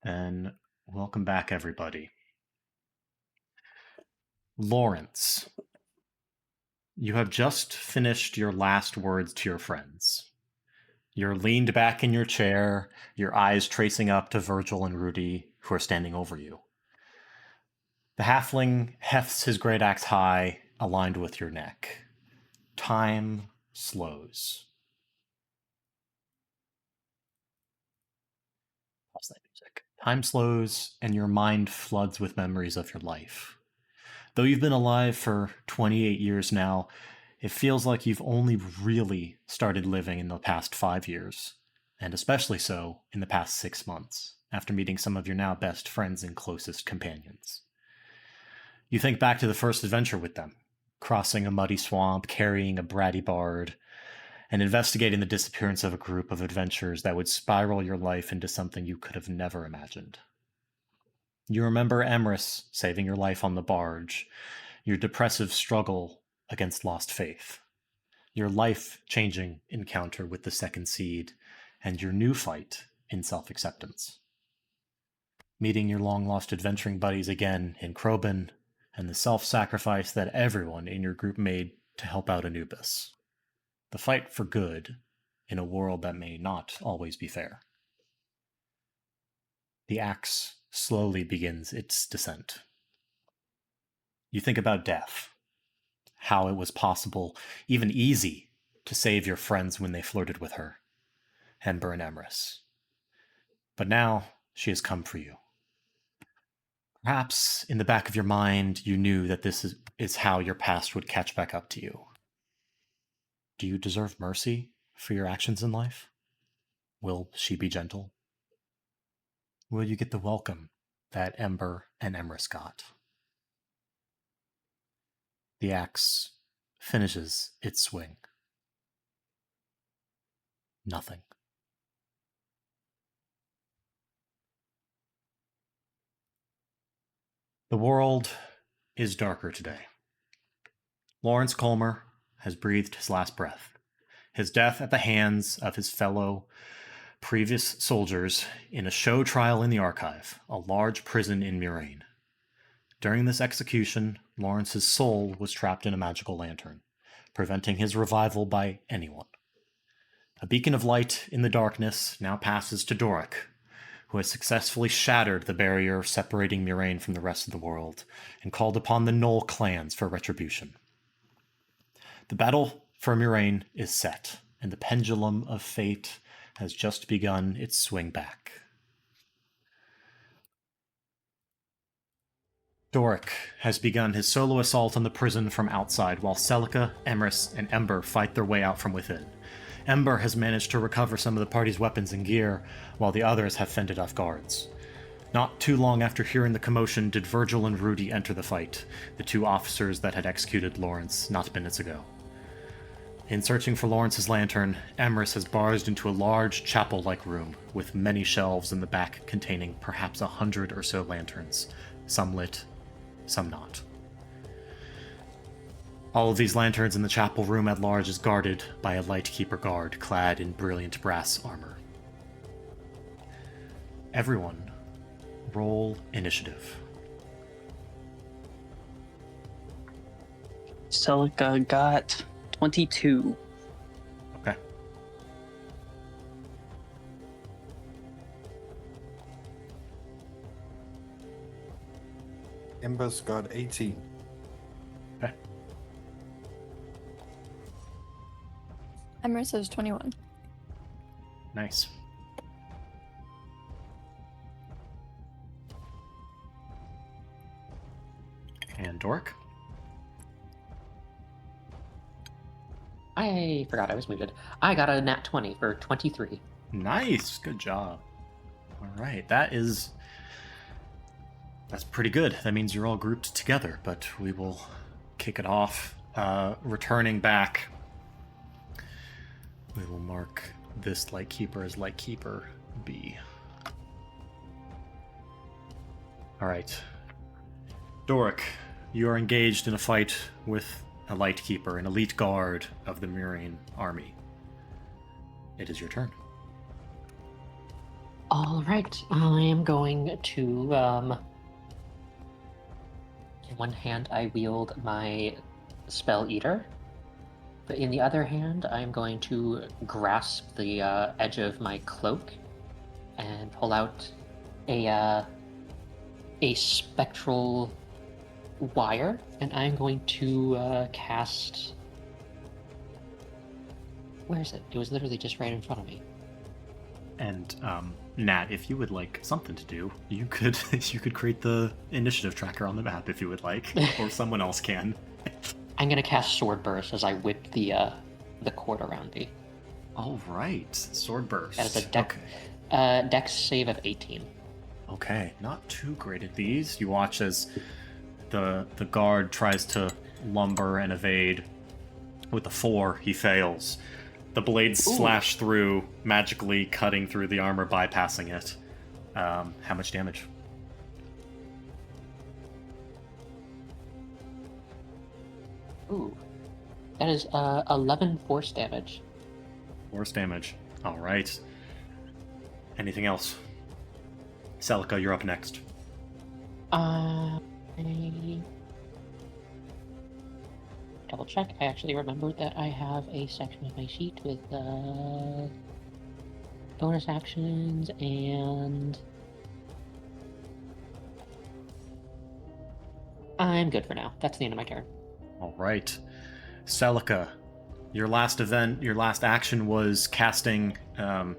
And welcome back, everybody. Lawrence, you have just finished your last words to your friends. You're leaned back in your chair, your eyes tracing up to Virgil and Rudy, who are standing over you. The halfling hefts his great axe high, aligned with your neck. Time slows. Pause that music. Time slows, and your mind floods with memories of your life. Though you've been alive for 28 years now, it feels like you've only really started living in the past 5 years, and especially so in the past 6 months, after meeting some of your now best friends and closest companions. You think back to the first adventure with them, crossing a muddy swamp, carrying a bratty bard, and investigating the disappearance of a group of adventurers that would spiral your life into something you could have never imagined. You remember Emrys saving your life on the barge, your depressive struggle against lost faith, your life changing encounter with the second seed, and your new fight in self acceptance. Meeting your long lost adventuring buddies again in Krobin, and the self sacrifice that everyone in your group made to help out Anubis. The fight for good in a world that may not always be fair. The axe slowly begins its descent. You think about death, how it was possible, even easy, to save your friends when they flirted with her, Ember and Emrys. But now she has come for you. Perhaps in the back of your mind, you knew that this is how your past would catch back up to you. Do you deserve mercy for your actions in life? Will she be gentle? Will you get the welcome that Ember and Emrys got? The axe finishes its swing. Nothing. The world is darker today. Lawrence Colmer has breathed his last breath. His death at the hands of his fellow previous soldiers in a show trial in the Archive, a large prison in Myraine. During this execution, Lawrence's soul was trapped in a magical lantern, preventing his revival by anyone. A beacon of light in the darkness now passes to Doric, who has successfully shattered the barrier separating Myraine from the rest of the world and called upon the Knoll clans for retribution. The battle for Myraine is set, and the pendulum of fate has just begun its swing back. Doric has begun his solo assault on the prison from outside, while Celica, Emrys, and Ember fight their way out from within. Ember has managed to recover some of the party's weapons and gear, while the others have fended off guards. Not too long after hearing the commotion did Virgil and Rudy enter the fight, the two officers that had executed Lawrence not minutes ago. In searching for Lawrence's lantern, Emrys has barged into a large chapel-like room with many shelves in the back containing perhaps 100 or so lanterns, some lit, some not. All of these lanterns in the chapel room at large is guarded by a lightkeeper guard clad in brilliant brass armor. Everyone, roll initiative. Celica got 22. Okay. Ember's got 18. Okay. Emrys has 21. Nice. And Doric? I forgot I was muted. I got a nat 20 for 23. Nice. Good job. All right. That's pretty good. That means you're all grouped together, but we will kick it off. Returning back, we will mark this Lightkeeper as Lightkeeper B. All right. Doric, you are engaged in a fight with a Lightkeeper, an elite guard of the Myraine army. It is your turn. All right, I am going to. In one hand, I wield my spell eater, but in the other hand, I am going to grasp the edge of my cloak and pull out a spectral wire, and I'm going to cast. Where is it? It was literally just right in front of me. And Nat, if you would like something to do, you could you could create the initiative tracker on the map if you would like, or someone else can. I'm gonna cast Sword Burst as I whip the cord around me. All right, sword burst. That is a dex save of 18. Okay, not too great at these. You watch as the guard tries to lumber and evade. With the 4, he fails. The blades slash through, magically cutting through the armor, bypassing it. How much damage? Ooh. That is 11 force damage. Force damage. All right. Anything else? Celica, you're up next. I... Double check. I actually remembered that I have a section of my sheet with bonus actions and I'm good for now. That's the end of my turn. All right. Celica, your last action was casting a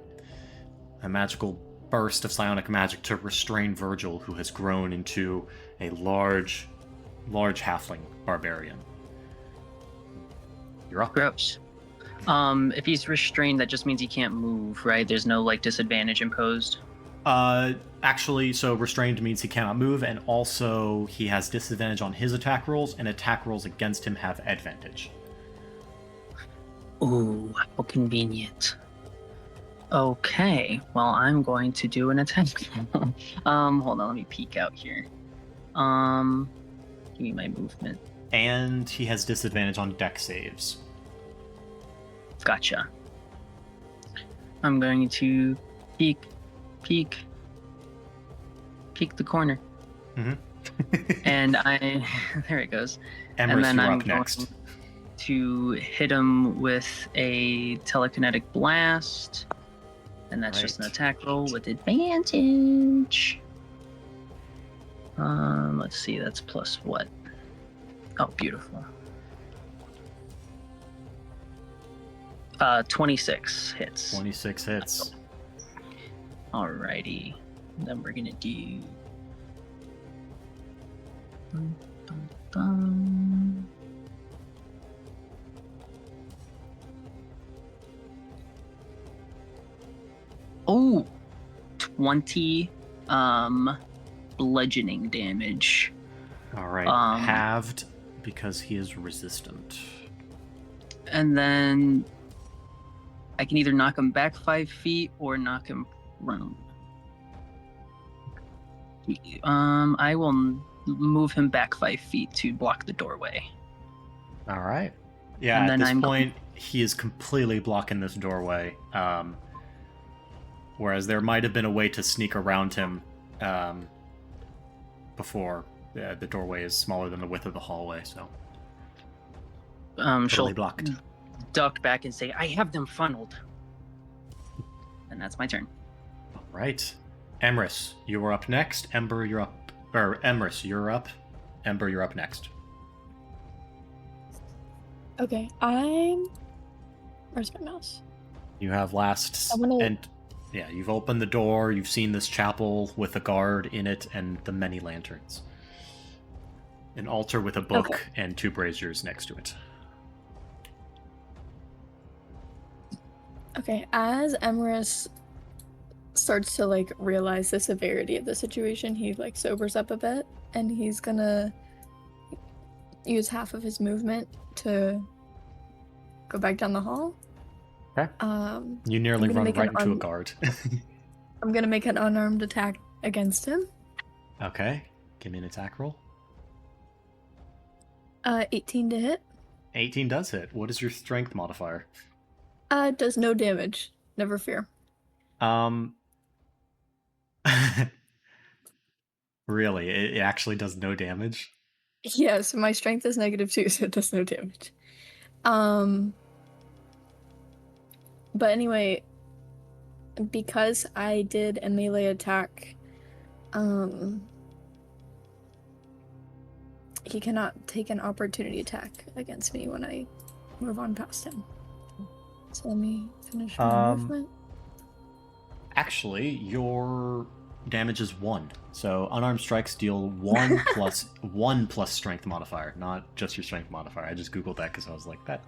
magical burst of psionic magic to restrain Virgil, who has grown into a large halfling barbarian. You're up. Gross. If he's restrained, that just means he can't move, right? There's no like disadvantage imposed. Actually, so restrained means he cannot move, and also he has disadvantage on his attack rolls, and attack rolls against him have advantage. Ooh, how convenient. Okay, well, I'm going to do an attack. Hold on, let me peek out here. Give me my movement. And he has disadvantage on dex saves. Gotcha. I'm going to peek the corner. Mm-hmm. And there it goes. Emrys, and then you're I'm up next. going to hit him with a telekinetic blast. And that's just an attack roll with advantage. Let's see, that's plus what? Oh, beautiful. 26 hits. 26 hits. Alrighty. Then we're gonna do. Dun, dun, dun. Oh, 20 bludgeoning damage. All right, halved because he is resistant. And then I can either knock him back 5 feet or knock him prone. I will move him back 5 feet to block the doorway. All right. Yeah, And at then this I'm point, he is completely blocking this doorway. Whereas there might have been a way to sneak around him before. The doorway is smaller than the width of the hallway, so She'll totally blocked. duck back and say, "I have them funneled." And that's my turn. All right. Emrys, you are up next. Ember, you're up. Or Emrys, you're up. Ember, you're up next. Okay, where's my mouse? You have last... I wanna- And yeah, you've opened the door. You've seen this chapel with a guard in it and the many lanterns. An altar with a book and 2 braziers next to it. Okay, as Emrys starts to like realize the severity of the situation, he like sobers up a bit, and he's gonna use half of his movement to go back down the hall. Okay. You nearly I'm gonna run make right an into a guard. I'm gonna make an unarmed attack against him. Okay. Give me an attack roll. 18 to hit. 18 does hit. What is your strength modifier? Does no damage. Never fear. Really, it actually does no damage. Yes, my strength is -2, so it does no damage. Um, but anyway, because I did a melee attack, he cannot take an opportunity attack against me when I move on past him. So let me finish my movement. Actually, your damage is 1. So unarmed strikes deal 1 plus 1 plus strength modifier, not just your strength modifier. I just googled that because I was like, that.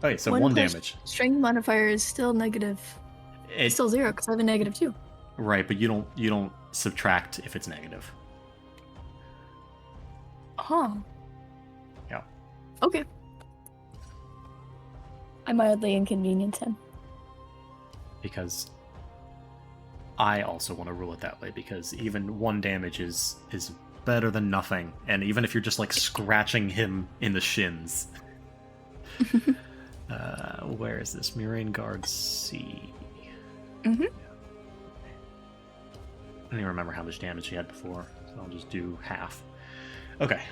Okay, so 1 plus damage. Strength modifier is still negative. It's still 0 because I have a -2. Right, but you don't subtract if it's negative. Huh. Yeah. Okay. I mildly inconvenience him. Because I also want to rule it that way, because even 1 damage is better than nothing, and even if you're just like scratching him in the shins. Where is this? Myraine Guard C. Mm-hmm. I don't even remember how much damage he had before, so I'll just do half. Okay.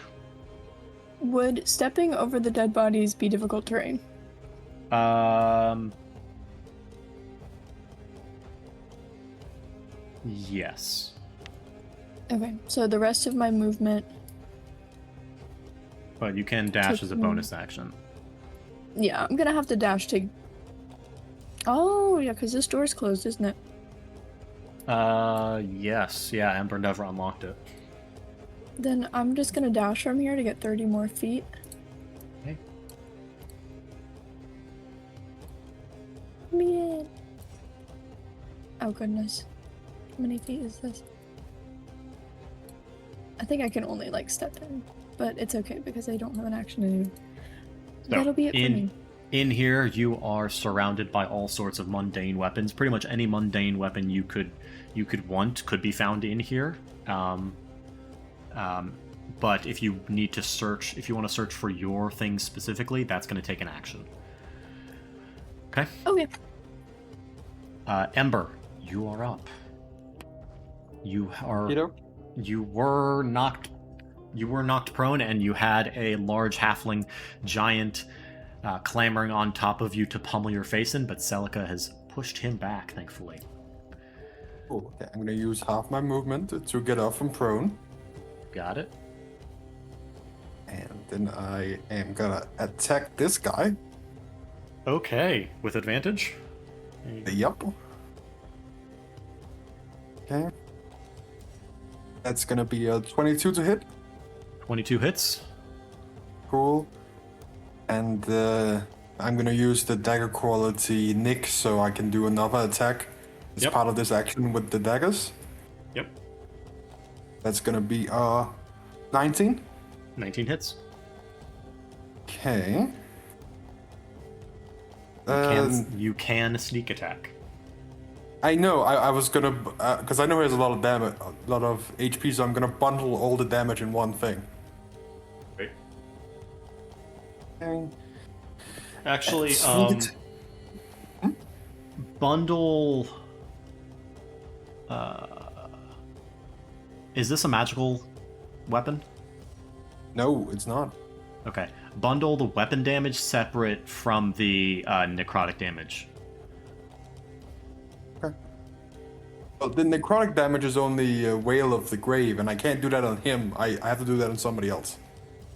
Would stepping over the dead bodies be difficult terrain? Yes. Okay, so the rest of my movement... But you can dash as a bonus action. Yeah, I'm gonna have to dash to... Oh, yeah, because this door's closed, isn't it? Yes. Yeah, Ember never unlocked it. Then I'm just gonna dash from here to get 30 more feet. Okay. Man. Oh, goodness. How many feet is this? I think I can only, like, step in. But it's okay, because I don't have an action to do. So, That'll be it for me. In here, you are surrounded by all sorts of mundane weapons. Pretty much any mundane weapon you could want could be found in here. But if you need to search, if you want to search for your thing specifically, that's going to take an action. Okay. Okay. Ember, you are up. You were knocked prone, and you had a large halfling giant clambering on top of you to pummel your face in, but Celica has pushed him back, thankfully. Cool. Okay, I'm gonna use half my movement to get off from prone. Got it. And then I am gonna attack this guy. Okay, with advantage? Yep. Okay. That's gonna be a 22 to hit. 22 hits. Cool. And I'm gonna use the dagger quality Nick so I can do another attack as part of this action with the daggers. Yep. That's gonna be 19. 19 hits. Okay. You can sneak attack. I know. I was gonna because I know he has a lot of damage, a lot of HP, so I'm gonna bundle all the damage in one thing. Right. Okay. Actually, Sweet. bundle. Is this a magical weapon? No, it's not. Okay. Bundle the weapon damage separate from the necrotic damage. Okay. Well, the necrotic damage is on the Whale of the Grave, and I can't do that on him. I have to do that on somebody else.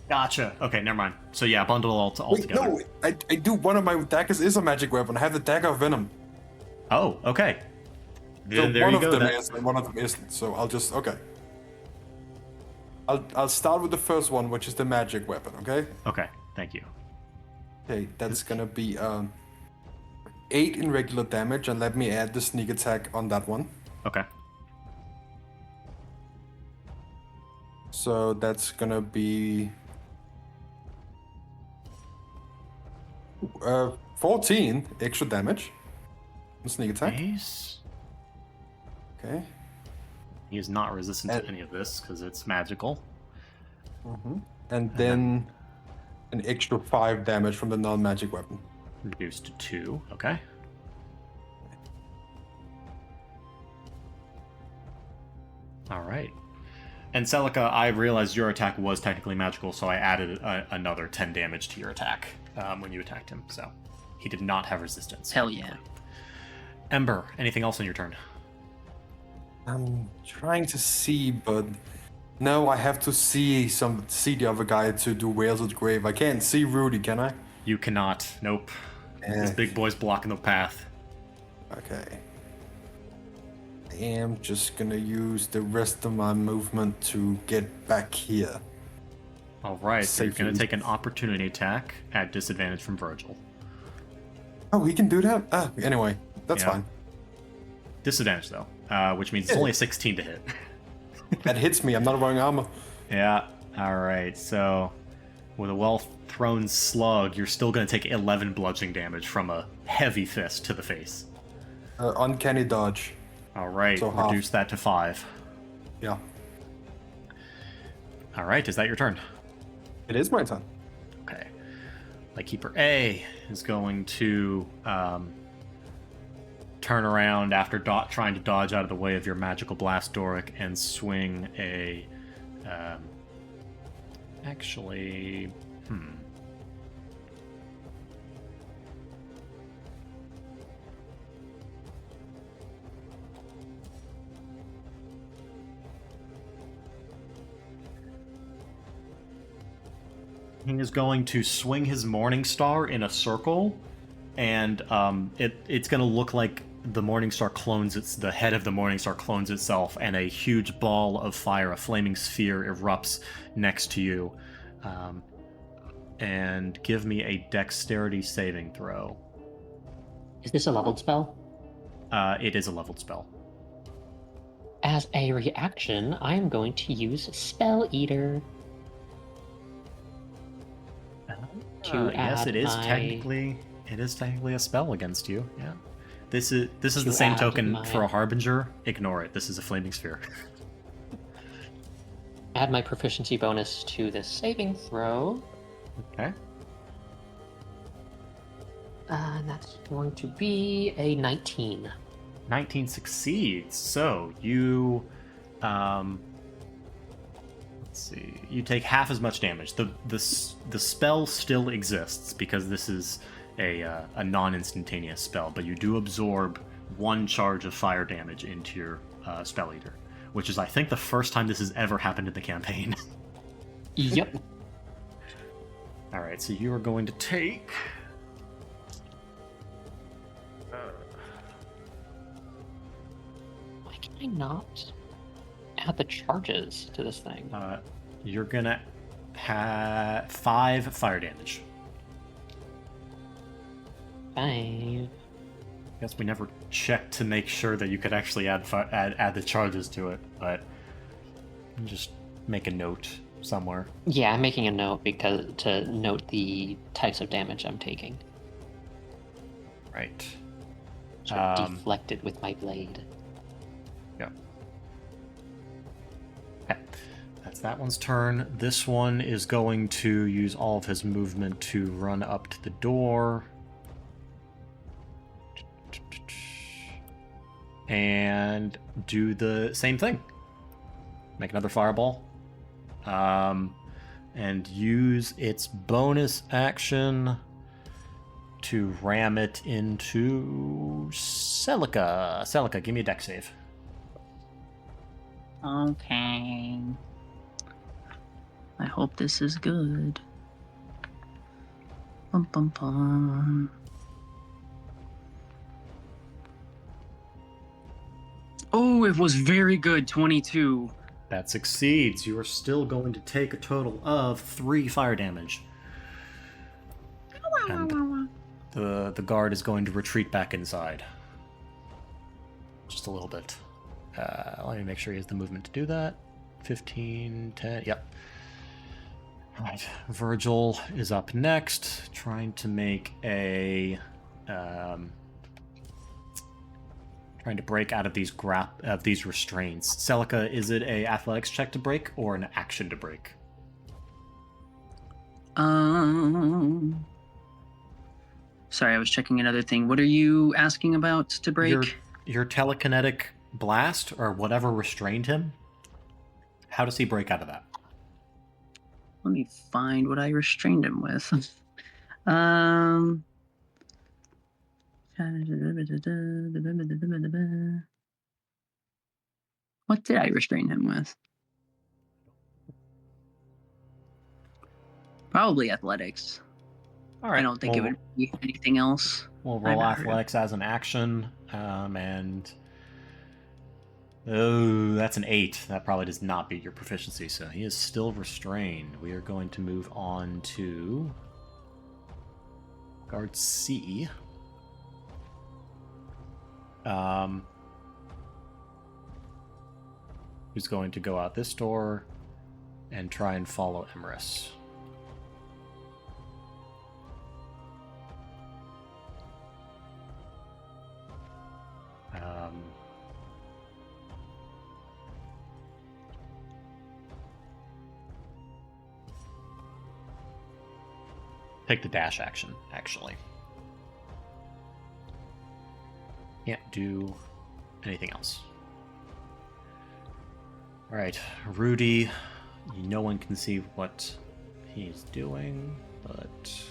Gotcha. Okay, never mind. So yeah, bundle all Wait, together. no, I do. One of my daggers is a magic weapon. I have the dagger of venom. Oh, okay. So There one you of go. them is, and one of them isn't. So I'll just I'll start with the first one, which is the magic weapon. Okay. Okay. Thank you. Okay, that's gonna be 8 in regular damage, and let me add the sneak attack on that one. Okay. So that's gonna be 14 extra damage. Sneak attack. Nice. Okay. He is not resistant to any of this because it's magical. And then an extra 5 damage from the non-magic weapon. Reduced to 2. Okay. All right. And Celica, I realized your attack was technically magical, so I added another 10 damage to your attack when you attacked him. So he did not have resistance. Hell yeah. Ember, anything else on your turn? I'm trying to see, but no, I have to see the other guy to do Whales of the Grave. I can't see Rudy, can I? You cannot. Nope. This big boy's blocking the path. Okay. I am just gonna use the rest of my movement to get back here. All right, so you're going to Safely. take an opportunity attack at disadvantage from Virgil. Oh, he can do that? Anyway, that's Yeah. fine. Disadvantage, though, which means it's only a 16 to hit. That hits me, I'm not wearing armor. Yeah, all right, so with a well-thrown slug, you're still going to take 11 bludgeoning damage from a heavy fist to the face. Uncanny dodge. All right, So half. reduce that to 5. Yeah. All right, is that your turn? It is my turn. Okay. Lightkeeper A is going to turn around after trying to dodge out of the way of your magical blast, Doric, and swing a... actually... He is going to swing his Morning Star in a circle, and it's going to look like the Morning Star the head of the Morning Star clones itself, and a huge ball of fire, a flaming sphere, erupts next to you. And give me a dexterity saving throw. Is this a leveled spell? It is a leveled spell. As a reaction, I am going to use Spell Eater. Yes, it is my- technically a spell against you. Yeah. This is the To same add token my- for a harbinger. Ignore it. This is a flaming sphere. Add my proficiency bonus to this saving throw. Okay. And that's going to be a 19. 19 succeeds. So you let's see. You take half as much damage. The spell still exists because this is a non-instantaneous spell, but you do absorb 1 charge of fire damage into your spell eater, which is, I think, the first time this has ever happened in the campaign. Yep. All right, so you are going to take. Why can I not add the charges to this thing? You're gonna have 5 fire damage. 5. Guess we never checked to make sure that you could actually add the charges to it, but just make a note somewhere. Yeah, I'm making a note because to note the types of damage I'm taking. Right. Sort of deflected with my blade. Yeah. Okay. That's that one's turn. This one is going to use all of his movement to run up to the door. And do the same thing. Make another fireball. And use its bonus action to ram it into Celica. Celica, give me a dex save. Okay. I hope this is good. Bum bum bum. Oh, it was very good. 22. That succeeds. You are still going to take a total of 3 fire damage. And the guard is going to retreat back inside. Just a little bit. Let me make sure he has the movement to do that. 15, 10, yep. Alright, Virgil is up next, trying to make a... trying to break out of these restraints. Celica, is it a athletics check to break or an action to break? Sorry, I was checking another thing. What are you asking about to break? Your telekinetic blast or whatever restrained him How does he break out of that? Let me find what I restrained him with. um. What did I restrain him with? Probably athletics. All right. I don't think it would be anything else. We'll I'd roll rather- athletics as an action, and oh, that's an 8. That probably does not beat your proficiency, so he is still restrained. We are going to move on to guard C. Who's going to go out this door and try and follow Emrys. Take the dash action, actually. Can't do anything else. Alright, Rudy. No one can see what he's doing, but...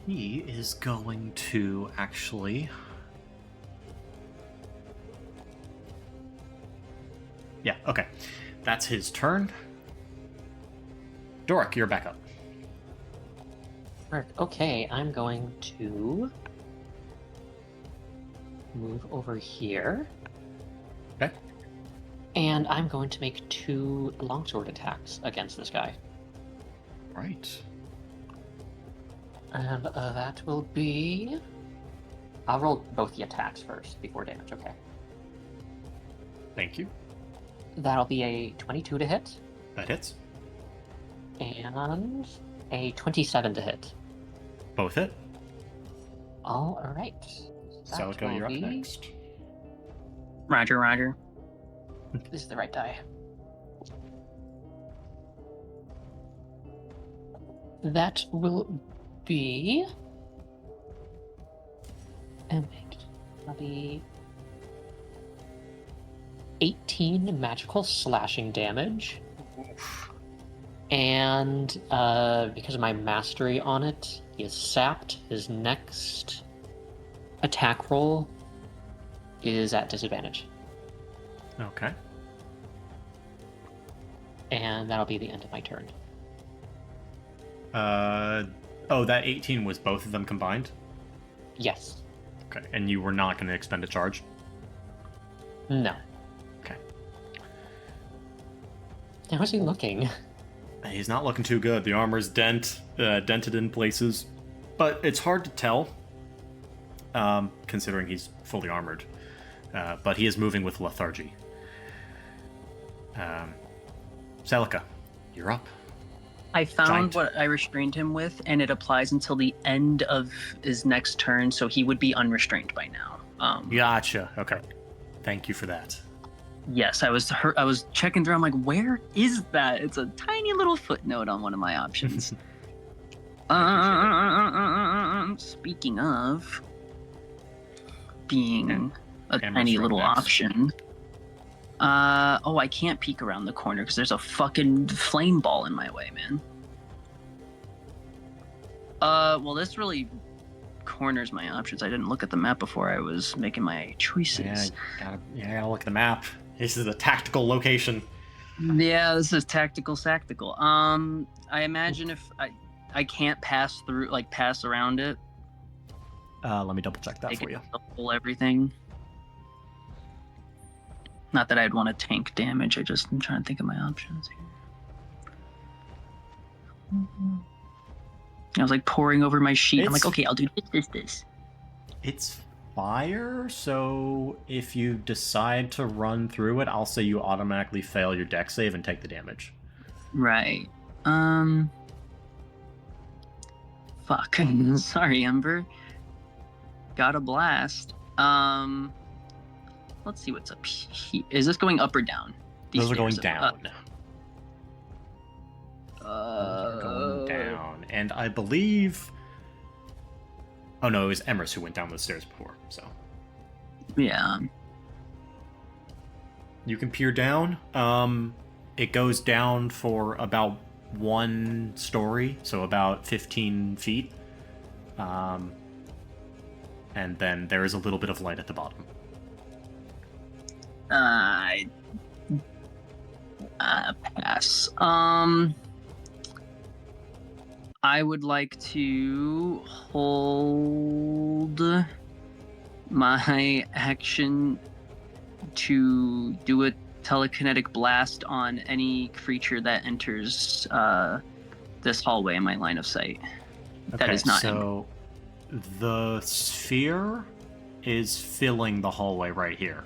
he is going to actually... Yeah, okay. That's his turn. Doric, you're back up. Okay, I'm going to move over here. Okay. And I'm going to make 2 longsword attacks against this guy. Right. And that will be... I'll roll both the attacks first before damage, okay. Thank you. That'll be a 22 to hit, That hits. and a 27 to hit. Both hit. Alright. Celica, you're up next. Roger, Roger. This is the right die. That will be... That'll be 18 magical slashing damage. And because of my mastery on it, he is sapped. His next attack roll is at disadvantage. Okay. And that'll be the end of my turn. Oh, that 18 was both of them combined? Yes. Okay, and you were not going to expend a charge? No. Okay. How's he looking? He's not looking too good. The armor's dented in places, but it's hard to tell, considering he's fully armored. But he is moving with lethargy. Celica, you're up. I found Giant. what I restrained him with, and it applies until the end of his next turn, so he would be unrestrained by now. Gotcha. Okay. Thank you for that. Yes, I was checking through. I'm like, where is that? It's a tiny little footnote on one of my options. Speaking of being a Amber's tiny right little next. option. I can't peek around the corner because there's a fucking flame ball in my way, man. Well, this really corners my options. I didn't look at the map before I was making my choices. Yeah, gotta look at the map. This is a tactical location. Yeah, this is tactical sactical. I imagine if I can't pass through, like pass around it. Let me double check that Take for it you. double everything. Not that I'd want to tank damage. I'm trying to think of my options here. I was like poring over my sheet. I'm like, It's- okay, I'll do this. It's fire, so if you decide to run through it, I'll say you automatically fail your dex save and take the damage. Right. Fuck. Sorry, Ember. Got a blast. Let's see what's up here. Is this going up or down? Those are going stairs down. Those are going down. And I believe... Oh no, it was Emrys who went down those stairs before, so... Yeah. You can peer down. It goes down for about 1 story, so about 15 feet. And then there is a little bit of light at the bottom. Pass. I would like to hold my action to do a telekinetic blast on any creature that enters this hallway in my line of sight. That is not so the sphere is filling the hallway right here.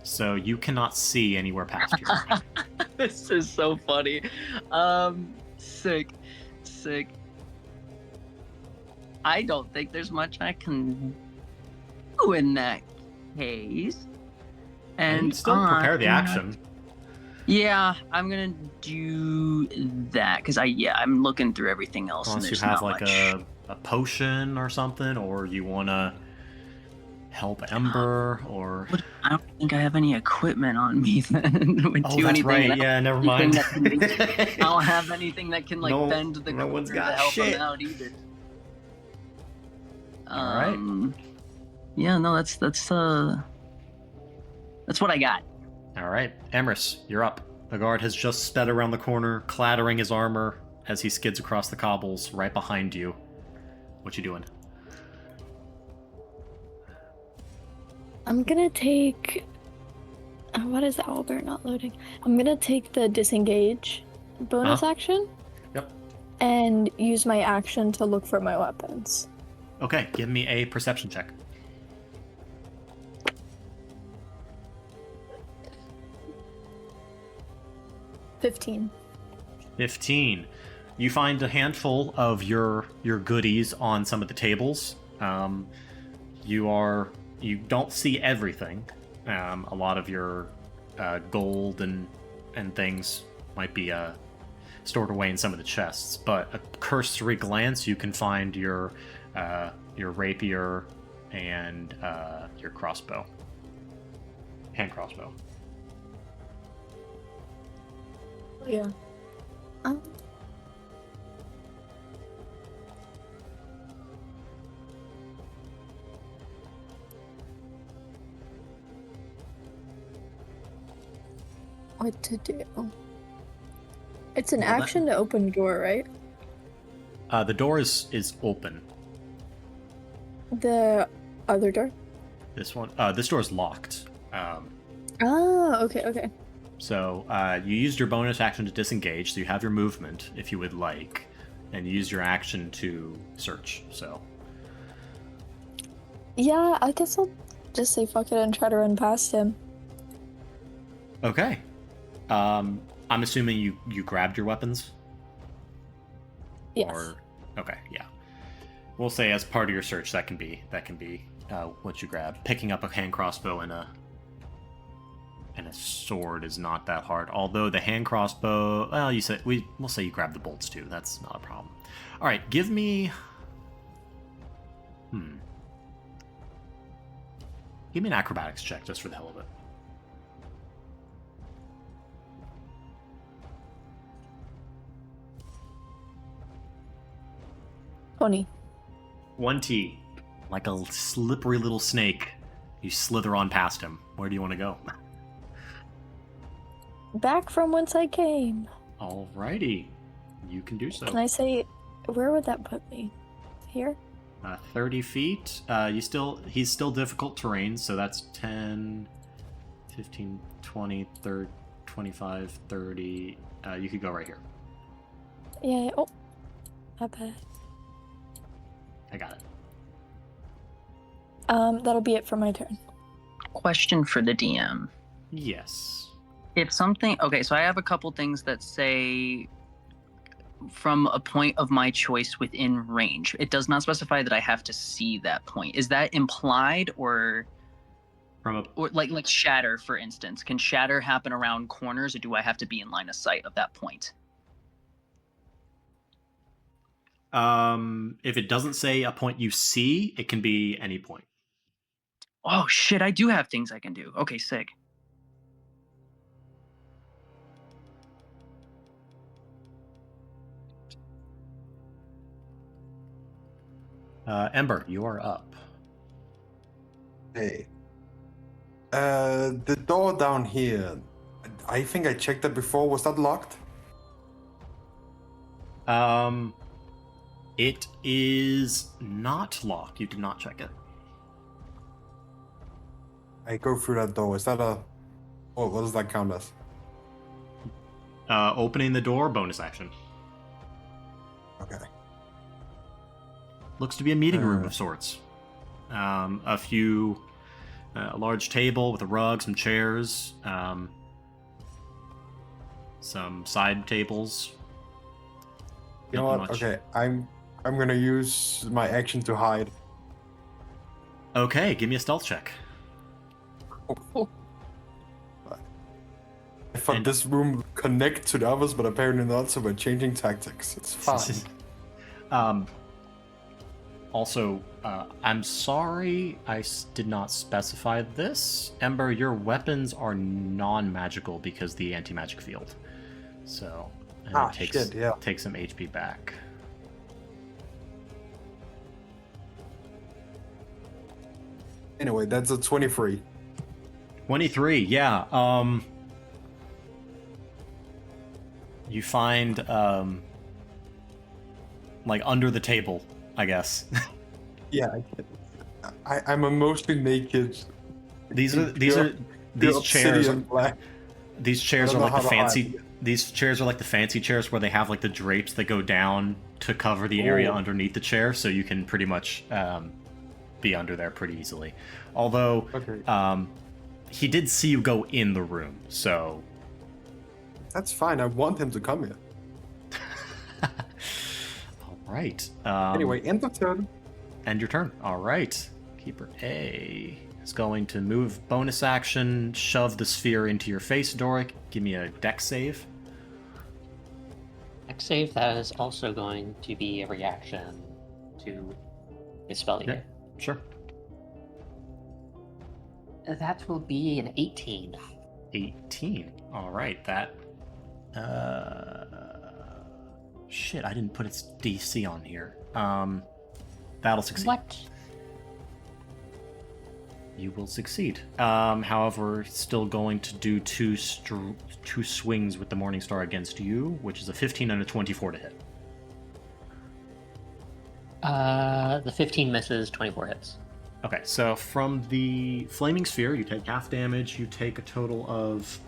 So you cannot see anywhere past you. This is so funny. Sick. I don't think there's much I can do in that case. And you still prepare the action. Yeah, I'm gonna do that because I'm looking through everything else. Unless you have like a potion or something, or you want to help Ember, or I don't think I have any equipment on me then. That's right. Yeah, never mind. I don't have anything that can bend the no one's got to help shit. them out either. All right. Yeah, no, that's what I got. All right, Emrys, you're up. The guard has just sped around the corner, clattering his armor as he skids across the cobbles right behind you. What you doing? I'm gonna take... what is Owlbear not loading? I'm gonna take the disengage bonus action. Yep. And use my action to look for my weapons. Okay, give me a perception check. $15. 15. You find a handful of your goodies on some of the tables. You don't see everything. A lot of your gold and things might be stored away in some of the chests, but a cursory glance, you can find your rapier and your crossbow, hand crossbow. Yeah. What to do? It's an action to open a door, right? The door is open. The other door? This one, this door is locked. Okay. So you used your bonus action to disengage, so you have your movement if you would like, and you use your action to search. So. Yeah, I guess I'll just say fuck it and try to run past him. Okay. I'm assuming you grabbed your weapons? Yes. Or, okay, yeah. We'll say as part of your search that can be what you grab. Picking up a hand crossbow and a sword is not that hard. Although the hand crossbow, well, we'll say you grab the bolts too. That's not a problem. All right, give me an acrobatics check just for the hell of it. Pony. 1T. Like a slippery little snake, you slither on past him. Where do you want to go? Back from whence I came. Alrighty. You can do so. Can I say, where would that put me? Here? 30 feet. He's still difficult terrain, so that's 10, 15, 20, 30, 25, 30. You could go right here. Yeah. Oh, not bad. I got it. That'll be it for my turn. Question for the DM. Yes. If something... Okay, so I have a couple things that say from a point of my choice within range. It does not specify that I have to see that point. Is that implied, or like shatter, for instance? Can shatter happen around corners, or do I have to be in line of sight of that point? If it doesn't say a point you see, it can be any point. Oh shit, I do have things I can do. Okay, sick. Ember, you are up. Hey. The door down here, I think I checked that before. Was that locked? It is not locked. You did not check it. I go through that door. Is that a... What does that count as? Opening the door, bonus action. Okay. Looks to be a meeting room of sorts. A large table with a rug, some chairs, some side tables. You know what? Okay, I'm gonna use my action to hide. Okay, give me a stealth check. I thought this room would connect to the others, but apparently not, so we're changing tactics. It's fine. Also, I'm sorry I did not specify this. Ember, your weapons are non-magical because the anti-magic field. So, take some HP back. Anyway, that's a 23. 23, yeah. You find, like, under the table, I guess. Yeah, I'm a mostly naked. These chairs are like the fancy. These chairs are like the fancy chairs where they have like the drapes that go down to cover the area underneath the chair, so you can pretty much be under there pretty easily. Although, he did see you go in the room, so that's fine. I want him to come here. All right. Anyway, end of turn. End your turn. All right. Keeper A is going to move, bonus action, shove the sphere into your face, Doric. Give me a dex save. Dex save, that is also going to be a reaction to his spell eater. Yeah, sure. That will be an 18. 18. All right. That. Shit, I didn't put its DC on here. That'll succeed. What? You will succeed. However, still going to do two swings with the Morningstar against you, which is a 15 and a 24 to hit. The 15 misses, 24 hits. Okay, so from the Flaming Sphere, you take half damage. You take a total of...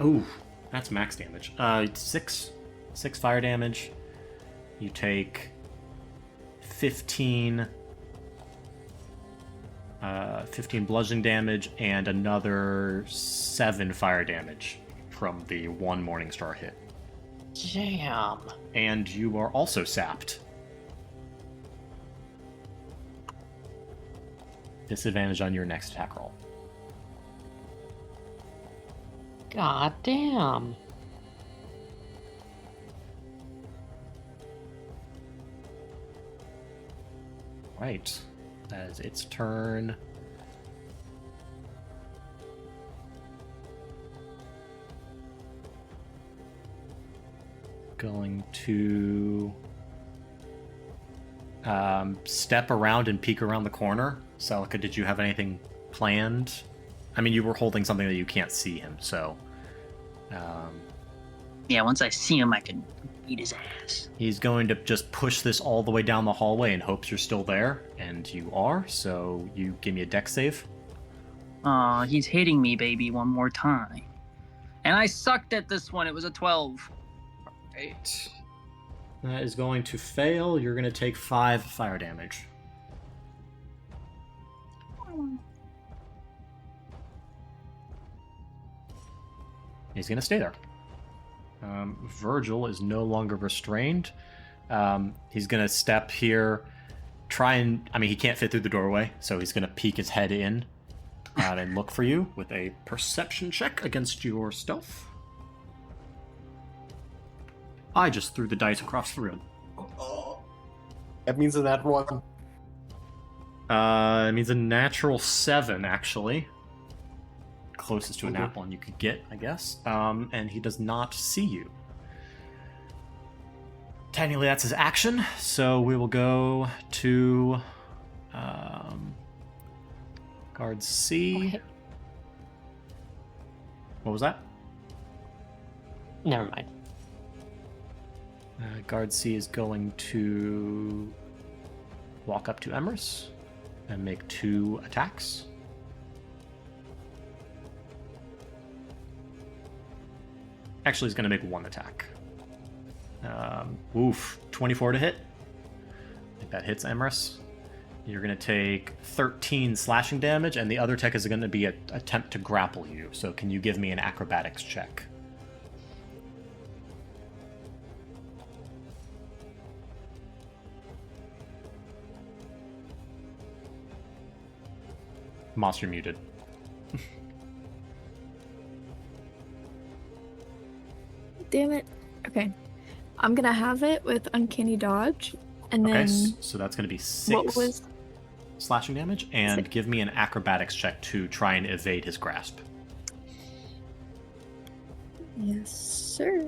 Ooh, that's max damage. 6 fire damage. You take 15 bludgeoning damage and another 7 fire damage from the one Morningstar hit. Damn. And you are also sapped. Disadvantage on your next attack roll. God damn. Right. That is its turn. Going to step around and peek around the corner. Celica, did you have anything planned? I mean, you were holding something that you can't see him, so... Yeah, once I see him, I can eat his ass. He's going to just push this all the way down the hallway in hopes you're still there, and you are, so you give me a dex save. Aw, he's hitting me, baby, one more time. And I sucked at this one. It was a 12. Right. That is going to fail. You're going to take 5 fire damage. He's going to stay there. Virgil is no longer restrained. He's going to step here, he can't fit through the doorway, so he's going to peek his head in and look for you with a perception check against your stealth. I just threw the dice across the room. That means that one. It means a natural 7, actually. Closest to a nat 1 you could get, I guess. And he does not see you. Technically, that's his action, so we will go to guard C. Okay. What was that? Never mind. Guard C is going to walk up to Emrys and make 2 attacks. Actually, he's going to make 1 attack. 24 to hit. I think that hits Emrys. You're going to take 13 slashing damage, and the other attack is going to be an attempt to grapple you. So can you give me an acrobatics check? Moss, you're muted. Damn it. Okay. I'm gonna have it with Uncanny Dodge, and then So that's going to be 6 what was slashing damage, and 6. give me an acrobatics check to try and evade his grasp. Yes, sir.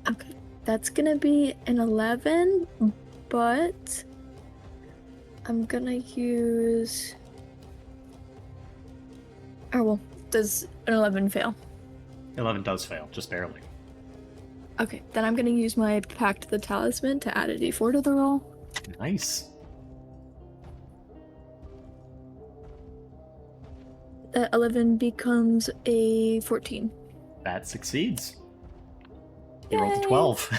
Okay, that's gonna be an 11, but I'm gonna use. Oh well, does an 11 fail? 11 does fail, just barely. Okay, then I'm gonna use my Pact the Talisman to add a d4 to the roll. Nice. That 11 becomes a 14. That succeeds. You rolled a Yay! 12.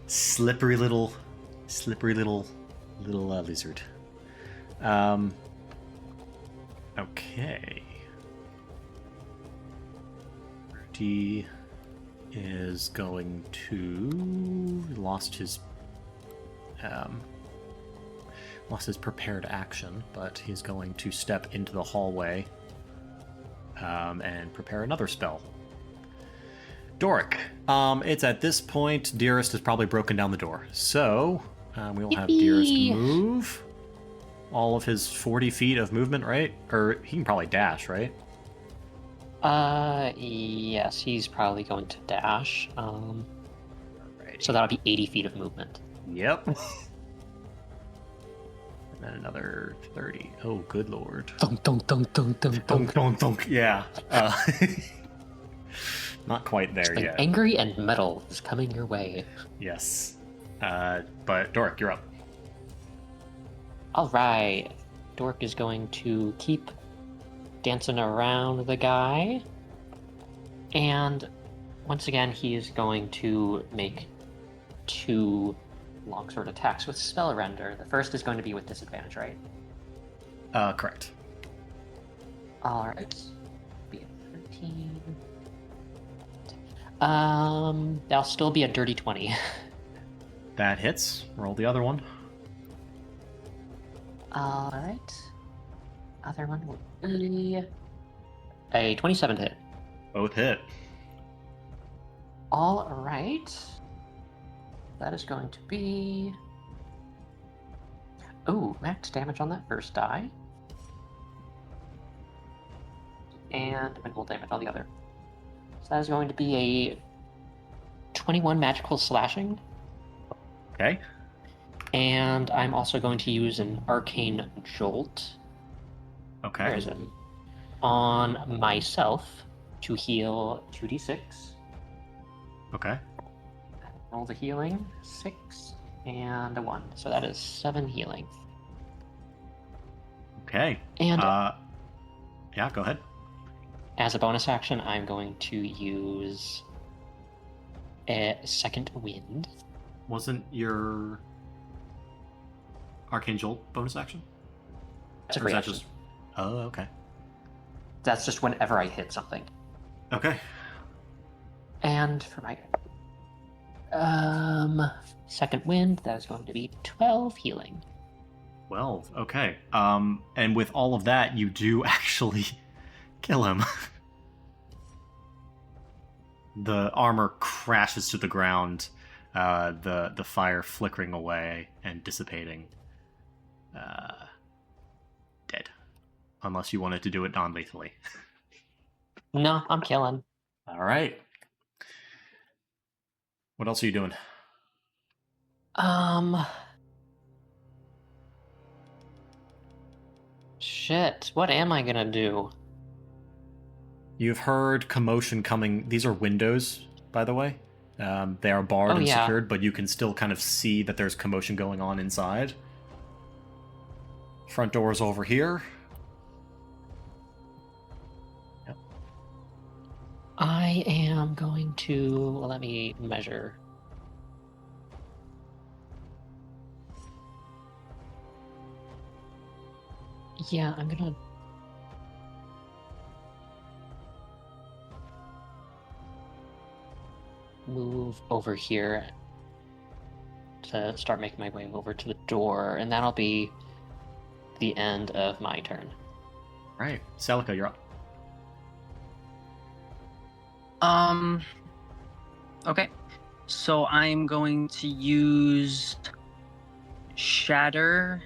slippery little lizard. Okay. Rudy is going to lost his prepared action, but he's going to step into the hallway and prepare another spell. Doric. It's at this point, Dearest has probably broken down the door. So, we will have Dearest Yippee! move all of his 40 feet of movement, right? Or he can probably dash, right? Yes, he's probably going to dash. Alrighty. So that'll be 80 feet of movement. Yep. And then another 30. Oh, good lord. Dunk, dunk, dunk, dunk, dunk, Dunk, dunk, dunk. Yeah. Not quite there Something yet. angry and metal is coming your way. Yes. But Doric, you're up. Alright. Dork is going to keep dancing around the guy. And once again, he is going to make 2 longsword attacks with Spell Render. The first is going to be with disadvantage, right? Correct. Alright. Be a 13. That'll still be a dirty 20. That hits. Roll the other one. Alright. Other one will be a 27 to hit. Both hit. Alright. That is going to be... Ooh, max damage on that first die. And minimal damage on the other. So that is going to be a 21 magical slashing. Okay. And I'm also going to use an arcane jolt. Okay. Where is it? On myself to heal 2d6. Okay. Roll the healing. 6 and a 1. So that is 7 healing. Okay. And yeah, go ahead. as a bonus action, I'm going to use a second wind. wasn't your Arcane Jolt bonus action? That's a Or free is that action. just... Oh, okay. That's just whenever I hit something. Okay. And for my second wind, that is going to be 12 healing. 12. Okay. And with all of that, you do actually kill him. The armor crashes to the ground, the fire flickering away and dissipating. Dead. Unless you wanted to do it non-lethally. No, I'm killing. All right. What else are you doing? Shit, what am I gonna do? You've heard commotion coming. These are windows, by the way. They are barred Oh, and yeah. secured, but you can still kind of see that there's commotion going on inside. Front door's over here. Yep. I am going to... Let me measure. Yeah, I'm gonna... move over here to start making my way over to the door, and that'll be the end of my turn. Right. Celica, you're up. Okay. So I'm going to use Shatter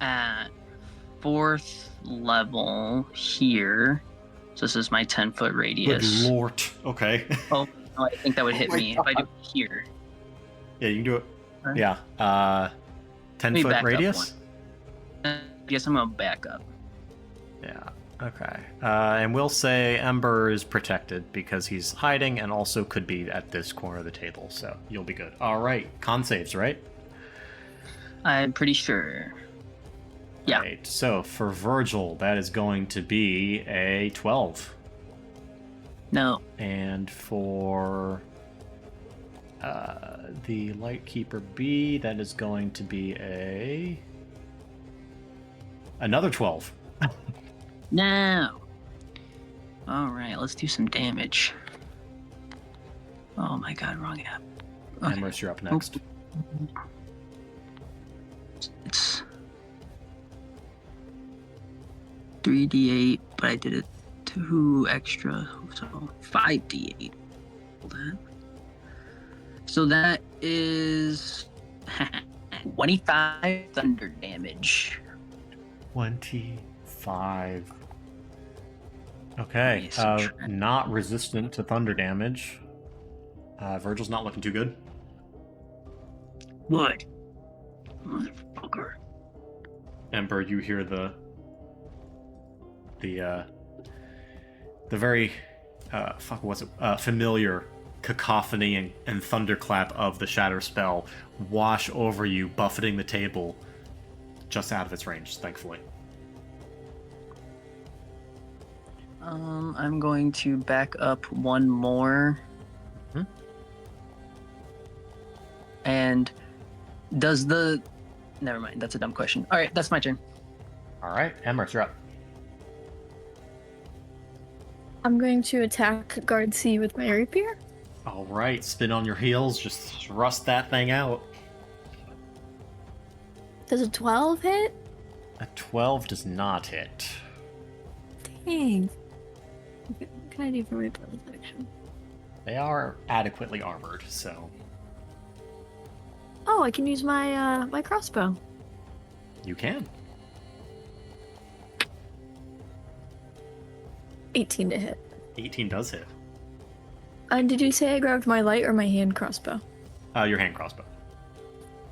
at 4th level here. So this is my 10-foot Good radius. lord. Okay. Oh, no, I think that would hit my me if I do it here. Yeah, you can do it. Okay. Yeah. Let me 10-foot back up radius? Yes, I'm gonna back up. Yeah. Okay. And we'll say Ember is protected because he's hiding and also could be at this corner of the table, so you'll be good. All right. Con saves, right? I'm pretty sure. Yeah. Right. So for Virgil, that is going to be a 12. No. And for the Lightkeeper B, that is going to be another 12. No. All right, let's do some damage. Oh my god, wrong app. Okay. Emrys, you're up next. It's 3d8, but I did it 2 extra, so 5d8. Hold on. So that is 25 thunder damage. 25. Okay. Nice, try. Not resistant to thunder damage. Virgil's not looking too good. What? Motherfucker. Ember, you hear the very familiar cacophony and thunderclap of the shatter spell wash over you, buffeting the table just out of its range, thankfully. I'm going to back up one more. Mhm. And does the... Never mind, that's a dumb question. All right, that's my turn. All right, Emrys, you're up. I'm going to attack guard C with my rapier. All right, spin on your heels, just thrust that thing out. Does a 12 hit? A 12 does not hit. Dang. What can I do for my bonus action? They are adequately armored, so Oh, I can use my my crossbow. you can. 18 to hit. 18 does hit. And did you say I grabbed my light or my hand crossbow? Your hand crossbow.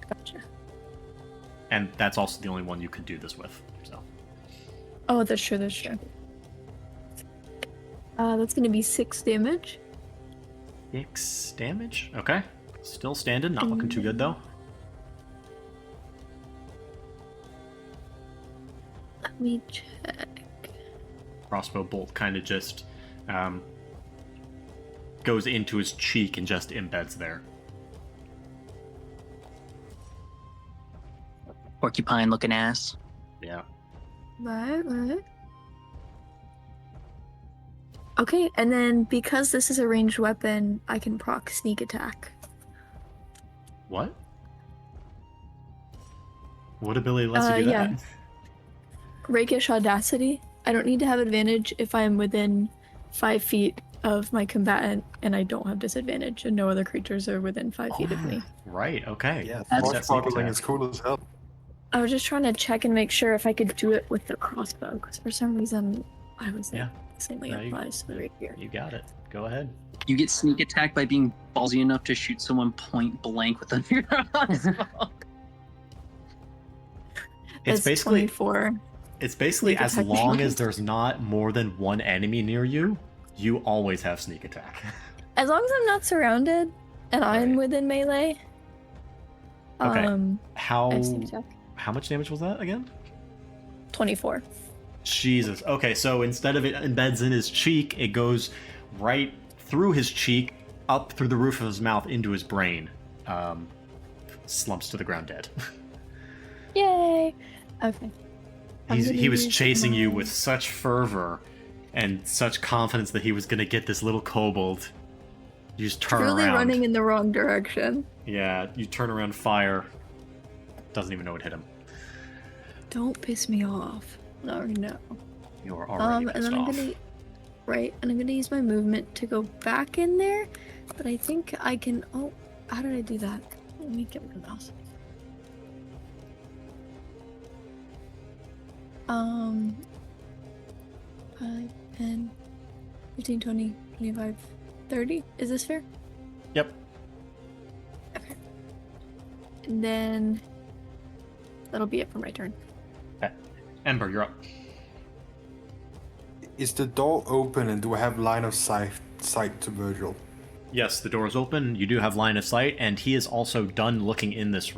Gotcha. And that's also the only one you could do this with, so. Oh, that's true, that's true. That's gonna be 6 damage. 6 damage? Okay. Still standing, not looking too good though. Let me check. Crossbow bolt kind of just goes into his cheek and just embeds there. porcupine looking ass. Yeah. Right. Okay, and then because this is a ranged weapon, I can proc sneak attack. What? What ability lets you do that? Yeah. Rakish Audacity. I don't need to have advantage if I'm within 5 feet of my combatant, and I don't have disadvantage, and no other creatures are within 5 feet of me. Right, okay. Yeah, That's- force That's sneak bubbling attack. is cool as hell. I was just trying to check and make sure if I could do it with the crossbow, because for some reason I was like, Yeah. the same way No, it you- applies to the rapier. You got it. Go ahead. You get sneak attack by being ballsy enough to shoot someone point blank with a crossbow. It's That's basically 24. It's basically Sneak as attack long damage. as there's not more than one enemy near you, you always have sneak attack. As long as I'm not surrounded and I'm Right. within melee. Okay. I How have sneak attack. how much damage was that again? 24. Jesus. Okay, so instead of it embeds in his cheek, it goes right through his cheek, up through the roof of his mouth into his brain. Slumps to the ground dead. Yay! Okay. I'm gonna He was use chasing you my- with such fervor and such confidence that he was going to get this little kobold. You just turn Truly around. running in the wrong direction. Yeah, you turn around, fire. Doesn't even know what hit him. Don't piss me off. No. You are already And pissed then I'm off. gonna and I'm gonna use my movement to go back in there, but I think I can. Oh, how did I do that? Let me get rid of the mouse. 5, 10, 15, 20, 25, 30. Is this fair? Yep. Okay. And then that'll be it for my turn. Ember, you're up. Is the door open and do I have line of sight to Virgil? Yes, the door is open. You do have line of sight, and he is also done looking in this.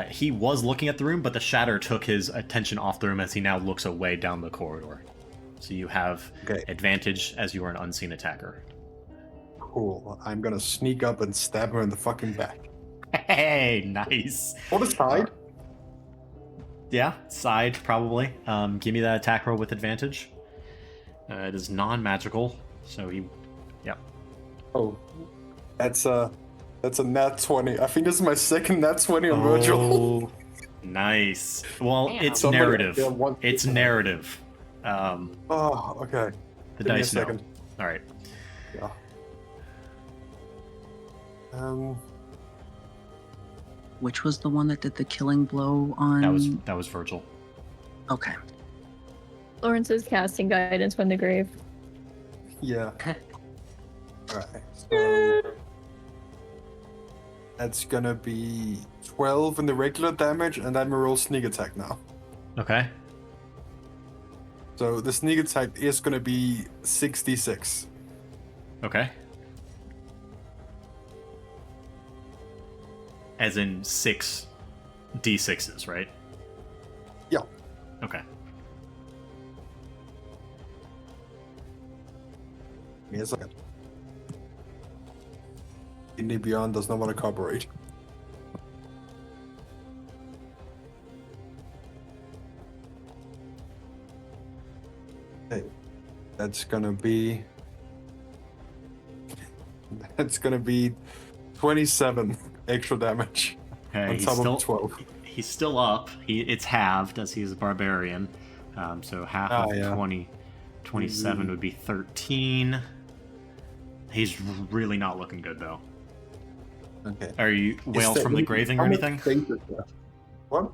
He was looking at the room, but the shatter took his attention off the room as he now looks away down the corridor. So you have Okay. advantage as you are an unseen attacker. Cool. I'm gonna sneak up and stab her in the fucking back. Hey, nice. On the side? Yeah, side probably. Give me that attack roll with advantage. It is non-magical, so he. Yep. Oh. That's a nat 20. I think this is my second nat 20 on Virgil. Oh, nice. Well, Damn. it's Somebody- narrative. yeah, one- It's narrative. Oh, okay. The Give me a dice know. second. All right. Yeah. Which was the one that did the killing blow on? That was Virgil. Okay. Lawrence is casting guidance from the grave. Yeah. Alright. So that's gonna be 12 in the regular damage, and then we roll sneak attack now. Okay. So the sneak attack is gonna be 66. Okay. As in 6 d6s, right? Yeah. Okay. Give me a second. Indie Beyond does not want to cooperate. Hey, that's gonna be 27 extra damage Okay. on He's top still of 12. he's still up. It's halved as he's a barbarian. So half Ah, of yeah. 27 would be 13. He's really not looking good though. Okay. Are you wails from the graving or How much anything? space is there? What?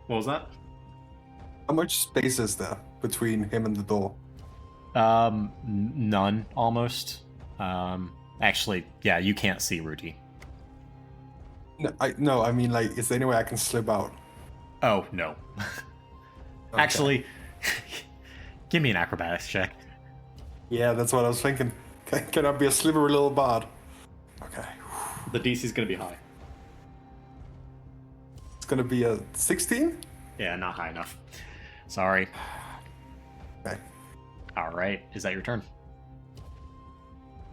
What was that? How much space is there between him and the door? None almost. Actually, yeah, you can't see Rudy. No, I mean, like, is there any way I can slip out? Oh no. Okay. Actually, give me an acrobatics check. Yeah, that's what I was thinking. Can I be a slippery little bard? Okay. The DC's gonna be high. It's gonna be a 16? Yeah, not high enough. Sorry. Okay. All right, is that your turn?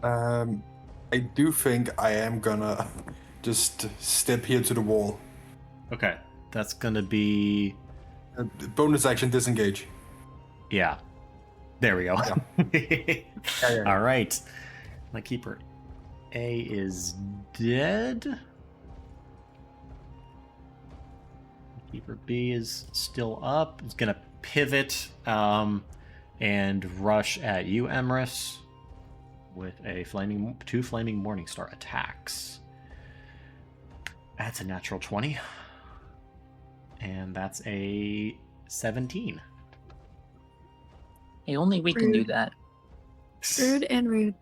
I do think I am gonna just step here to the wall. Okay, that's gonna be... Bonus action, disengage. Yeah. There we go. Yeah. All right. My keeper A is dead. Keeper B is still up. It's gonna pivot and rush at you, Emrys, with a two flaming Morningstar attacks. That's a natural 20. And that's a 17. Hey, only we can do that. Rude and rude.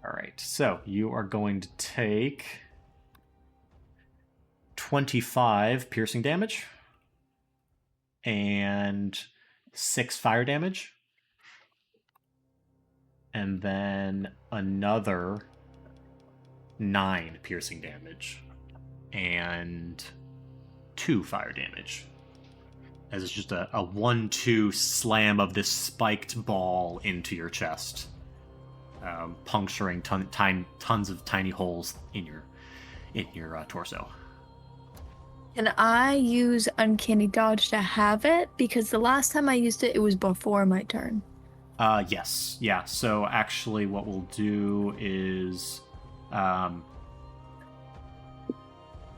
All right, so you are going to take 25 piercing damage and 6 fire damage, and then another 9 piercing damage and 2 fire damage. As it's just a 1-2 slam of this spiked ball into your chest, puncturing tons of tiny holes in your torso. Can I use Uncanny Dodge to have it? Because the last time I used it, it was before my turn. Yes. Yeah. So actually what we'll do is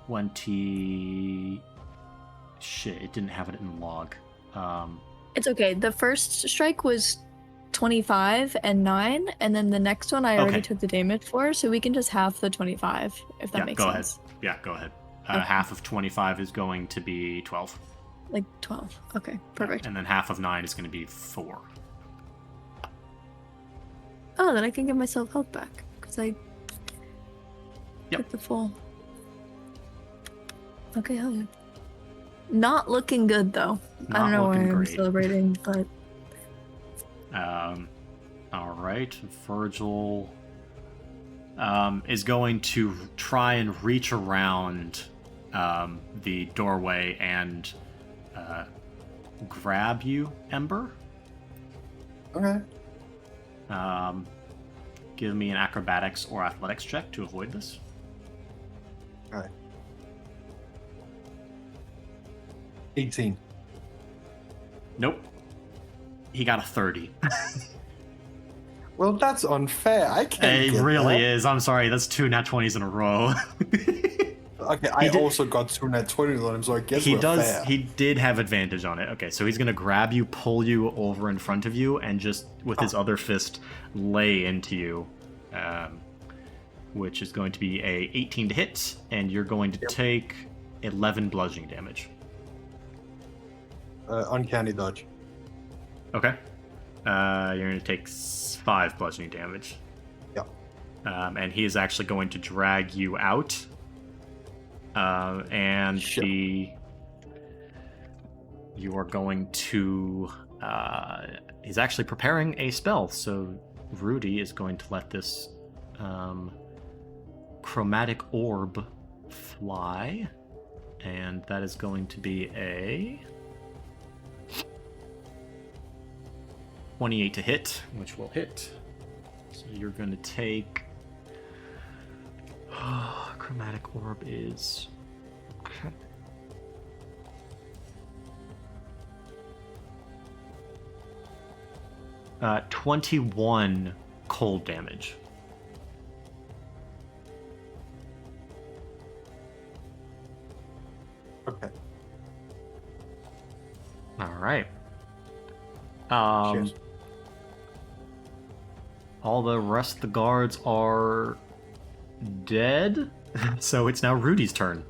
20... Shit, it didn't have it in the log. It's okay. The first strike was 25 and 9, and then the next one I already took the damage for, so we can just have the 25, if that makes sense. Ahead. Yeah, go ahead. Okay. Half of 25 is going to be 12. Like 12. Okay, perfect. And then half of 9 is going to be 4. Oh, then I can give myself health back, because I Yep. the full. Okay, hell yeah. Not looking good though. I don't know why I'm celebrating, but all right, Virgil is going to try and reach around the doorway and grab you, Ember. Okay. Give me an acrobatics or athletics check to avoid this. Alright. 18. Nope. He got a 30. Well, that's unfair. I can't. It get really that. is. I'm sorry. That's 2 nat 20s in a row. Okay, I also got 2 nat 20s on him, so I guess He we're does. fair. He did have advantage on it. Okay, so he's gonna grab you, pull you over in front of you, and just with his other fist lay into you, which is going to be a 18 to hit, and you're going to take 11 bludgeoning damage. Uncanny dodge. Okay. You're going to take 5 bludgeoning damage. Yep. And he is actually going to drag you out. And Sure. you are going to... he's actually preparing a spell, so Rudy is going to let this chromatic orb fly. And that is going to be a... 28 to hit, which will hit. So you're going to take... chromatic orb is... Okay. Uh, 21 cold damage. Okay. All right. Cheers. All the rest of the guards are dead, so it's now Rudy's turn.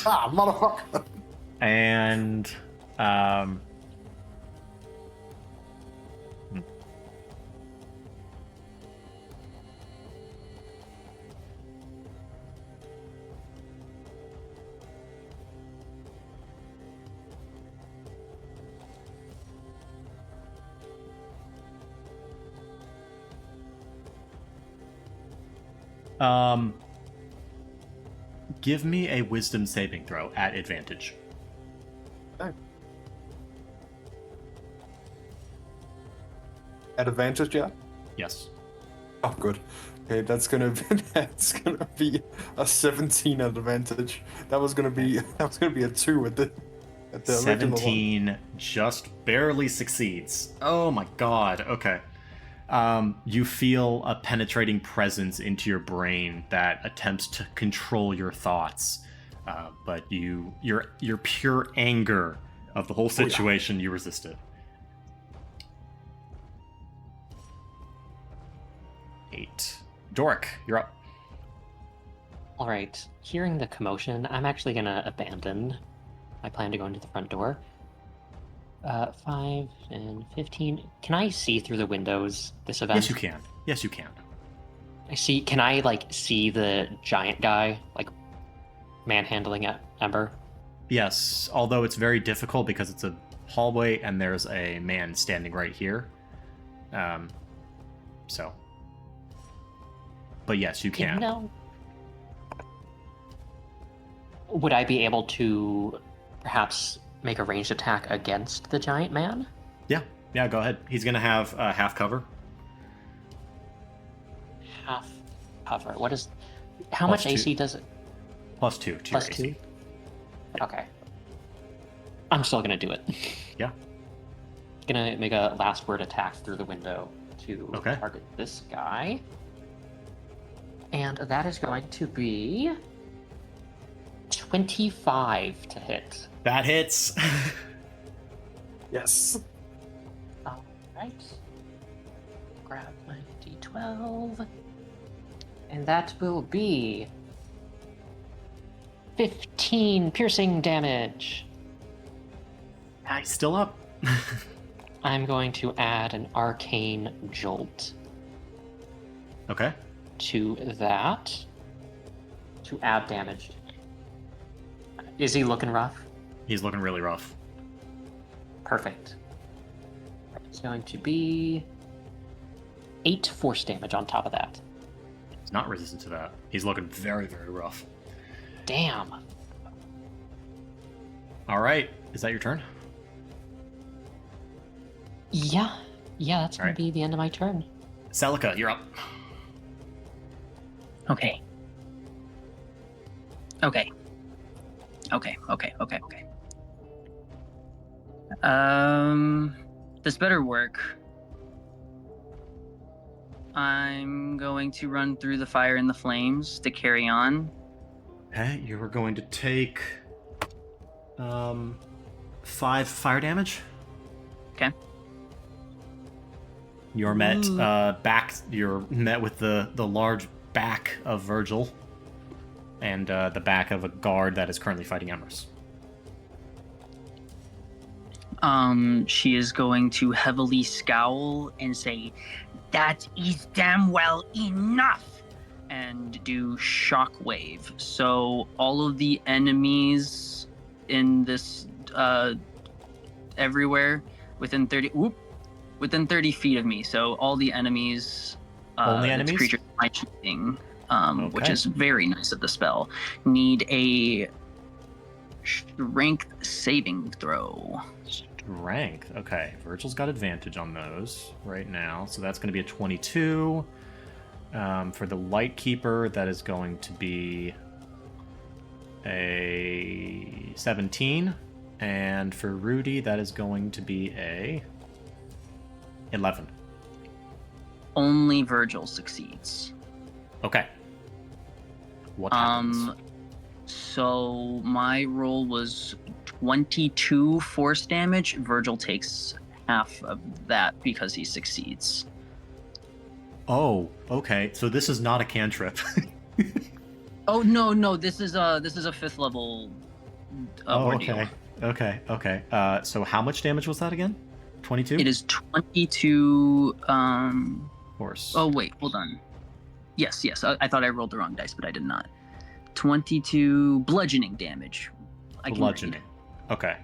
Ah, motherfucker! And give me a wisdom saving throw at advantage. Okay. At advantage, yeah? Yes. Oh, good. Okay, that's gonna be a 17 advantage. That was gonna be a 2 at the original one. 17 just barely succeeds. Oh my god. Okay. You feel a penetrating presence into your brain that attempts to control your thoughts, but your pure anger of the whole situation, you resist it. 8. Doric, you're up. All right. Hearing the commotion, I'm actually gonna abandon my plan to go into the front door. 5 and 15. Can I see through the windows this event? Yes, you can. Yes, you can. I see. Can I see the giant guy manhandling at Ember? Yes, although it's very difficult because it's a hallway and there's a man standing right here. So. But yes, you can. No. Would I be able to perhaps make a ranged attack against the giant man? Yeah, go ahead. He's gonna have half cover. Half cover. What is? How Plus much AC 2. does it? +2 to Plus your AC. 2. Okay. I'm still gonna do it. Yeah. Gonna make a last word attack through the window to Okay. target this guy. And that is going to be 25 to hit. That hits. Yes. Alright. Grab my d12. And that will be 15 piercing damage. Yeah, he's still up. I'm going to add an arcane jolt Okay. to that to add damage. Is he looking rough? He's looking really rough. Perfect. It's going to be 8 force damage on top of that. He's not resistant to that. He's looking very, very rough. Damn. All right. Is that your turn? Yeah, that's going Alright. to be the end of my turn. Celica, you're up. Okay. Okay. This better work. I'm going to run through the fire and the flames to carry on. Okay, you were going to take 5 fire damage. Okay. You're met You're met with the large back of Virgil, and the back of a guard that is currently fighting Emrys. She is going to heavily scowl and say, "That is damn well enough," and do shockwave. So all of the enemies in this everywhere within 30 feet of me. So all the enemies, Only that's enemies? creatures I'm shooting, which Okay. is very nice of the spell, need a strength saving throw. Strength. Okay, Virgil's got advantage on those right now, so that's going to be a 22. For the Lightkeeper, that is going to be a 17. And for Rudy, that is going to be a 11. Only Virgil succeeds. Okay. What happens? So my roll was 22 force damage. Virgil takes half of that because he succeeds. Oh, okay. So this is not a cantrip. Oh no, this is a 5th level ordeal. Okay. So how much damage was that again? 22? It is 22 Force. oh wait, hold on. Yes. I thought I rolled the wrong dice, but I did not. 22 bludgeoning damage. I can Bludgeoning. Okay.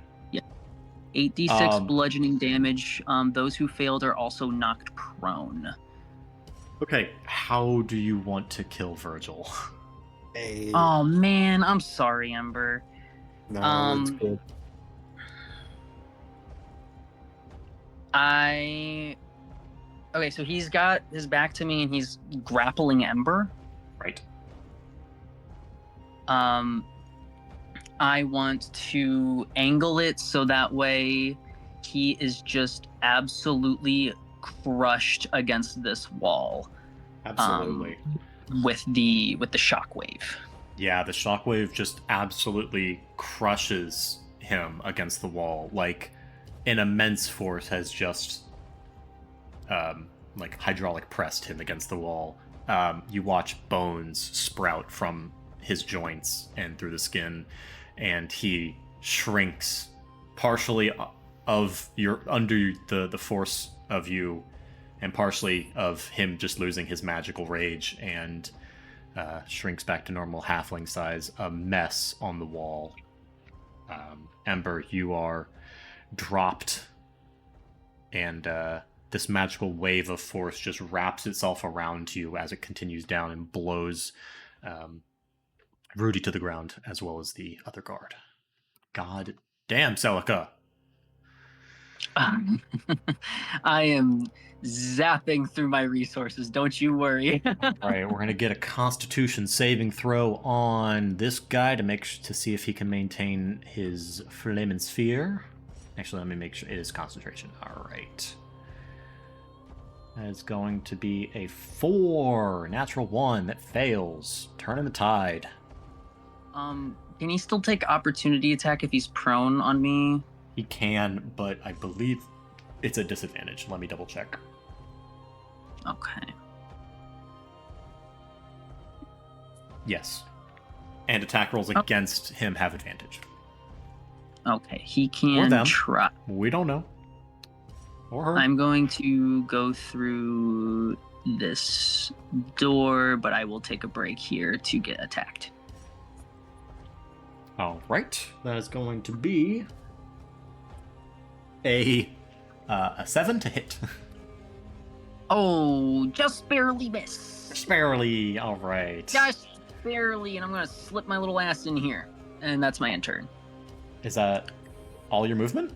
8d6 bludgeoning damage. Those who failed are also knocked prone. Okay, how do you want to kill Virgil? Hey. Oh man, I'm sorry, Ember. No, it's good. I Okay, so he's got his back to me and he's grappling Ember. Right. I want to angle it so that way he is just absolutely crushed against this wall. Absolutely. With the shockwave. Yeah, the shockwave just absolutely crushes him against the wall. Like an immense force has just like hydraulic pressed him against the wall. You watch bones sprout from his joints and through the skin, and he shrinks partially of your under the force of you, and partially of him just losing his magical rage, and shrinks back to normal halfling size, a mess on the wall. Ember, you are dropped, and this magical wave of force just wraps itself around you as it continues down and blows Rudy to the ground, as well as the other guard. God damn, Celica. I am zapping through my resources, don't you worry. All right, we're gonna get a Constitution saving throw on this guy to see if he can maintain his Flamin' Sphere. Actually, let me make sure it is concentration. All right. That is going to be a 4, natural 1 that fails, turning the tide. Can he still take opportunity attack if he's prone on me? He can, but I believe it's a disadvantage. Let me double check. Okay. Yes. And attack rolls against him have advantage. Okay, he Or them. can try. We don't know. Or her. I'm going to go through this door, but I will take a break here to get attacked. All right. That is going to be a 7 to hit. Oh, just barely miss. Just barely. All right. Just barely, and I'm going to slip my little ass in here. And that's my end turn. Is that all your movement?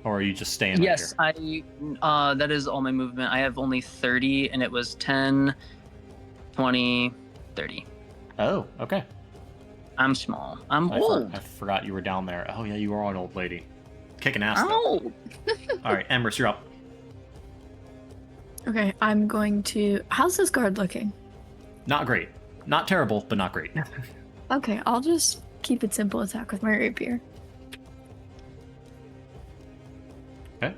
Or are you just staying Yes, right here? that is all my movement. I have only 30, and it was 10, 20, 30. Oh, okay. I'm small. I'm old. I forgot you were down there. Oh, yeah, you are an old lady. Kicking ass, I'm though. old. All right, Embers, you're up. Okay, I'm going to. How's this guard looking? Not great. Not terrible, but not great. Okay, I'll just keep it simple attack with my rapier. Okay.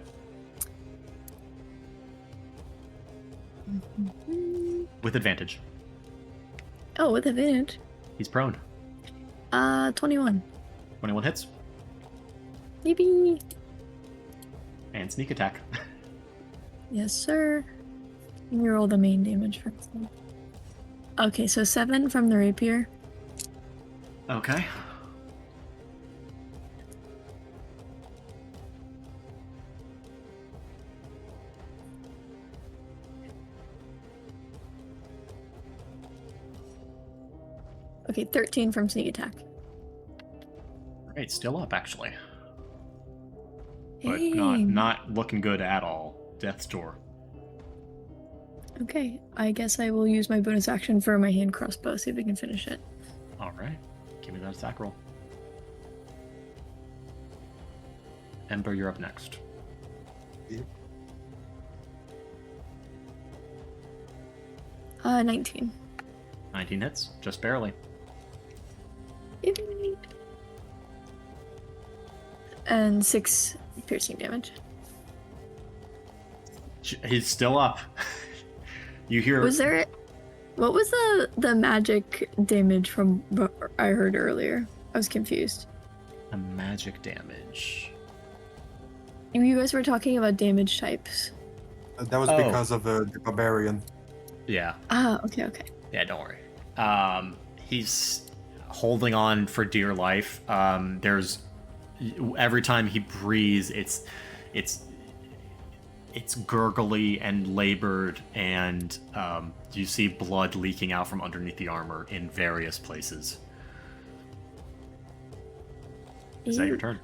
With advantage. Oh, with advantage. He's prone. 21. 21 hits. Yippee! And sneak attack. Yes, sir. Let me roll the main damage first. Okay, so 7 from the rapier. Okay. Okay, 13 from sneak attack. Alright, still up, actually. But Hey. not looking good at all. Death's door. Okay, I guess I will use my bonus action for my hand crossbow, see if we can finish it. Alright. Give me that attack roll. Ember, you're up next. Yep. 19. 19 hits, just barely. Yippee. And 6 piercing damage. He's still up. You hear... Was there... What was the magic damage from what I heard earlier? I was confused. a magic damage. You guys were talking about damage types. That was because of the barbarian. Yeah. Ah, okay, okay. Yeah, don't worry. He's holding on for dear life. There's every time he breathes, it's gurgly and labored, and you see blood leaking out from underneath the armor in various places. Is that your turn?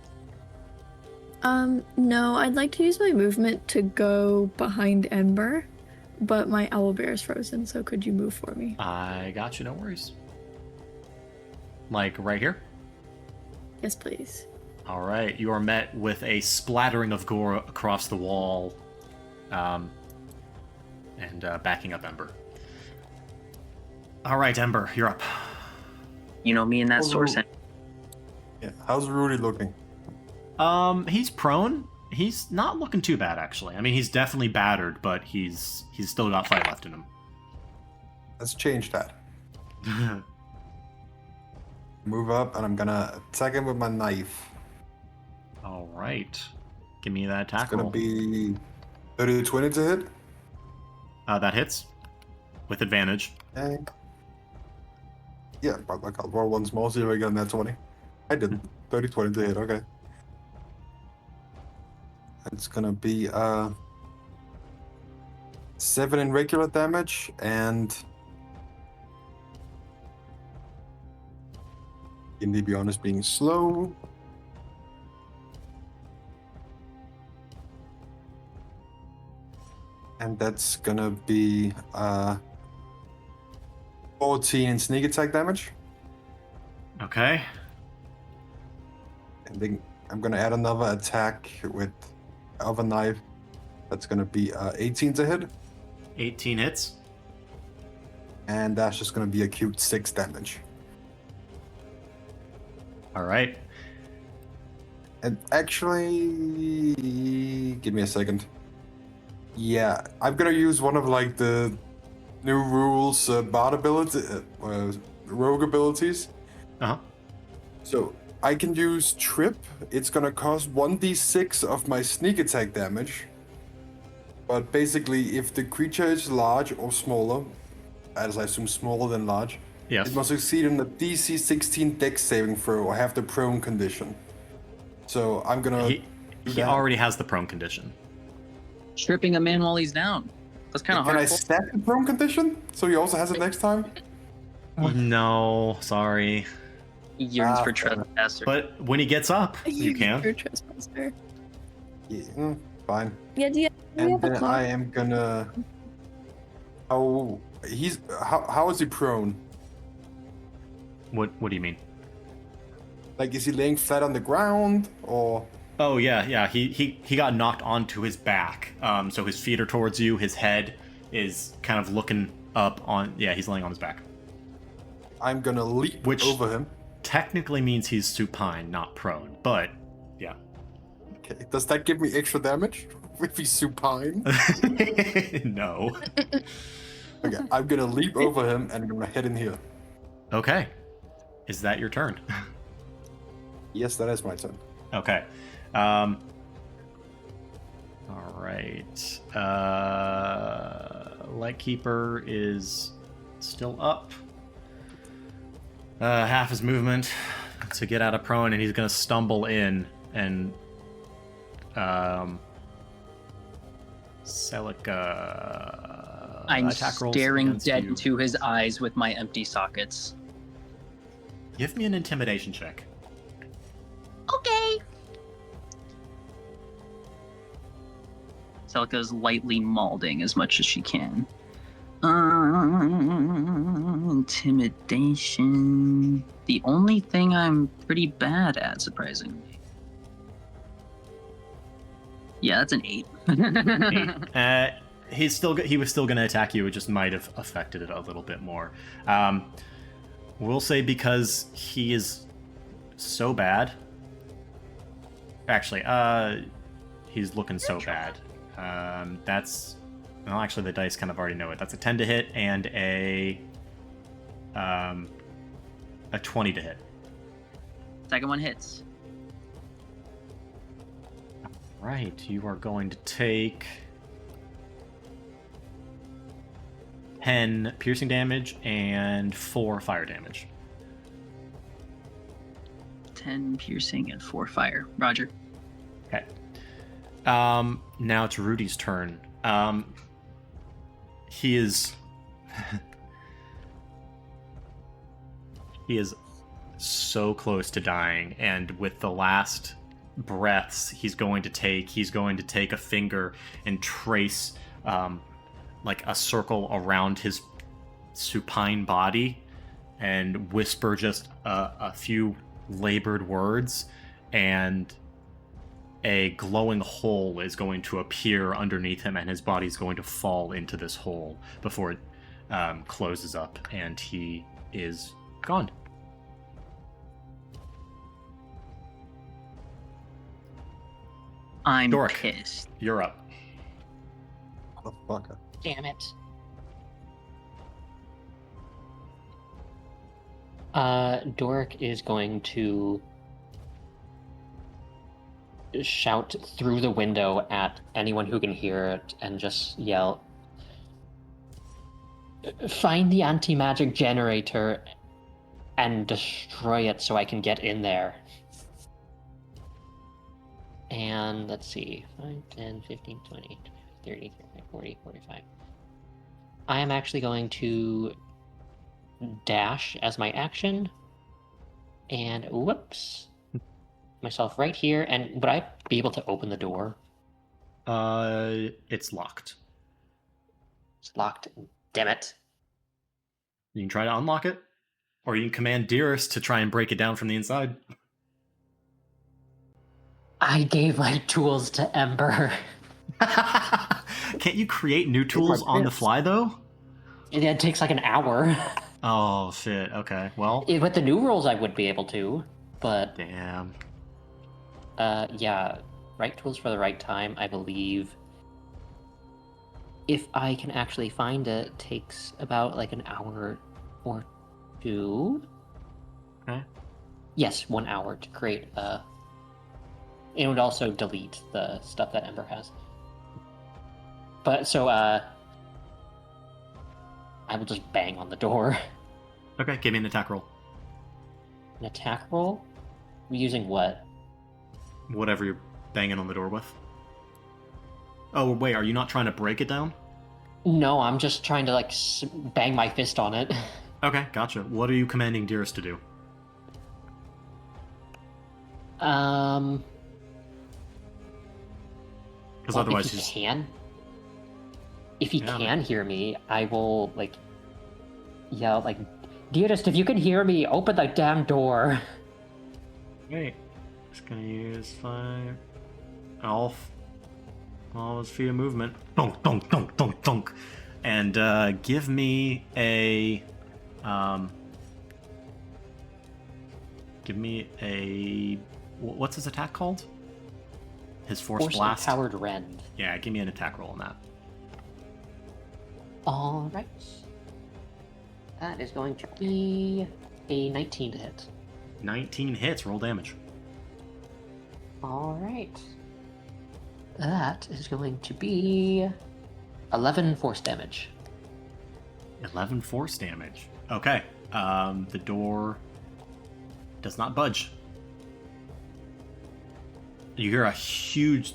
No, I'd like to use my movement to go behind Ember but my owlbear is frozen, so could you move for me? I got you, no worries. Like right here? Yes, please. All right, you are met with a splattering of gore across the wall, and backing up Ember. All right, Ember, you're up. You know me and that Oh, source. Yeah. How's Rudy looking? He's prone. He's not looking too bad, actually. I mean, he's definitely battered, but he's still got fight left in him. Let's change that. Move up, and I'm gonna attack him with my knife. All right, give me that attack It's gonna roll. be 30 to 20 to hit. That hits with advantage. Okay. Yeah, but like I'll roll once more, see if I get that 20. I did 30 20 to hit, okay. It's gonna be 7 in regular damage and in to be honest being slow. And that's gonna be 14 in sneak attack damage. Okay. And then I'm gonna add another attack with other knife. That's gonna be 18 to hit. 18 hits. And that's just gonna be acute 6 damage. All right. And actually, give me a second. Yeah, I'm gonna use one of like the new rules bot ability, rogue abilities. Uh-huh. So I can use trip. It's gonna cost 1d6 of my sneak attack damage. But basically, if the creature is large or smaller, as I assume smaller than large, Yes. it must succeed in the DC 16 Dex saving throw or have the prone condition. So I'm gonna. He that. already has the prone condition. Tripping a man while he's down. That's kind of Can hard. I stack the prone condition so he also has it next time? No, sorry. He yearns for fair. trespasser. But when he gets up, you can. You're a trespasser. Yeah, fine. Yeah, do you And have a then clock? I am gonna. Oh, how is he prone? What do you mean? Like, is he laying flat on the ground or? Oh yeah. He got knocked onto his back. So his feet are towards you. His head is kind of looking up on. Yeah, he's laying on his back. I'm gonna leap Which- over him. Technically means he's supine, not prone. But yeah. Okay. Does that give me extra damage if he's supine? No. Okay. I'm gonna leap over him and I'm gonna hit in here. Okay. Is that your turn? Yes, that is my turn. Okay. All right. Lightkeeper is still up. Half his movement to get out of prone, and he's gonna stumble in and Celica. I'm attack rolls staring against dead you. into his eyes with my empty sockets. Give me an intimidation check. Okay. Celica's lightly maulding as much as she can. Intimidation. The only thing I'm pretty bad at, surprisingly. Yeah, that's an 8. He was still going to attack you. It just might have affected it a little bit more. We'll say because he is so bad. Actually, he's looking so bad. That's well, actually the dice kind of already know it. That's a 10 to hit and a 20 to hit. Second one hits. Right, you are going to take 10 piercing damage and 4 fire damage. 10 piercing and 4 fire. Roger. Okay. Now it's Rudy's turn. He is he is so close to dying, and with the last breaths he's going to take a finger and trace like a circle around his supine body and whisper just a few labored words, and a glowing hole is going to appear underneath him, and his body's going to fall into this hole before it closes up, and he is gone. I'm Dork. pissed. You're up. Motherfucker. Damn it. Doric is going to shout through the window at anyone who can hear it and just yell, "Find the anti-magic generator and destroy it so I can get in there." And let's see, 5, 10, 15, 20, 30, 35, 40, 45. I am actually going to dash as my action, and whoops, myself right here. And would I be able to open the door? It's locked. It's locked. Damn it. You can try to unlock it, or you can command Dearest to try and break it down from the inside. I gave my tools to Ember. Can't you create new tools on the fly, though? It takes like an hour. Oh, shit. Okay, well... With the new rules, I would be able to, but Damn. yeah, right tools for the right time, I believe. If I can actually find it, takes about like an hour or two. Okay. Yes, 1 hour to create. It would also delete the stuff that Ember has. But so I will just bang on the door. Okay, give me an attack roll. An attack roll? Using what? Whatever you're banging on the door with. Oh, wait, are you not trying to break it down? No, I'm just trying to like bang my fist on it. Okay, gotcha. What are you commanding Dearest to do? Because Well, otherwise if he he's... can, if he Yeah. can hear me, I will like yell like, "Dearest, if you can hear me, open the damn door." Wait. Just gonna use 5... All his feet of movement. Dunk, dunk, dunk, dunk, dunk. And give me a... Give me a... What's his attack called? His Force Blast? Empowered Rend. Yeah, give me an attack roll on that. All right. That is going to be a 19 to hit. 19 hits, roll damage. All right. That is going to be 11 force damage. 11 force damage. Okay. The door does not budge. You hear a huge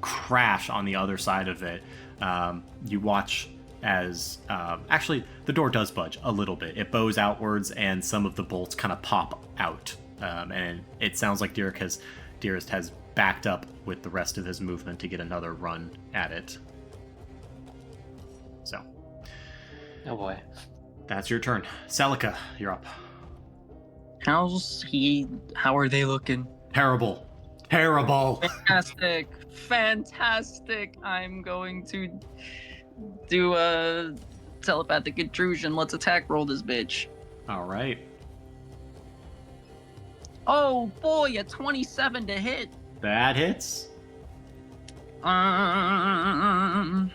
crash on the other side of it. You watch as... actually, the door does budge a little bit. It bows outwards, and some of the bolts kind of pop out. And it sounds like Dearest has backed up with the rest of his movement to get another run at it. So, Oh boy. that's your turn. Celica, you're up. How are they looking? Terrible. Terrible. Fantastic. Fantastic. I'm going to do a telepathic intrusion. Let's attack roll this bitch. All right. Oh boy, a 27 to hit. That hits. Alright,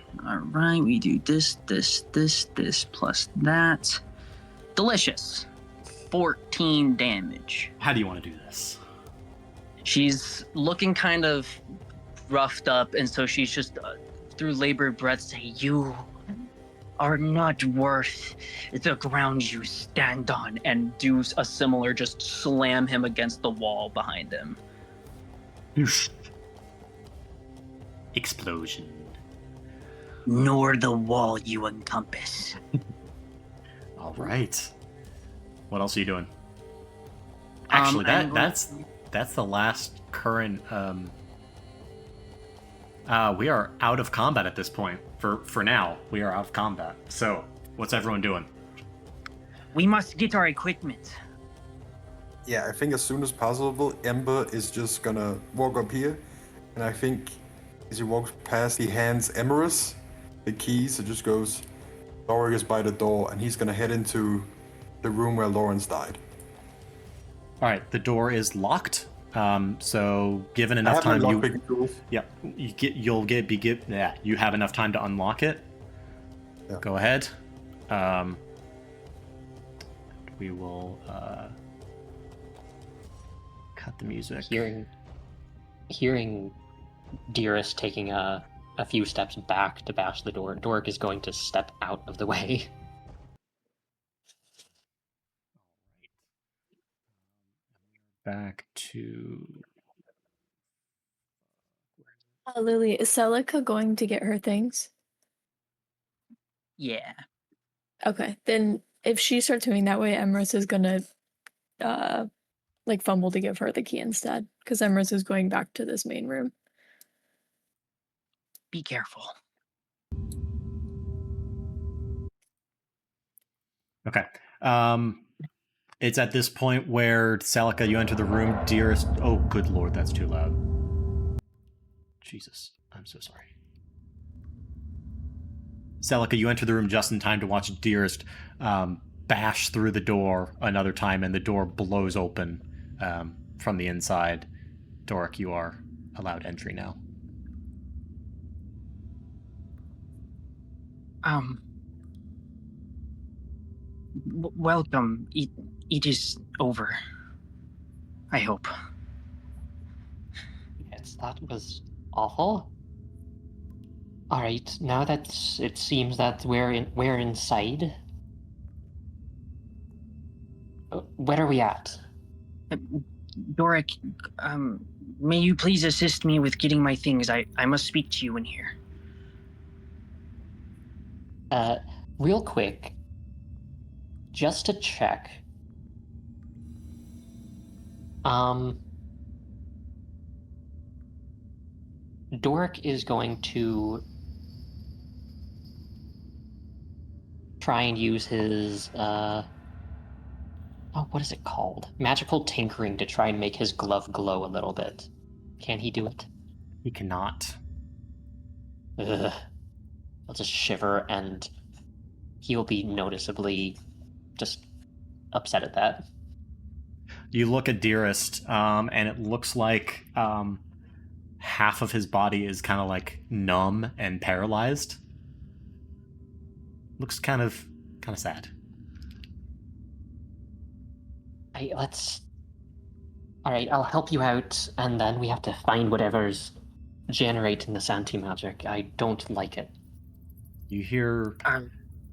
we do this plus that. Delicious. 14 damage. How do you want to do this? She's looking kind of roughed up, and so she's just through labored breath saying, "You are not worth the ground you stand on," and do a similar just slam him against the wall behind him. Explosion. Nor the wall you encompass. All right. What else are you doing? Actually, I'm going that's the last current We are out of combat at this point. For now, we are out of combat. So, what's everyone doing? We must get our equipment. Yeah, I think as soon as possible, Ember is just gonna walk up here, and I think as he walks past, he hands Emerus the keys. It just goes, Doric is by the door, and he's gonna head into the room where Lawrence died. All right, the door is locked. So given I enough have my time, lockpicking tools. you have enough time to unlock it. Yeah. Go ahead. We will cut the music. Hearing Dearest taking a few steps back to bash the door, Doric is going to step out of the way. Back to Lily, is Celica going to get her things? Yeah. Okay, then if she starts moving that way, Emrys is gonna like fumble to give her the key instead, because Emrys is going back to this main room. Be careful. okay. It's at this point where Celica, you enter the room. Dearest, oh good lord, that's too loud. Jesus, I'm so sorry. Celica, you enter the room just in time to watch Dearest bash through the door another time, and the door blows open from the inside. Doric, you are allowed entry now. Welcome. It is over. I hope. Yes, that was awful. All right, now that it seems that we're inside. Where are we at? Doric, may you please assist me with getting my things? I must speak to you in here. Real quick, just to check. Doric is going to try and use his what is it called? Magical tinkering to try and make his glove glow a little bit. Can he do it? He cannot. Ugh. I'll just shiver, and he'll be noticeably just upset at that. You look at Dearest, and it looks like half of his body is kind of like numb and paralyzed. Looks kind of sad. All right, I'll help you out, and then we have to find whatever's generating this anti-magic. I don't like it. You hear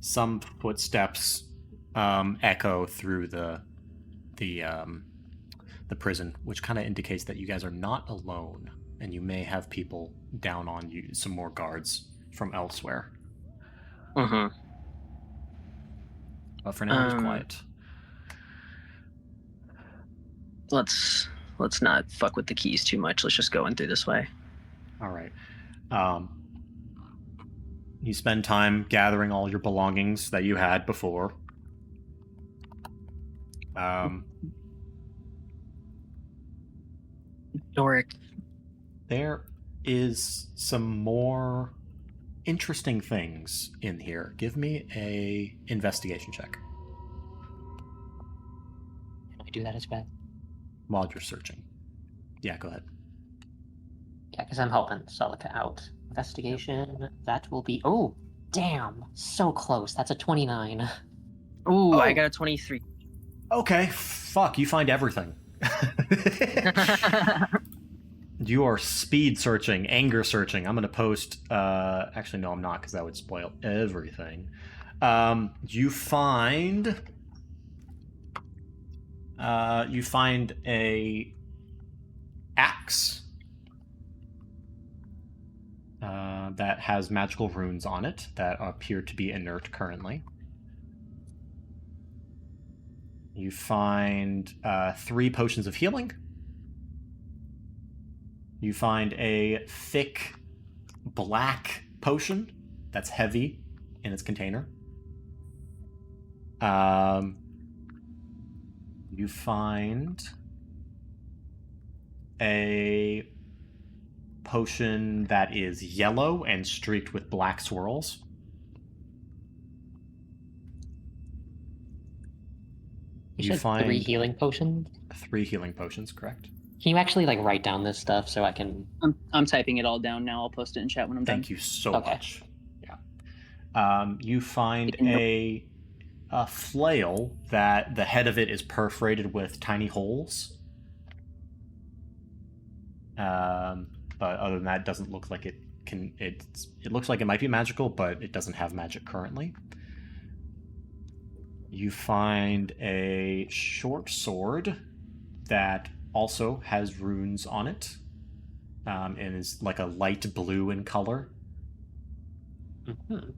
some footsteps echo through the prison, which kind of indicates that you guys are not alone, and you may have people down on you, some more guards from elsewhere. Mm-hmm. But for now, it's quiet. Let's not fuck with the keys too much. Let's just go in through this way. All right. You spend time gathering all your belongings that you had before. Doric. There is some more interesting things in here. Give me a investigation check Can I do that as well? while you're searching. Yeah, go ahead. Yeah, because I'm helping Celica out. Investigation, that will be... Oh, damn! So close. That's a 29. Ooh, Oh. I got a 23. Okay, fuck, you find everything. You are speed searching, anger searching. I'm going to post... actually, no, I'm not, because that would spoil everything. You find a axe that has magical runes on it that appear to be inert currently. You find 3 potions of healing. You find a thick black potion that's heavy in its container. You find a potion that is yellow and streaked with black swirls. You said find 3 healing potions? 3 healing potions, correct? Can you actually like write down this stuff so I can? I'm typing it all down now. I'll post it in chat when I'm done. Thank you so Okay. much. Yeah. You find a flail that the head of it is perforated with tiny holes. But other than that, it doesn't look like it can. It looks like it might be magical, but it doesn't have magic currently. You find a short sword that also has runes on it, and is like a light blue in color. Mm-hmm.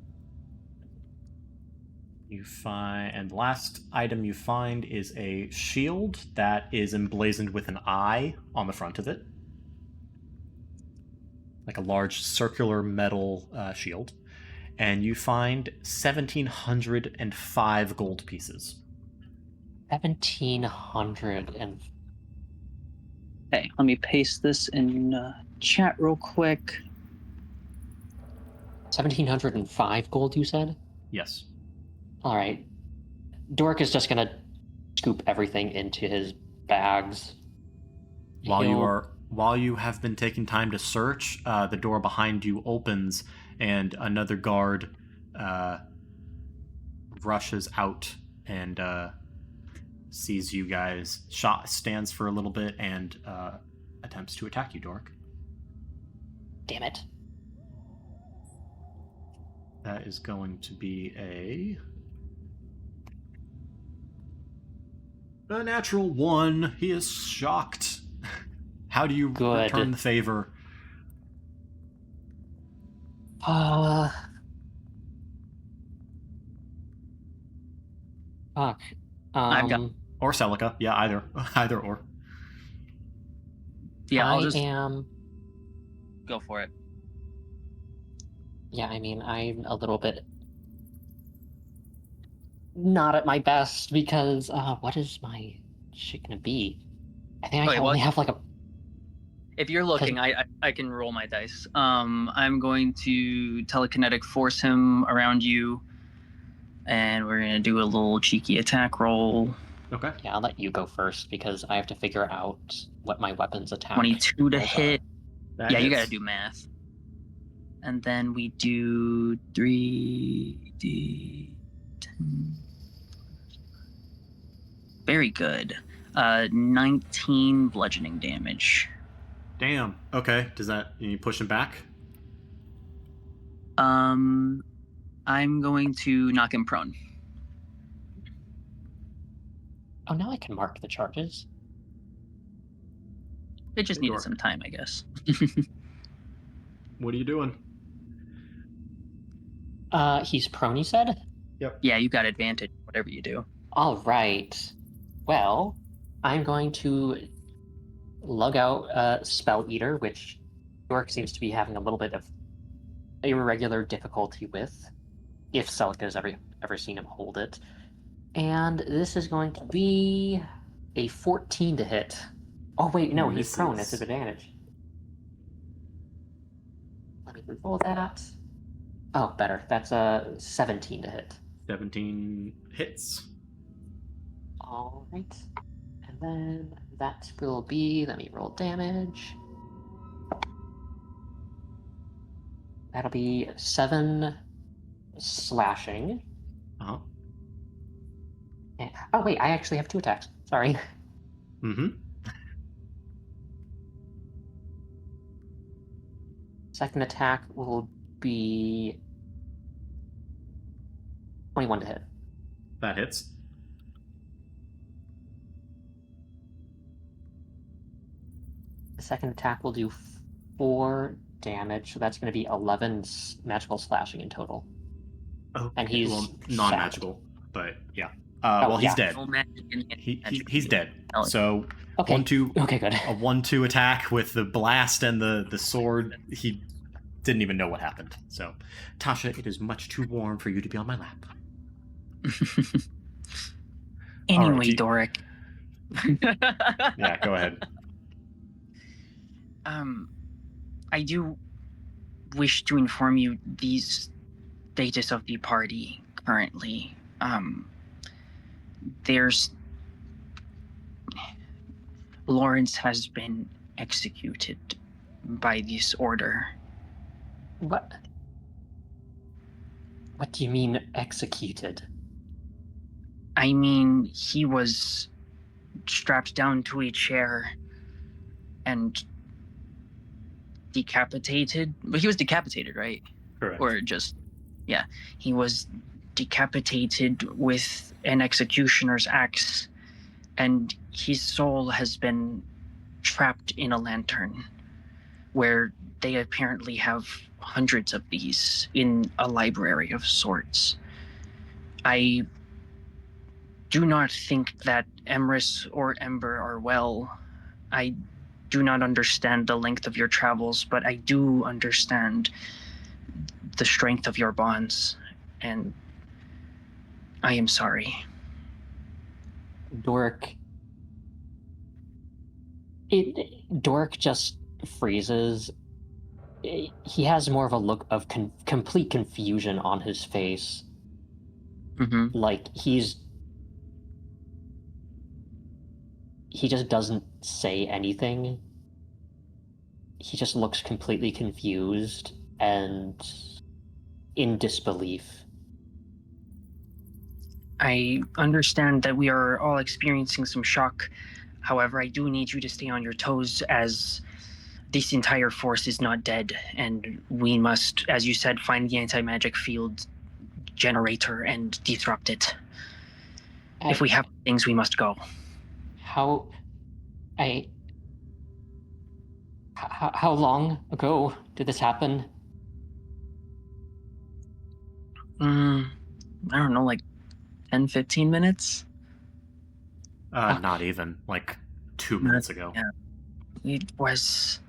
You find, and the last item you find is a shield that is emblazoned with an eye on the front of it, like a large circular metal shield. And you find 1,705 gold pieces. 1,700 and Okay, let me paste this in chat real quick. 1,705 gold. You said. Yes. All right. Dork is just gonna scoop everything into his bags. While you have been taking time to search, the door behind you opens, and another guard rushes out and sees you guys. Stands for a little bit and attempts to attack you, Dork. Damn it. That is going to be a natural 1. He is shocked. How do you Good. return the favor? Fuck. I've got- Or Celica. Yeah, either. Either or. Yeah, I'll I just am. go for it. Yeah, I mean, I'm a little bit not at my best because what is my shit gonna be? I think I Okay, can well, only have like a. If you're looking, I can roll my dice. I'm going to telekinetic force him around you, and we're gonna do a little cheeky attack roll. Okay. Yeah, I'll let you go first because I have to figure out what my weapons attack. 22 to rolls are. hit. That Yeah, you hits. gotta do math. And then we do 3d10. Very good. 19 bludgeoning damage. Damn. Okay. Does that you push him back? I'm going to knock him prone. Oh, now I can mark the charges. It just Good needed work. some time, I guess. What are you doing? He's prone, you said? Yeah, you got advantage, whatever you do. All right. Well, I'm going to lug out Spell Eater, which York seems to be having a little bit of irregular difficulty with, if Celica's ever seen him hold it. And this is going to be a 14 to hit. Oh wait, no, he's prone. That's his advantage. Let me roll that. Oh, better. That's a 17 to hit. 17 hits. All right. And then that will be, let me roll damage. That'll be 7 slashing. Uh-huh. Oh, wait, I actually have 2 attacks. Sorry. Mm-hmm. Second attack will be 21 to hit. That hits. The second attack will do 4 damage, so that's going to be 11 magical slashing in total. Oh, And he's non-magical, but yeah. Oh, Well, he's yeah. dead. No magic in it. He's dead. Oh. So Okay. 1-2 Okay, good. a 1-2 attack with the blast and the sword. He didn't even know what happened. So, Tasha, it is much too warm for you to be on my lap. Anyway, Alright, Doric. Yeah, go ahead. I do wish to inform you the status of the party currently. There's Lawrence has been executed by this order. What? What do you mean executed? I mean, he was strapped down to a chair and decapitated. But he was decapitated, right? Correct. Or just, yeah. He was decapitated with an executioner's axe, and his soul has been trapped in a lantern where they apparently have hundreds of these in a library of sorts. I do not think that Emrys or Ember are well. I do not understand the length of your travels, but I do understand the strength of your bonds, and I am sorry. Dork just freezes. He has more of a look of complete confusion on his face. Mm-hmm. Like he just doesn't say anything. He just looks completely confused and in disbelief. I understand that we are all experiencing some shock. However, I do need you to stay on your toes, as this entire force is not dead, and we must, as you said, find the anti-magic field generator and disrupt it. If we have things, we must go. How long ago did this happen? I don't know, like 10, 15 minutes? Not even. Like 2 minutes ago. Yeah. It was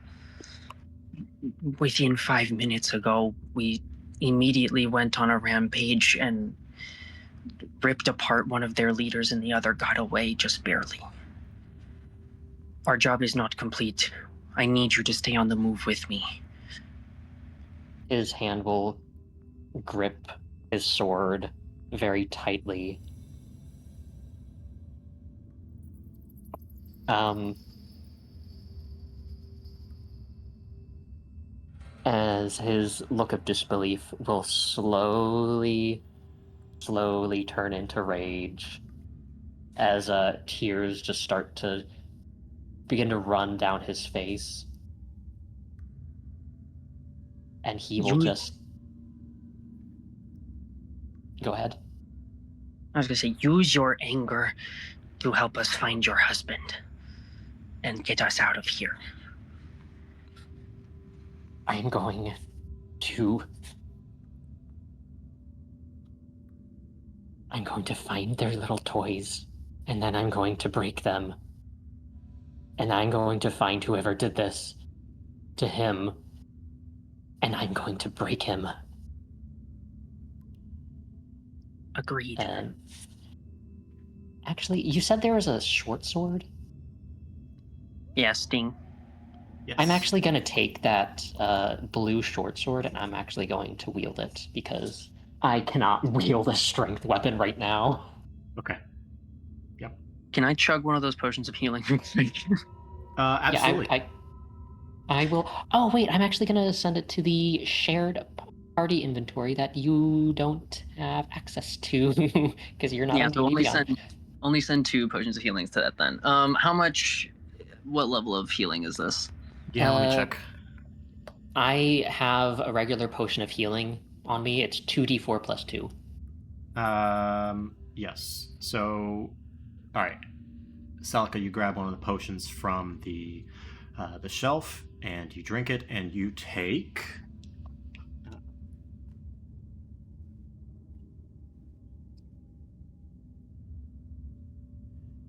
within 5 minutes ago. We immediately went on a rampage and ripped apart one of their leaders, and the other got away just barely. Our job is not complete. I need you to stay on the move with me. His hand will grip his sword very tightly. As his look of disbelief will slowly turn into rage, as tears just start to begin to run down his face. And he will just... Go ahead. I was going to say, use your anger to help us find your husband and get us out of here. I'm going to find their little toys, and then I'm going to break them. And I'm going to find whoever did this to him, and I'm going to break him. Agreed. Actually, you said there was a short sword? Yeah, Sting. Yes. I'm actually going to take that blue short sword, and I'm actually going to wield it, because I cannot wield a strength weapon right now. Okay. Yep. Can I chug one of those potions of healing? Absolutely. Yeah, I will. Oh, wait, I'm actually going to send it to the shared party inventory that you don't have access to, because you're not on so D&D only send 2 potions of healing to that then. What level of healing is this? Yeah, let me check. I have a regular potion of healing on me. It's 2d4 plus 2. Yes. So, all right. Salika, you grab one of the potions from the shelf, and you drink it, and you take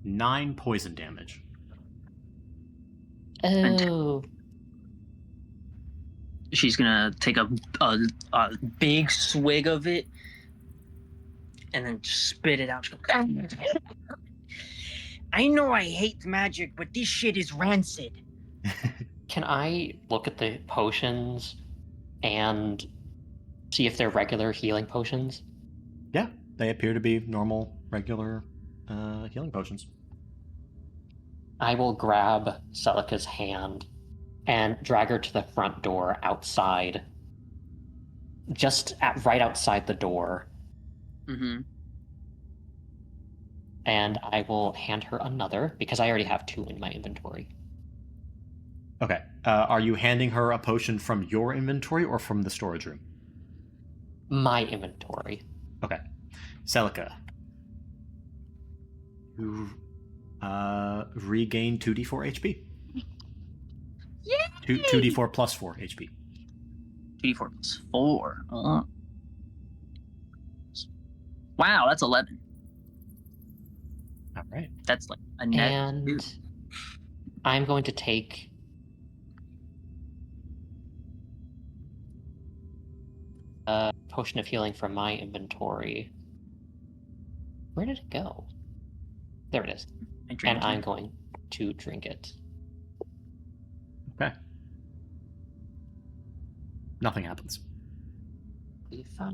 9 poison damage. Oh. She's gonna take a big swig of it and then spit it out. She goes, I know I hate magic, but this shit is rancid. Can I look at the potions and see if they're regular healing potions? Yeah, they appear to be normal, regular healing potions. I will grab Celica's hand and drag her to the front door outside. Right outside the door. Mm-hmm. And I will hand her another, because I already have 2 in my inventory. Okay. Are you handing her a potion from your inventory or from the storage room? My inventory. Okay. Celica. You regain 2d4 HP. Yay! 2d4 plus 4 HP. 2d4 plus 4. Wow, that's 11. All right. That's like a net. And I'm going to take a potion of healing from my inventory. Where did it go? There it is. And I'm going to drink it. Okay. Nothing happens. 5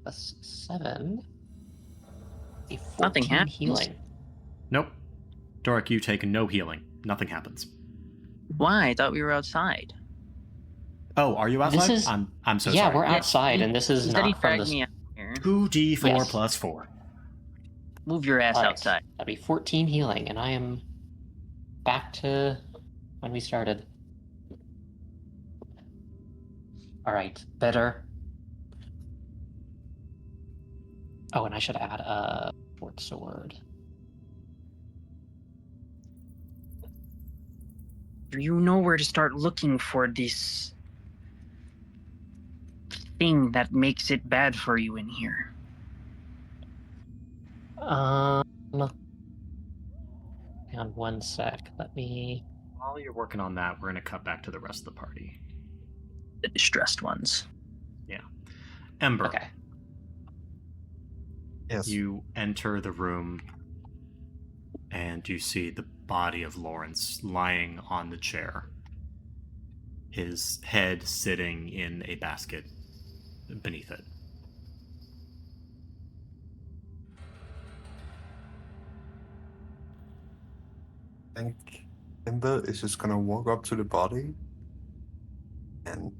plus 7. A 14 Nothing happens? healing. Nope. Doric, you take no healing. Nothing happens. Why? I thought we were outside. Oh, are you outside? This is- I'm so Yeah, sorry. we're outside, and this is He said he not from dragged the... me out here. 2d4 Yes. plus 4. Move your ass All right, outside. that'd be 14 healing, and I am back to when we started. All right, better. Oh, and I should add a short sword. Do you know where to start looking for this thing that makes it bad for you in here? Hang on 1 sec. Let me... While you're working on that, we're going to cut back to the rest of the party. The distressed ones. Yeah. Ember, Okay. Yes. you enter the room and you see the body of Lawrence lying on the chair. His head sitting in a basket beneath it. I think Ember is just gonna walk up to the body and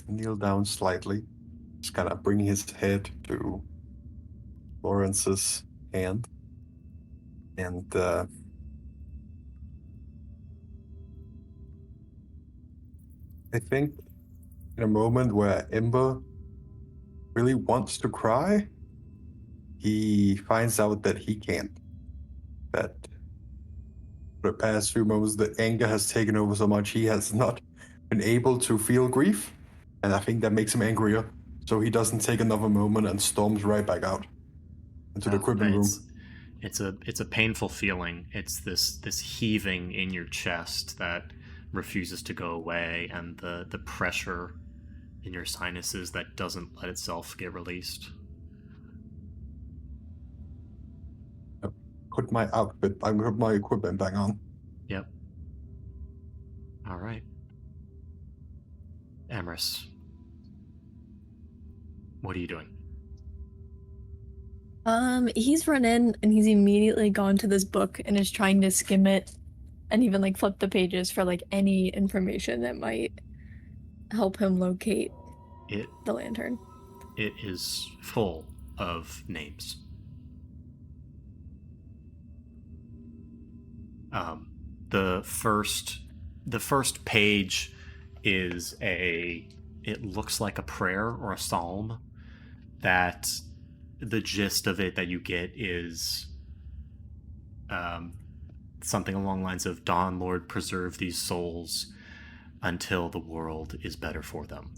kneel down slightly. Just kind of bring his head to Lawrence's hand. And I think in a moment where Ember really wants to cry, he finds out that he can't. That for the past few moments, the anger has taken over so much he has not been able to feel grief. And I think that makes him angrier. So he doesn't take another moment and storms right back out into the equipment room. It's a painful feeling. It's this heaving in your chest that refuses to go away, and the pressure in your sinuses that doesn't let itself get released. Put my outfit, I put my equipment back on. Yep. All right. Emrys, what are you doing? He's run in and he's immediately gone to this book and is trying to skim it and even like flip the pages for like any information that might help him locate the lantern. It is full of names. The first page is it looks like a prayer or a psalm that the gist of it that you get is something along the lines of, Dawn Lord, preserve these souls until the world is better for them.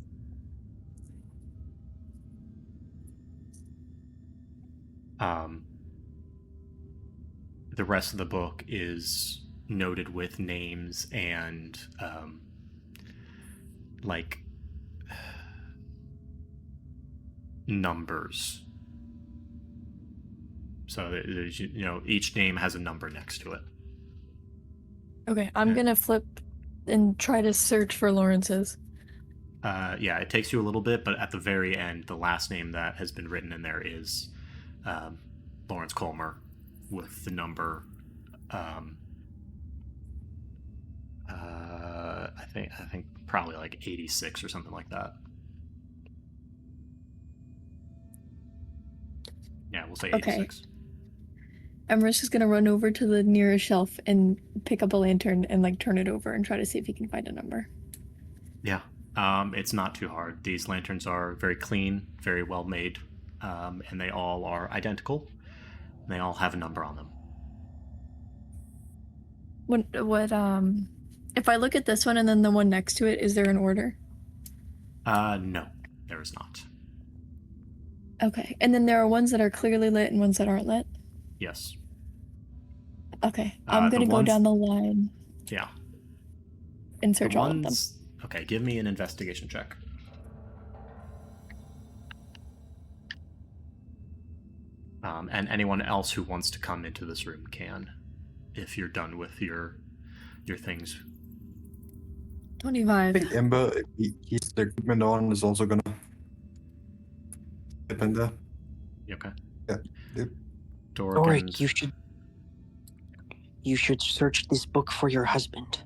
The rest of the book is noted with names and like numbers. So there's, each name has a number next to it. Okay, I'm gonna flip and try to search for Lawrence's. Yeah, it takes you a little bit, but at the very end, the last name that has been written in there is Lawrence Colmer with the number. I think probably like 86 or something like that. Yeah, we'll say 86. Emrys is gonna run over to the nearest shelf and pick up a lantern and like turn it over and try to see if he can find a number. Yeah, it's not too hard. These lanterns are very clean, very well made, and they all are identical. They all have a number on them. If I look at this one and then the one next to it, is there an order? No, there is not. Okay, and then there are ones that are clearly lit and ones that aren't lit? Yes. Okay, I'm gonna go down the line. Yeah. And search all of them. Okay, give me an investigation check. And anyone else who wants to come into this room can, if you're done with your things. 25. I think Ember, if he's the equipment on, is also gonna step in there. You okay? Yeah. Yep. Doric, you should search this book for your husband.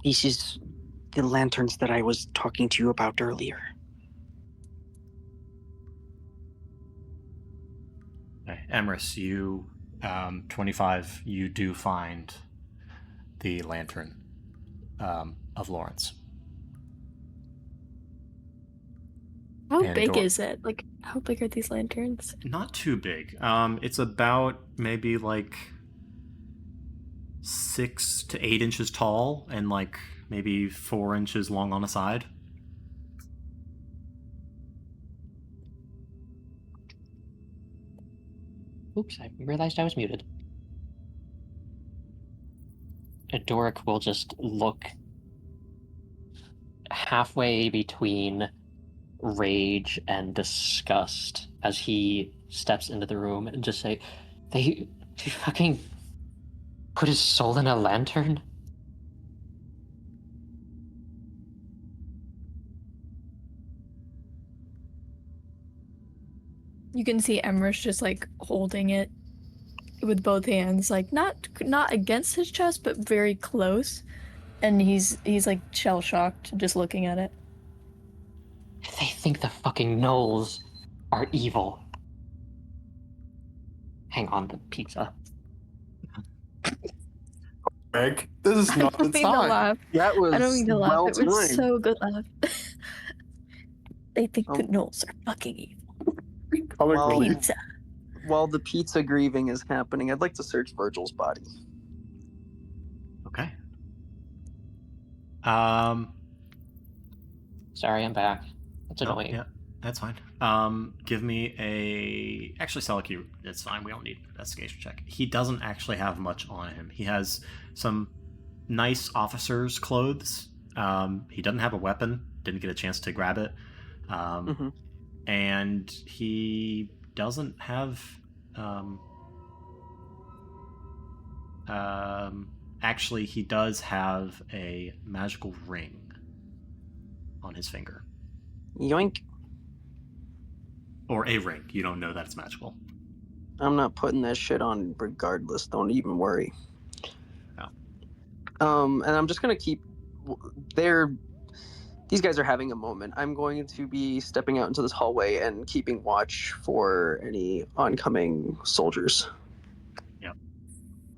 This is the lanterns that I was talking to you about earlier. Okay. Emrys, you, 25, you do find the lantern of Lawrence. How big is it? Like, how big are these lanterns? Not too big. It's about maybe like 6 to 8 inches tall and like maybe 4 inches long on the side. Oops, I realized I was muted. Doric will just look halfway between rage and disgust as he steps into the room and just say, they fucking put his soul in a lantern? You can see Emrys just like holding it with both hands, like not against his chest, but very close, and he's like shell shocked just looking at it. They think the fucking gnolls are evil. Hang on the pizza. Greg, this is not the I don't mean to time. laugh. That was I don't mean to laugh. well It was timed. so good laugh. They think the gnolls are fucking evil. Well, Pizza. While the pizza grieving is happening, I'd like to search Virgil's body. Okay. Sorry, I'm back. That's annoying. Yeah, that's fine. Give me a... Actually, Selleck, it's fine. We don't need an investigation check. He doesn't actually have much on him. He has some nice officer's clothes. He doesn't have a weapon. Didn't get a chance to grab it. And he doesn't have... actually, he does have a magical ring on his finger. Yoink. Or a ring. You don't know that it's magical. I'm not putting that shit on regardless. Don't even worry. No. And I'm just gonna keep... These guys are having a moment. I'm going to be stepping out into this hallway and keeping watch for any oncoming soldiers. Yep.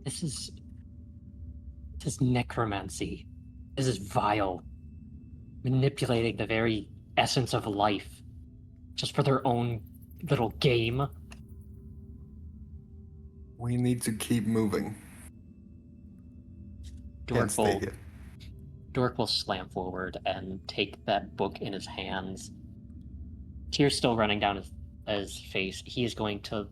This is necromancy. This is vile. Manipulating the very essence of life just for their own little game. We need to keep moving. Can't stay here. Dork will slam forward and take that book in his hands. Tears still running down his face. He is going to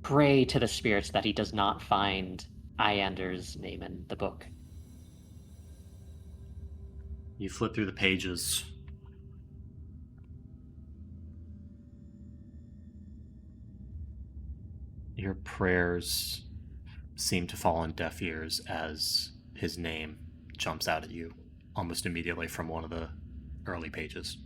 pray to the spirits that he does not find Iander's name in the book. You flip through the pages. Your prayers seem to fall on deaf ears as his name jumps out at you almost immediately from one of the early pages.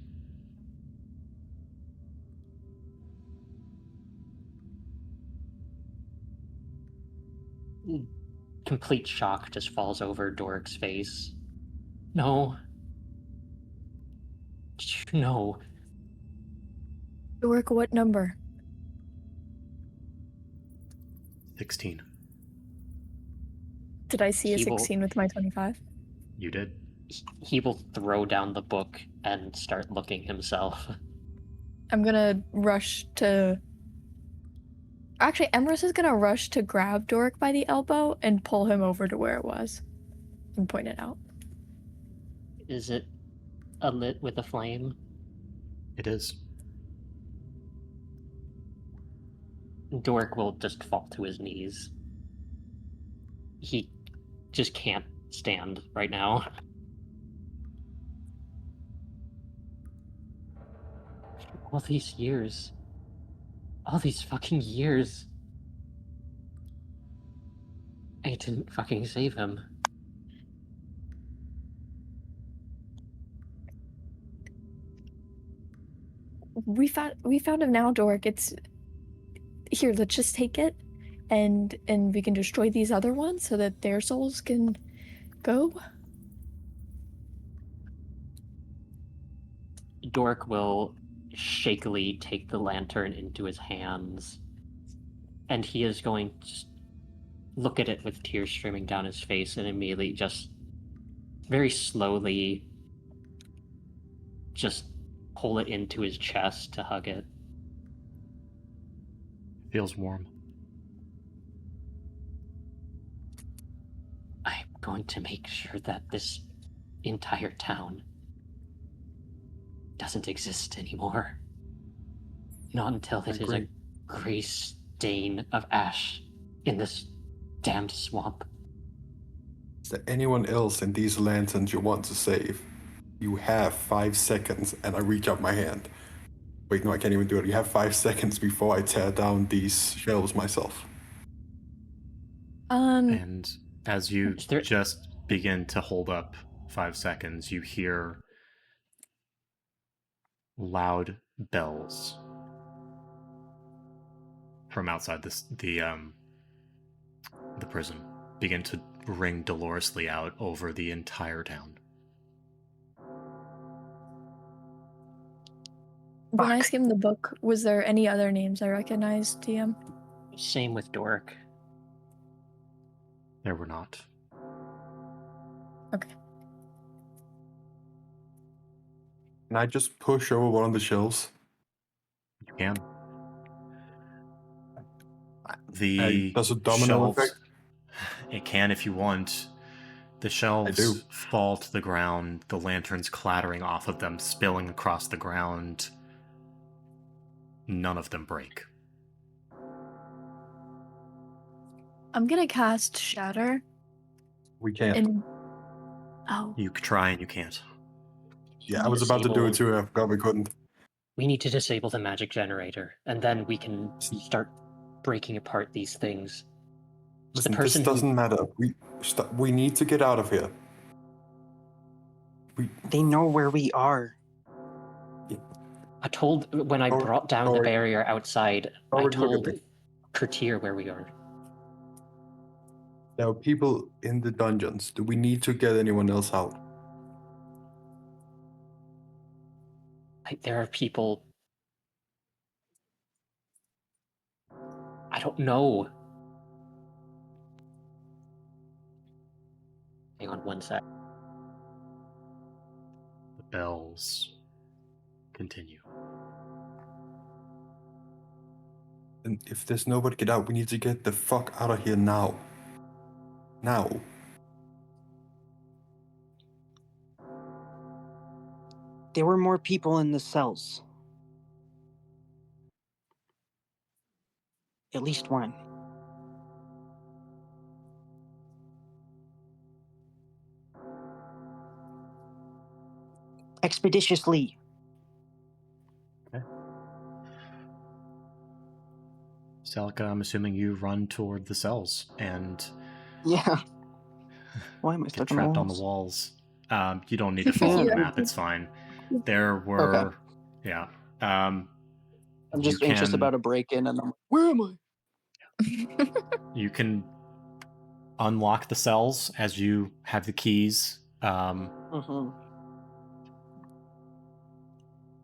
Complete shock just falls over Doric's face. No. Did you know? Doric, what number? 16. Did I see a He will- 16 with my 25? You did. He will throw down the book and start looking himself. I'm gonna rush to. Actually, Emrys is gonna rush to grab Doric by the elbow and pull him over to where it was and point it out. Is it lit with a flame? It is. Doric will just fall to his knees. He just can't stand right now. All these years. All these fucking years. I didn't fucking save him. We found him now, Doric. It's here. Let's just take it, and we can destroy these other ones so that their souls can go. Doric will shakily take the lantern into his hands, and he is going to just look at it with tears streaming down his face and immediately just very slowly just pull it into his chest to hug it. Feels warm. I'm going to make sure that this entire town doesn't exist anymore. Not until it is a gray stain of ash in this damned swamp. Is there anyone else in these lanterns you want to save? You have 5 seconds, and I reach out my hand. Wait, no, I can't even do it. You have 5 seconds before I tear down these shelves myself. And as you Is there- just begin to hold up 5 seconds, you hear loud bells from outside the prison begin to ring dolorously out over the entire town. When I Fuck. skimmed the book, was there any other names I recognized, TM? Same with Doric. There were not. Okay. Can I just push over one of the shelves? You can. The Does a domino shelves, effect? it can if you want. The shelves do. fall to the ground, the lanterns clattering off of them, spilling across the ground. None of them break. I'm gonna cast Shatter. We can't. And oh, You could try and you can't. Yeah, I was about to do it too. I forgot we couldn't. We need to disable the magic generator, and then we can start breaking apart these things. Listen, the this person doesn't matter. We need to get out of here. They know where we are. I told when I brought down the barrier outside, I Look at told me. Kurtir where we are. There are people in the dungeons. Do we need to get anyone else out? There are people. I don't know. Hang on one sec. The bells continue. And if there's nobody to get out, we need to get the fuck out of here now. Now. There were more people in the cells. At least one. expeditiously. Celica, I'm assuming you run toward the cells and Yeah. Why am I get stuck trapped on on the the walls? walls. You don't need to follow the Yeah. map. It's fine. There were, Okay. yeah. I'm You just anxious can- about a break-in, and I'm like, where am I? You can unlock the cells as you have the keys. Mm-hmm.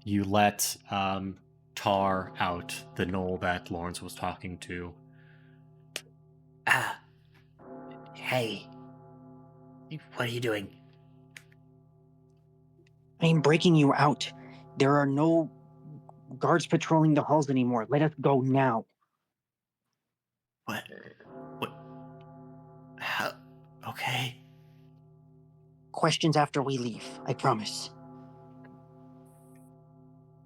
You let Tar out, the gnoll that Lawrence was talking to. Hey, what are you doing? I'm breaking you out. There are no guards patrolling the halls anymore. Let us go now. What? How? Okay. Questions after we leave, I promise.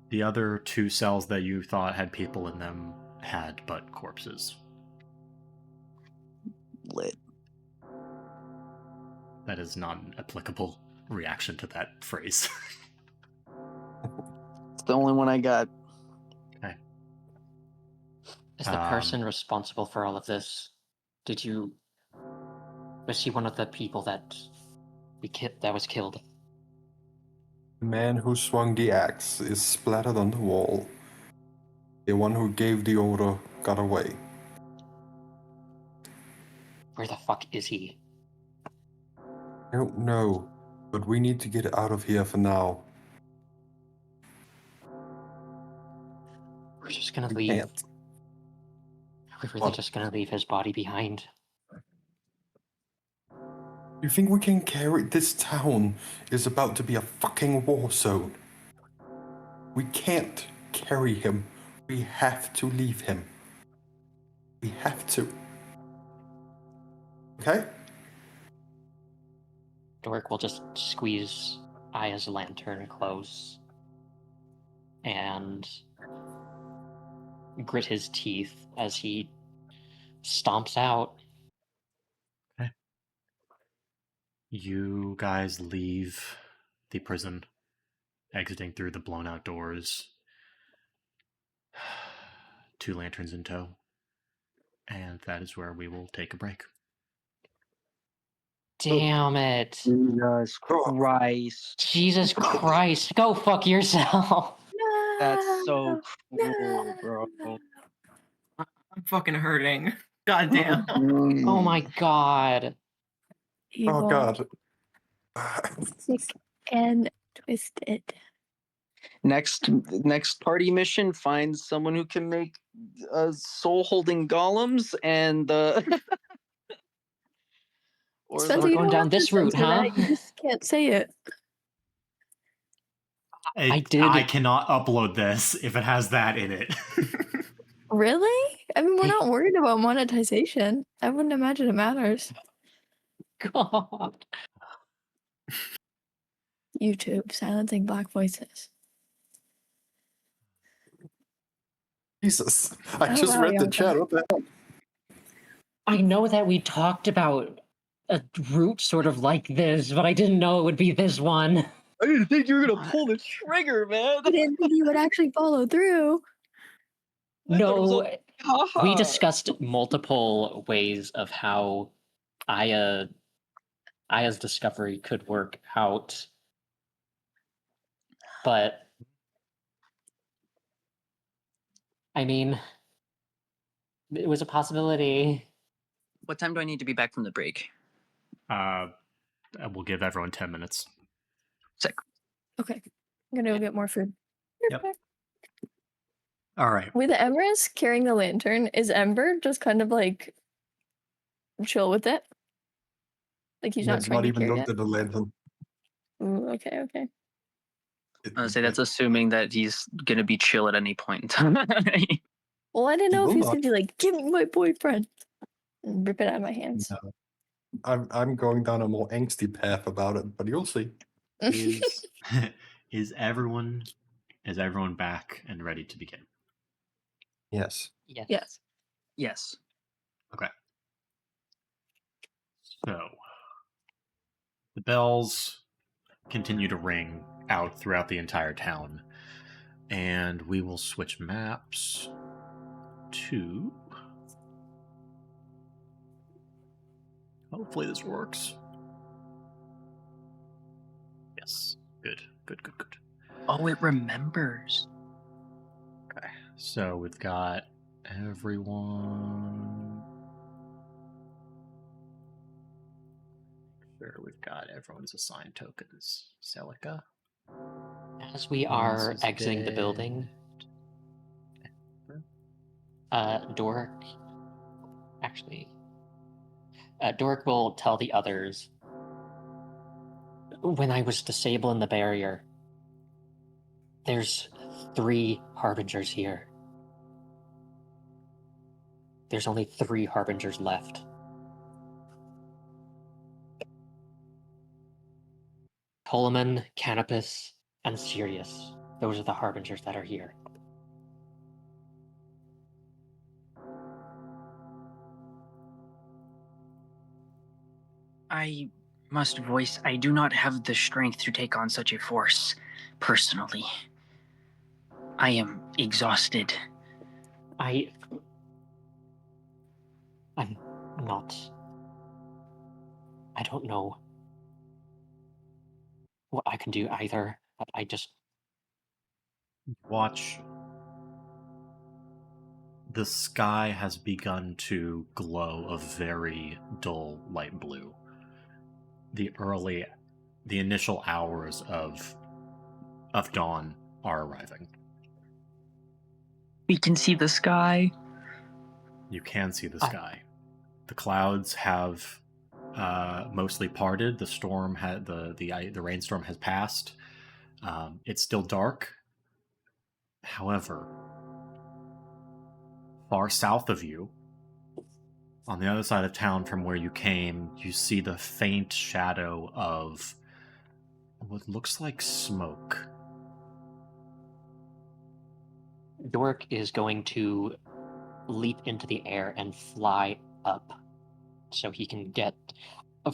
The other 2 cells that you thought had people in them had but corpses. Lit. That is not an applicable reaction to that phrase. It's the only one I got. Is the person responsible for all of this? Was he one of the people that was killed? The man who swung the axe is splattered on the wall. The one who gave the order got away. Where the fuck is he? I don't know, but we need to get out of here for now. We're just gonna We leave. can't. We're really What? just gonna leave his body behind. You think we can carry this town is about to be a fucking war zone? We can't carry him. We have to leave him. We have to. Okay? Dork will just squeeze Aya's lantern close and grit his teeth as he stomps out. You guys leave the prison, exiting through the blown out doors. 2 lanterns in tow. And that is where we will take a break. Damn it. Jesus Christ. Jesus Christ. Go fuck yourself. That's so No. cruel, bro. I'm fucking hurting. God damn. Oh my god. Evil, Oh god. sick, and twisted. Next party mission, find someone who can make soul-holding golems and or Spencer, we're you going don't down have to this route, censor huh? that. You just can't say it. I did. I cannot upload this if it has that in it. Really? I mean, we're Hey. not worried about monetization. I wouldn't imagine it matters. God. YouTube silencing black voices. Jesus. I Oh, just wow, read the Bianca. chat. What the hell? I know that we talked about a route sort of like this, but I didn't know it would be this one. I didn't think you were gonna pull the trigger, man. I didn't think you would actually follow through. I thought it was No, all- haha. we discussed multiple ways of how Aya's discovery could work out. But I mean, it was a possibility. What time do I need to be back from the break? We'll give everyone 10 minutes. Sick. Okay. I'm gonna go get more food. Yep. All right. With Emrys carrying the lantern, is Ember just kind of like chill with it? Like he's not It's trying not to even carry looked it? at the lantern. Ooh, okay, okay. I would say that's assuming that he's gonna be chill at any point in time. Well, I didn't He know if will he was not. gonna be like, give me my boyfriend. And rip it out of my hands. No. I'm going down a more angsty path about it, but you'll see. Is is everyone back and ready to begin? Yes. Yes. Yes. Yes. Okay. So the bells continue to ring out throughout the entire town. And we will switch maps to... Hopefully this works. Yes. Good. Oh, it remembers. Okay. So we've got everyone... Sure, we've got everyone's assigned tokens. Celica. As we Lance are is exiting the dead. building, Dork... Actually... Dork will tell the others, when I was disabling the barrier, there's 3 Harbingers here. There's only 3 Harbingers left. Coleman, Canopus, and Sirius. Those are the Harbingers that are here. I must voice, I do not have the strength to take on such a force, personally. I am exhausted. I'm not... I don't know what I can do either, but I just... Watch. The sky has begun to glow a very dull light blue. The initial hours of dawn are arriving. We can see the sky. You can see the sky. The clouds have mostly parted. The storm the rainstorm has passed. It's still dark. However, far south of you, on the other side of town from where you came, you see the faint shadow of what looks like smoke. Dork is going to leap into the air and fly up so he can get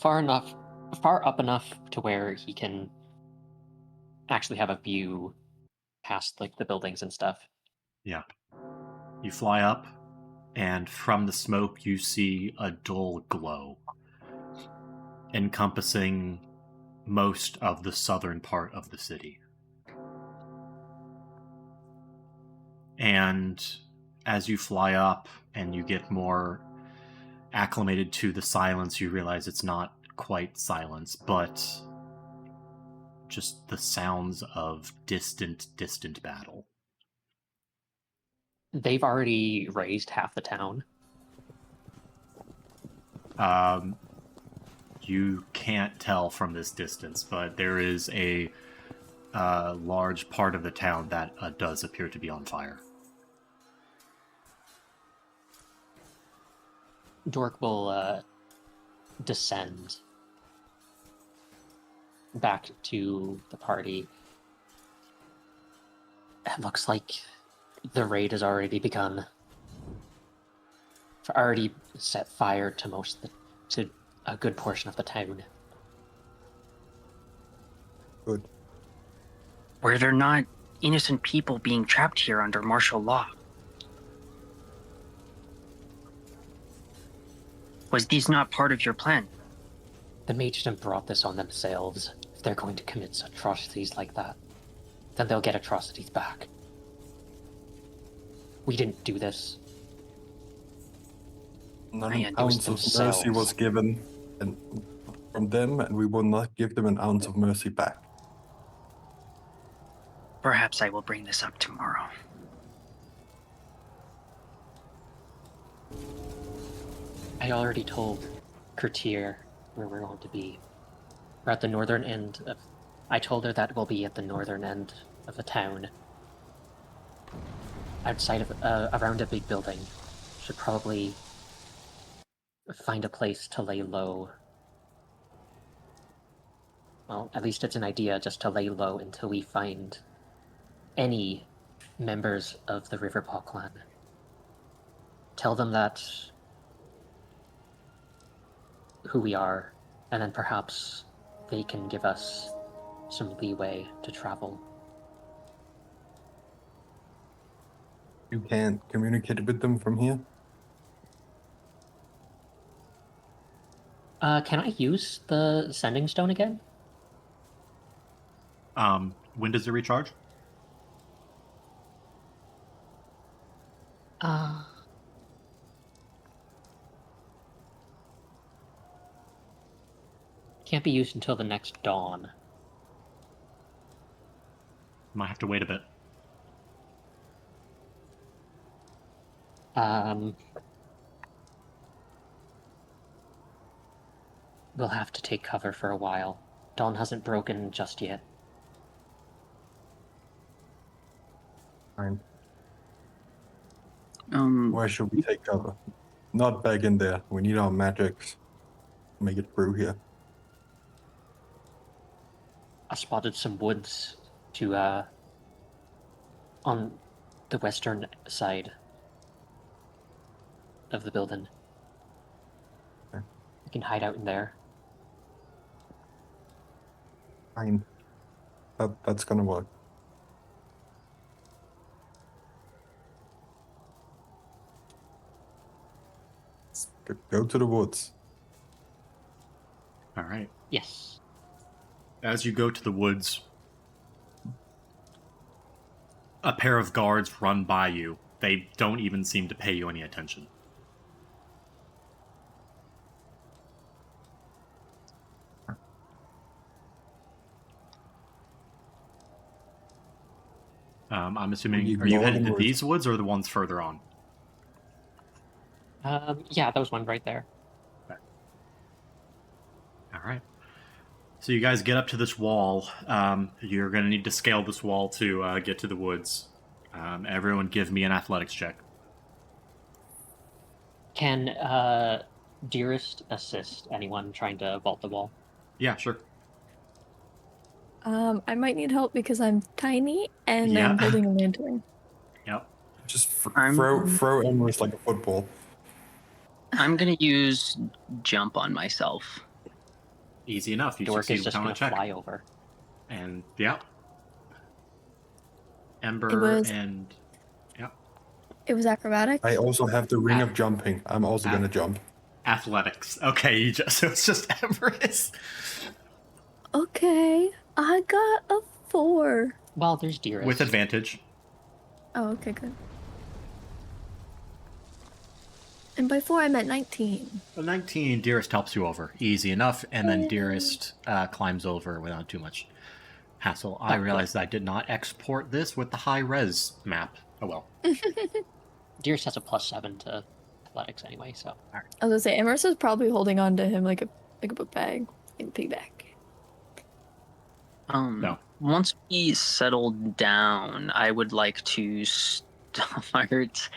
far up enough to where he can actually have a view past like the buildings and stuff. Yeah. You fly up, and from the smoke you see a dull glow encompassing most of the southern part of the city. And as you fly up and you get more acclimated to the silence, you realize it's not quite silence, but just the sounds of distant battle. They've already razed half the town. You can't tell from this distance, but there is a large part of the town that does appear to be on fire. Dork will descend back to the party. It looks like the raid has already begun. I've already set fire to to a good portion of the town. Good. Were there not innocent people being trapped here under martial law? Was this not part of your plan? The Magedom brought this on themselves. If they're going to commit such atrocities like that, then they'll get atrocities back. We didn't do this. Not I an ounce of themselves. mercy was given from them, and we will not give them an ounce of mercy back. Perhaps I will bring this up tomorrow. I already told Courtier where we're going to be. We're at the northern end of... I told her that we'll be at the northern end of the town. Outside of... around a big building. Should probably find a place to lay low. Well, at least it's an idea, just to lay low until we find any members of the Riverpaw clan. Tell them that who we are, and then perhaps they can give us some leeway to travel. You can't communicate with them from here? Can I use the sending stone again? When does it recharge? Can't be used until the next dawn. Might have to wait a bit. We'll have to take cover for a while. Dawn hasn't broken just yet. Fine. Um, Where should we take cover? Not back in there. We need our magics to make it through here. I spotted some woods to on the western side of the building. Okay. We can hide out in there. Fine. That's gonna work. Go to the woods. All right. Yes. As you go to the woods, a pair of guards run by you. They don't even seem to pay you any attention. I'm assuming, are you headed to these woods or the ones further on? Yeah, that was one right there. Okay. All right. So you guys get up to this wall. You're going to need to scale this wall to get to the woods. Everyone give me an athletics check. Can Dearest assist anyone trying to vault the wall? Yeah, sure. I might need help because I'm tiny and Yeah. I'm holding a lantern. Yep. Just I'm- throw Emrys like a football. I'm gonna use jump on myself. Easy enough. You Dork succeed is just without a gonna check. fly over. And yeah. Ember was- and yeah. It was acrobatics. I also have the ring of jumping. I'm also gonna jump. Athletics. Okay, you just so it's just Everest. Okay, I got a 4. Well, there's Dearest. With advantage. Oh, okay, good. And by 4 I meant 19. The 19, Dearest helps you over. Easy enough, and then Dearest climbs over without too much hassle. I realized I did not export this with the high-res map. Oh well. Dearest has a +7 to athletics anyway, so. I was gonna say, Emerson's probably holding on to him like a book bag, like a piggyback. No. Once we settle down, I would like to start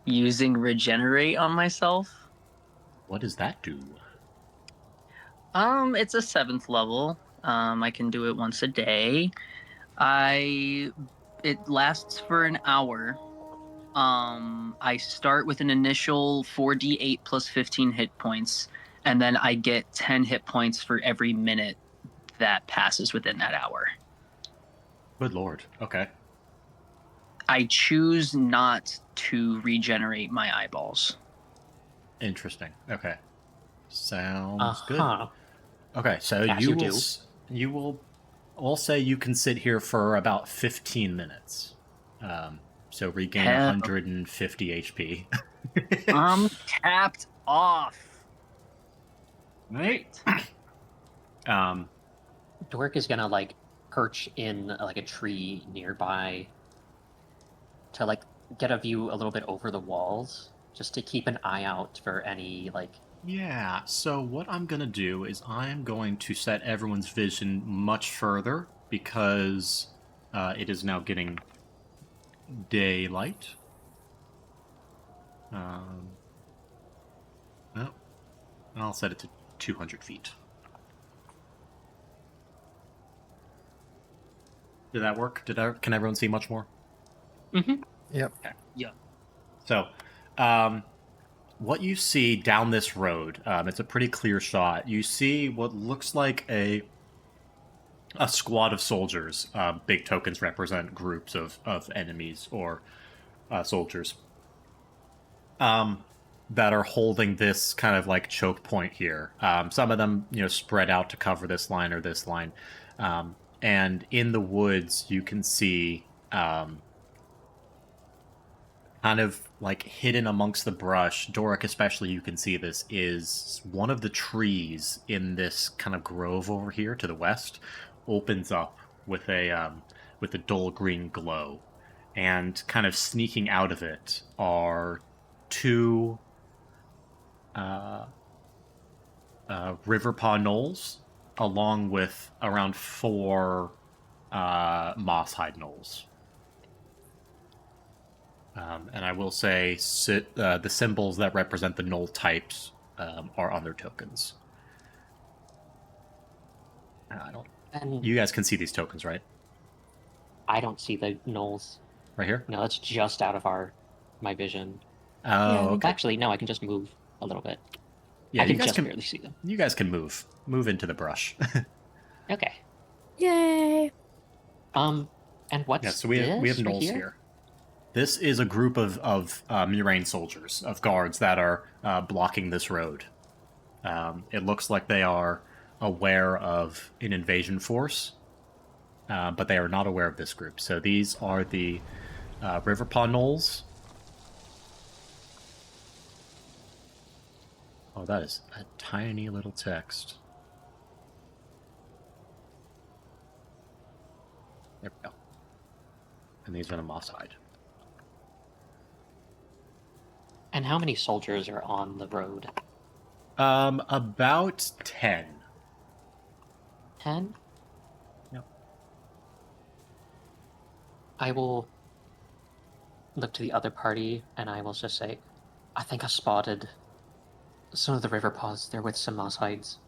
using regenerate on myself. What does that do? It's a 7th level. I can do it once a day. It lasts for an hour. I start with an initial 4d8 plus 15 hit points, and then I get 10 hit points for every minute that passes within that hour. Good lord. Okay. I choose not to regenerate my eyeballs. Interesting. Okay. Sounds good. Uh-huh. Okay, so As you you will do. you will we'll say you can sit here for about 15 minutes. So regain Hell. 150 HP. I'm capped off. Right. Dork is gonna like perch in like a tree nearby to like get a view a little bit over the walls, just to keep an eye out for any like. Yeah, so what I'm going to do is I'm going to set everyone's vision much further because it is now getting daylight. Well, I'll set it to 200 feet. Did that work? Can everyone see much more? Mm-hmm. Yep. Okay. Yeah. So, what you see down this road, it's a pretty clear shot. You see what looks like a a squad of soldiers. Big tokens represent groups of enemies or soldiers that are holding this kind of like choke point here. Some of them, spread out to cover this line or this line. And in the woods, you can see kind of like hidden amongst the brush, Doric especially, you can see this, is one of the trees in this kind of grove over here to the west opens up with a dull green glow, and kind of sneaking out of it are two riverpaw gnolls, along with around four moss-hide gnolls. And I will say the symbols that represent the gnoll types are on their tokens. I don't. And You guys can see these tokens, right? I don't see the gnolls. Right here? No, that's just out of my vision. Oh, okay. Actually, no, I can just move a little bit. Yeah, I you can guys just can barely see them. You guys can move into the brush. Okay. Yay! And what's Yeah, so we have this right gnolls here. This is a group of Myraine soldiers, of guards that are blocking this road. It looks like they are aware of an invasion force, but they are not aware of this group. So these are the Riverpaw gnolls. Oh, that is a tiny little text. There we go. And these are the moss-hide. And how many soldiers are on the road? About 10. 10? Yep. I will look to the other party and I will just say, I think I spotted some of the river paws. They're with some moss hides.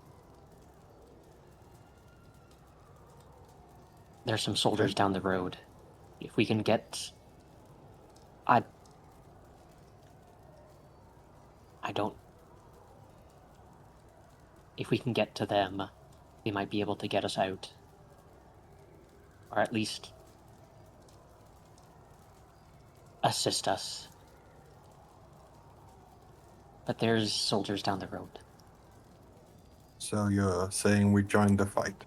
There's some soldiers down the road. If we can get... I don't... If we can get to them, they might be able to get us out. Or at least assist us. But there's soldiers down the road. So you're saying we join the fight?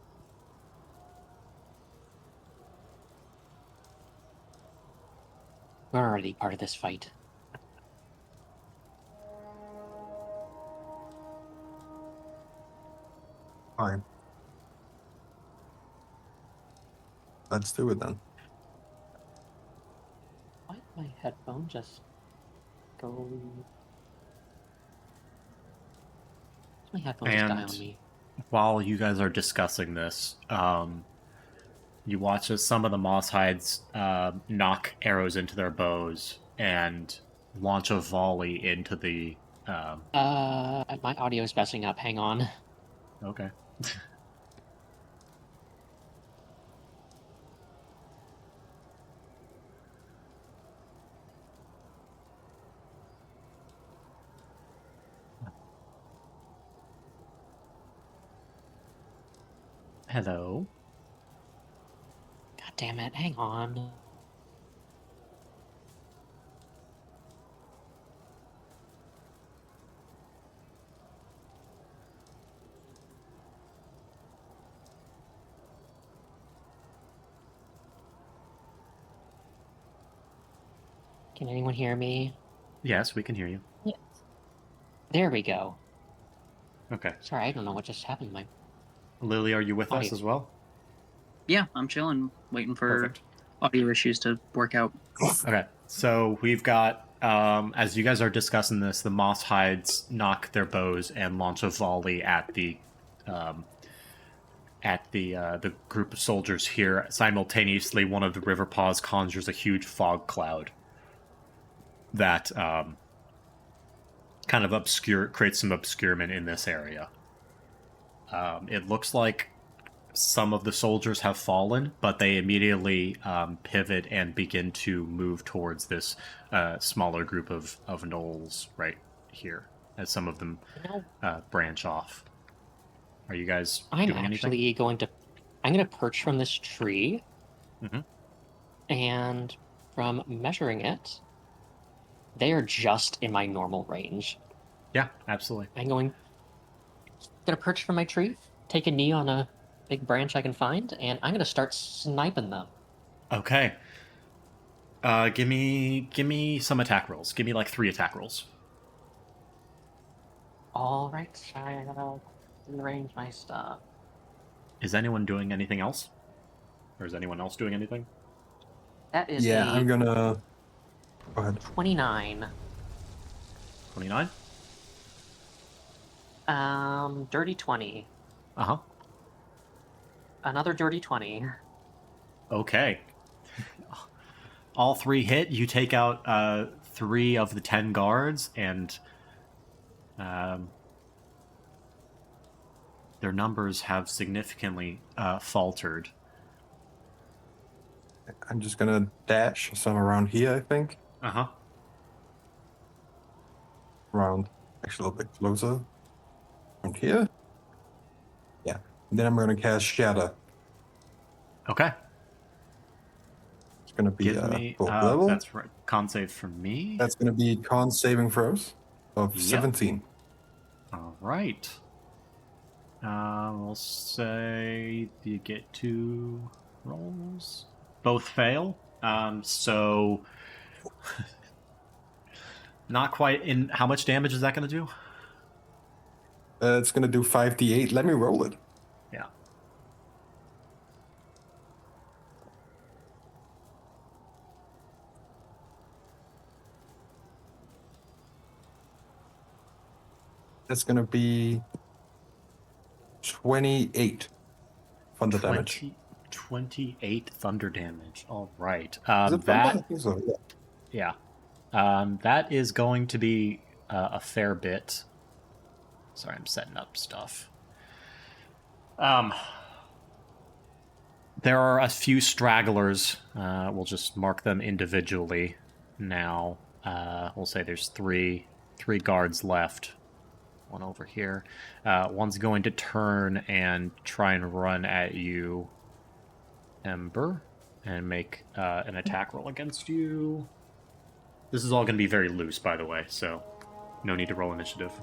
We're already part of this fight. Fine. Let's do it then. Why did my headphone just go... My headphone just die on me. While you guys are discussing this, you watch as some of the moss hides knock arrows into their bows and launch a volley into the... My audio is messing up. Hang on. Okay. Hello. God damn it. Hang on. Can anyone hear me? Yes, we can hear you. Yes. There we go. Okay. Sorry, I don't know what just happened. My Lily, are you with us Audio. as well? Yeah, I'm chilling, waiting for Perfect. audio issues to work out. Okay, so we've got, as you guys are discussing this, the moss hides knock their bows and launch a volley at the group of soldiers here. Simultaneously, one of the river paws conjures a huge fog cloud that kind of creates some obscurement in this area. It looks like some of the soldiers have fallen, but they immediately pivot and begin to move towards this smaller group of gnolls right here, as some of them branch off. Are you guys I'm doing actually anything? going to I'm going to perch from this tree. Mhm. And from measuring it, they are just in my normal range. Yeah, absolutely. I'm going to perch from my tree, take a knee on a big branch I can find, and I'm going to start sniping them. Okay. Give me some attack rolls. Give me like 3 attack rolls. All right, I'll rearrange my stuff. Is anyone doing anything else? Or is anyone else doing anything? That is Yeah, a I'm gonna. Go ahead. 29. 29? Dirty 20. Uh-huh. Another dirty 20. Okay. All 3 hit. You take out 3 of the 10 guards, and their numbers have significantly faltered. I'm just gonna dash some around here, I think. Uh-huh. Around, actually a little bit closer. Around here. Yeah. And then I'm gonna cast Shatter. Okay. It's gonna be Give me... 4th level. that's right. Con save for me. That's gonna be con saving throws of Yep. 17. All right. We'll say you get 2 rolls. Both fail. So not quite in. How much damage is that going to do? It's gonna do 5d8. Let me roll it. Yeah. That's gonna be 28 thunder damage. 28 thunder damage. All right. Is it thunder? I That think so, yeah. yeah. That is going to be a fair bit. Sorry, I'm setting up stuff. There are a few stragglers. We'll just mark them individually now. We'll say there's three guards left. One over here. One's going to turn and try and run at you, Ember, and make an attack roll against you. This is all going to be very loose, by the way, so no need to roll initiative.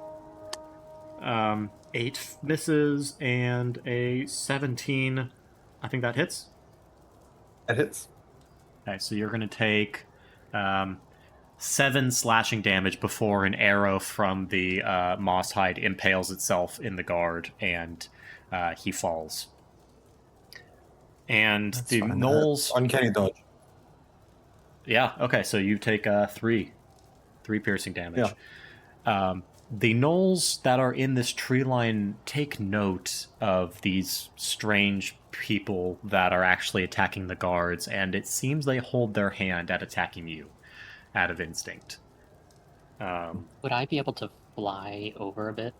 8 misses and a 17. I think that hits. That hits. Okay, so you're going to take 7 slashing damage before an arrow from the moss hide impales itself in the guard, and he falls. And That's the fine. gnolls... Uncanny dodge. Yeah, okay, so you take 3 piercing damage. Yeah. The gnolls that are in this tree line take note of these strange people that are actually attacking the guards, and it seems they hold their hand at attacking you out of instinct. Would I be able to fly over a bit?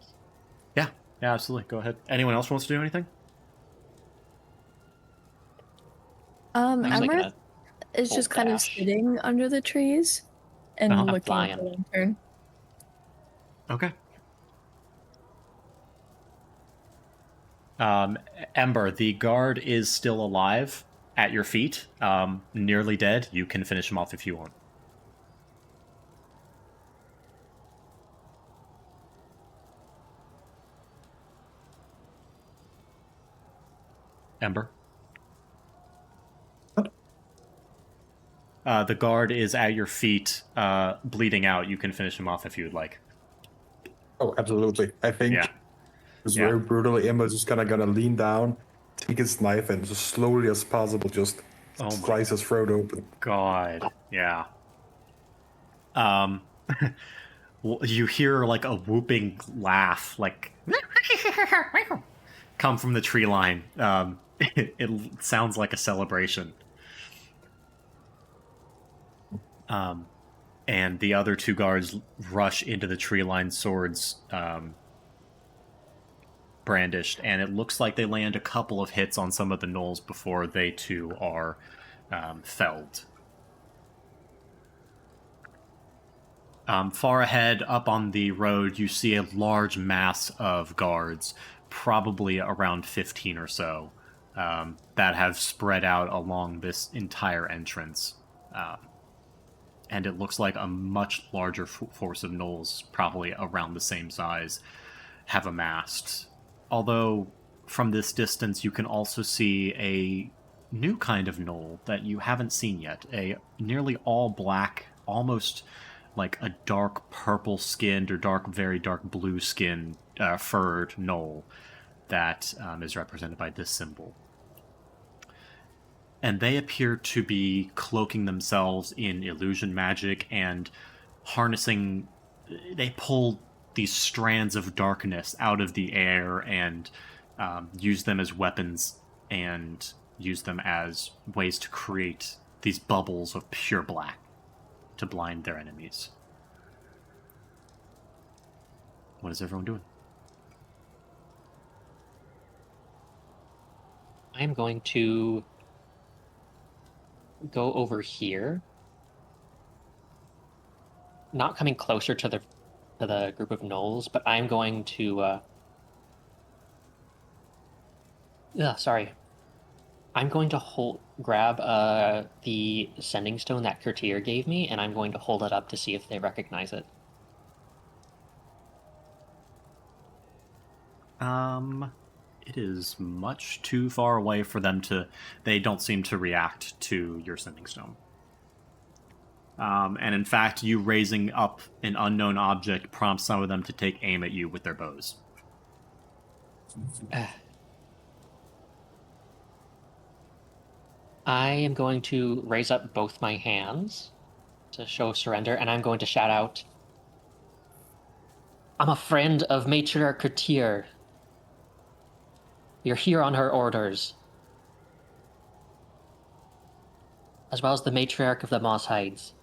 Yeah, absolutely. Go ahead. Anyone else wants to do anything? Emma is just kind of sitting under the trees and looking at the lantern. Okay. Ember, the guard is still alive at your feet, nearly dead. You can finish him off if you want. Ember? The guard is at your feet, bleeding out. You can finish him off if you would like. Oh, absolutely. I think it's very brutally. Emma's just gonna lean down, take his knife, and just slowly as possible just slice his throat open. God, yeah. You hear like a whooping laugh, like come from the tree line. It sounds like a celebration. And the other 2 guards rush into the tree line, swords brandished, and it looks like they land a couple of hits on some of the gnolls before they too are felled. Far ahead, up on the road, you see a large mass of guards, probably around 15 or so, that have spread out along this entire entrance. And it looks like a much larger force of gnolls, probably around the same size, have amassed. Although, from this distance, you can also see a new kind of gnoll that you haven't seen yet. A nearly all black, almost like a dark purple skinned or very dark blue skinned furred gnoll that is represented by this symbol. And they appear to be cloaking themselves in illusion magic and harnessing. They pull these strands of darkness out of the air and use them as weapons and use them as ways to create these bubbles of pure black to blind their enemies. What is everyone doing? I'm going to go over here, not coming closer to the group of gnolls, but I'm going to I'm going to grab the sending stone that Courtier gave me, and I'm going to hold it up to see if they recognize it. It is much too far away for them to. They don't seem to react to your sending stone. And in fact, you raising up an unknown object prompts some of them to take aim at you with their bows. I am going to raise up both my hands to show surrender, and I'm going to shout out, "I'm a friend of Matriarch Courtier. You're here on her orders. As well as the Matriarch of the Moss Hides."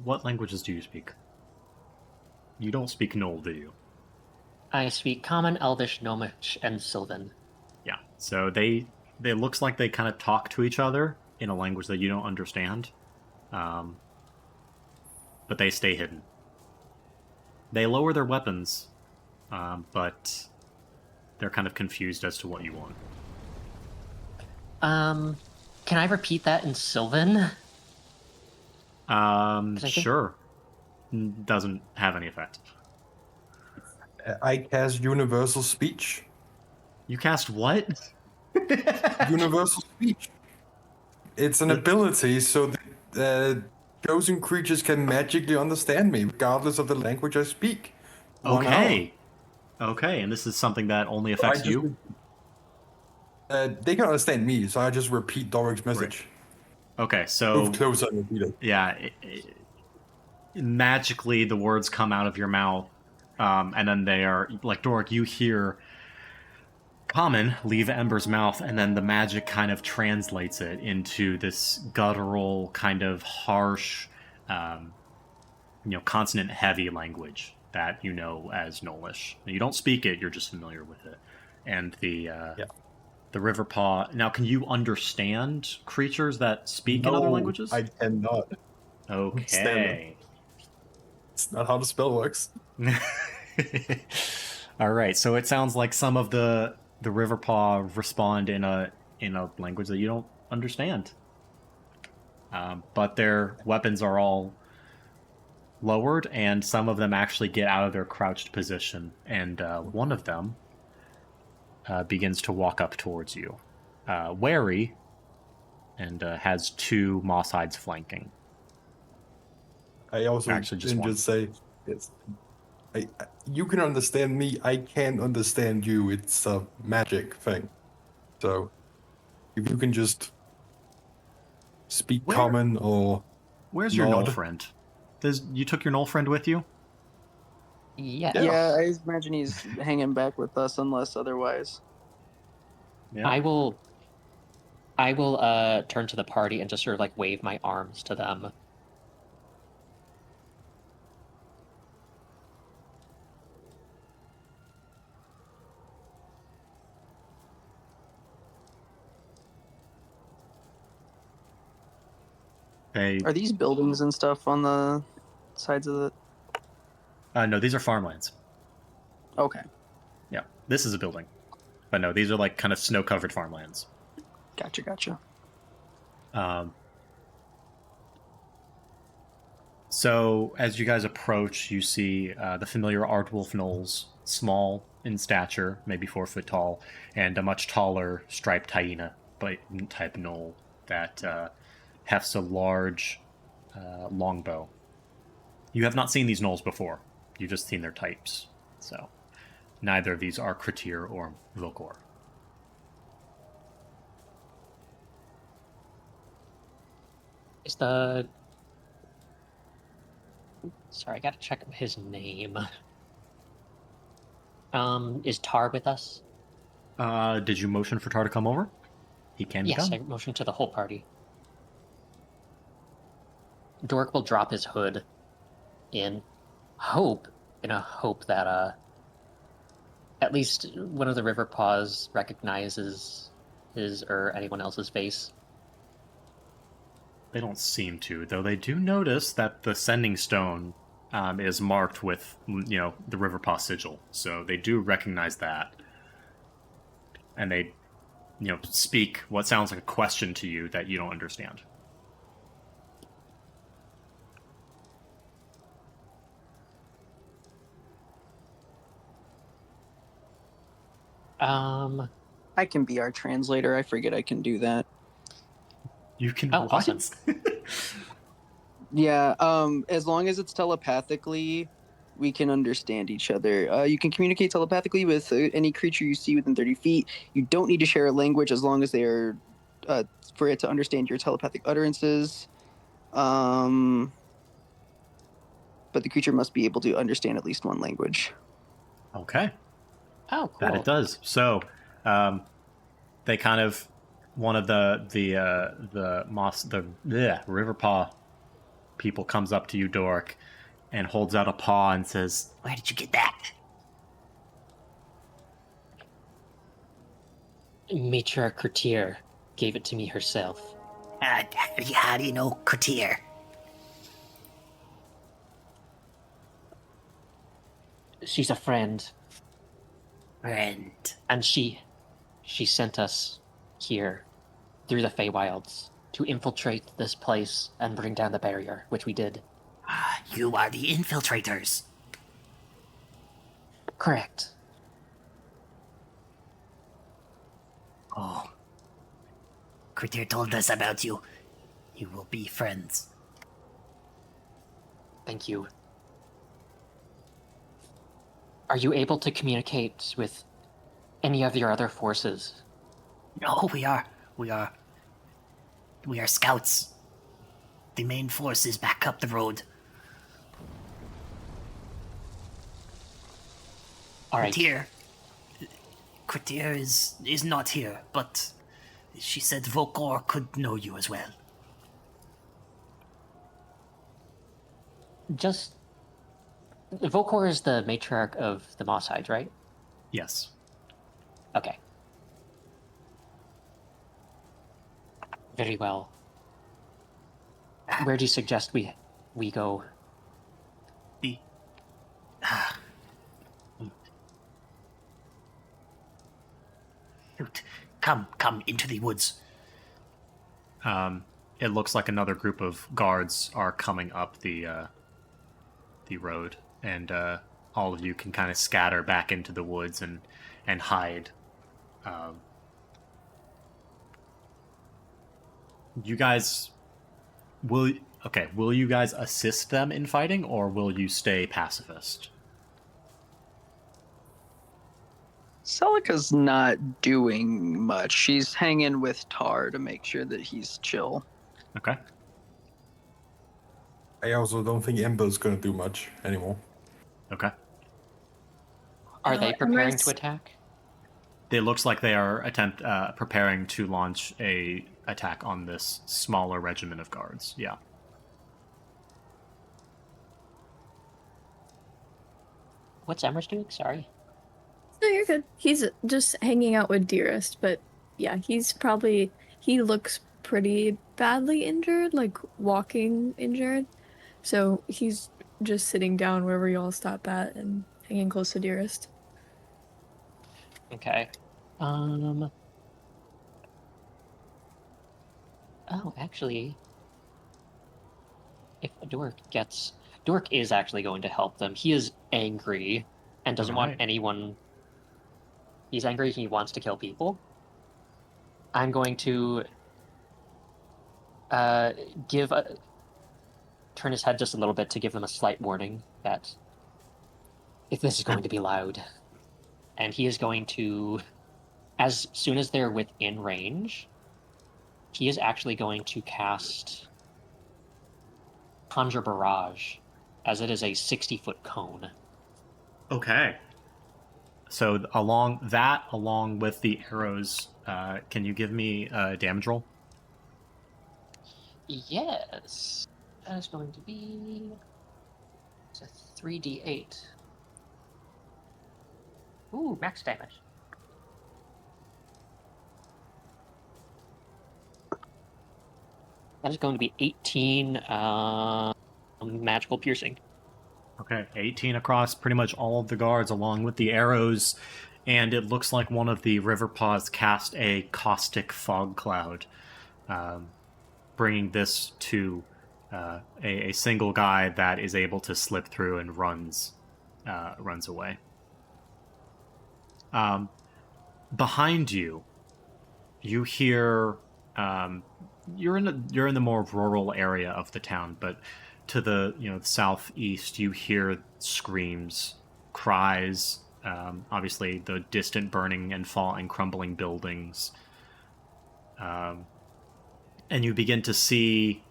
What languages do you speak? You don't speak Gnoll, do you? I speak Common, Elvish, Gnomish, and Sylvan. Yeah. So they looks like they kind of talk to each other in a language that you don't understand, but they stay hidden. They lower their weapons, but they're kind of confused as to what you want. Can I repeat that in Sylvan? Sure. Doesn't have any effect. I cast Universal Speech. You cast what? Universal Speech. It's an ability so that chosen creatures can magically understand me, regardless of the language I speak. 1 Okay. Okay, and this is something that only affects you? They can understand me, so I just repeat Doric's message. Okay, so... Move closer and repeat it. Yeah, magically the words come out of your mouth, and then they are... Like, Doric, you hear Common leave Ember's mouth, and then the magic kind of translates it into this guttural, kind of harsh, consonant-heavy language that you know as Gnollish. You don't speak it, you're just familiar with it. And the Riverpaw... Now, can you understand creatures that speak in other languages? I cannot. Okay. It's not how the spell works. All right, so it sounds like some of the Riverpaw respond in a language that you don't understand. But their weapons are all lowered, and some of them actually get out of their crouched position, and one of them begins to walk up towards you, wary, and has 2 moss hides flanking. I also Actually, just say, yes. You can understand me. I can't understand you. It's a magic thing. So, if you can just speak Common or Where's your nod. Gnoll friend? You took your Gnoll friend with you? Yeah. Yeah, I imagine he's hanging back with us unless otherwise. Yeah. I will turn to the party and just sort of like wave my arms to them. Are these buildings and stuff on the sides of the... No, these are farmlands. Okay. Yeah, this is a building. But no, these are like kind of snow-covered farmlands. Gotcha. So as you guys approach, you see the familiar Aardwolf gnolls, small in stature, maybe 4 foot tall, and a much taller striped hyena type gnoll that hefts a large longbow. You have not seen these gnolls before. You've just seen their types. So neither of these are Kretir or Vokor. Is the... Sorry, I gotta check his name. Is Tar with us? Did you motion for Tar to come over? He can Yes, come. I motioned to the whole party. Dork will drop his hood in hope that at least one of the river paws recognizes his or anyone else's face. They don't seem to, though they do notice that the sending stone is marked with, the Riverpaw sigil. So they do recognize that. And they, speak what sounds like a question to you that you don't understand. I can be our translator. I forget I can do that. You can Oh, awesome. Yeah, as long as it's telepathically, we can understand each other. You can communicate telepathically with any creature you see within 30 feet. You don't need to share a language as long as they are, for it to understand your telepathic utterances. But the creature must be able to understand at least one language. Okay. Oh, cool. That it does. So, they kind of, one of the Riverpaw people comes up to you, Dork, and holds out a paw and says, Where did you get that? Matriarch Kretir gave it to me herself. How do you know Katir? She's a friend, Friend. and she sent us here through the Feywilds to infiltrate this place and bring down the barrier, which we did. You are the infiltrators. Correct. Oh. Katir told us about you. You will be friends. Thank you. Are you able to communicate with any of your other forces? No, we are scouts. The main force is back up the road. All right. Katir is not here, but she said Vokor could know you as well. Just... Vokor is the matriarch of the Mossides, right? yes. Okay. Very well. Where do you suggest we go? Shoot. Come into the woods. It looks like another group of guards are coming up the road, and all of you can kind of scatter back into the woods and hide. You guys will you guys assist them in fighting, or will you stay pacifist? Celica's not doing much. She's hanging with Tar to make sure that he's chill. Okay. I also don't think Imbo's gonna do much anymore. Okay. Are they preparing Emrys- to attack? It looks like they are preparing to launch a attack on this smaller regiment of guards. Yeah. What's Emrys doing? Sorry. No, you're good. He's just hanging out with Dearest, but yeah, he looks pretty badly injured, like walking injured. So he's just sitting down wherever you all stop at and hanging close to Dearest. Okay. Oh, actually, if Dork is actually going to help them. He is angry and doesn't want Alright. anyone. He's angry. He wants to kill people. I'm going to uh give a turn his head just a little bit to give them a slight warning that if this is going to be loud, and he is going to, as soon as they're within range, he is actually going to cast Conjure Barrage, as it is a 60-foot cone. Okay. So along with the arrows, can you give me a damage roll? Yes, that is going to be it's a 3d8. Ooh, max damage. That is going to be 18 magical piercing. Okay, 18 across pretty much all of the guards, along with the arrows, and it looks like one of the river paws cast a caustic fog cloud, bringing this to a single guy that is able to slip through and runs away. Behind you, you hear you're in the more rural area of the town, but to the the southeast, you hear screams, cries. Obviously, the distant burning and falling, crumbling buildings, and you begin to see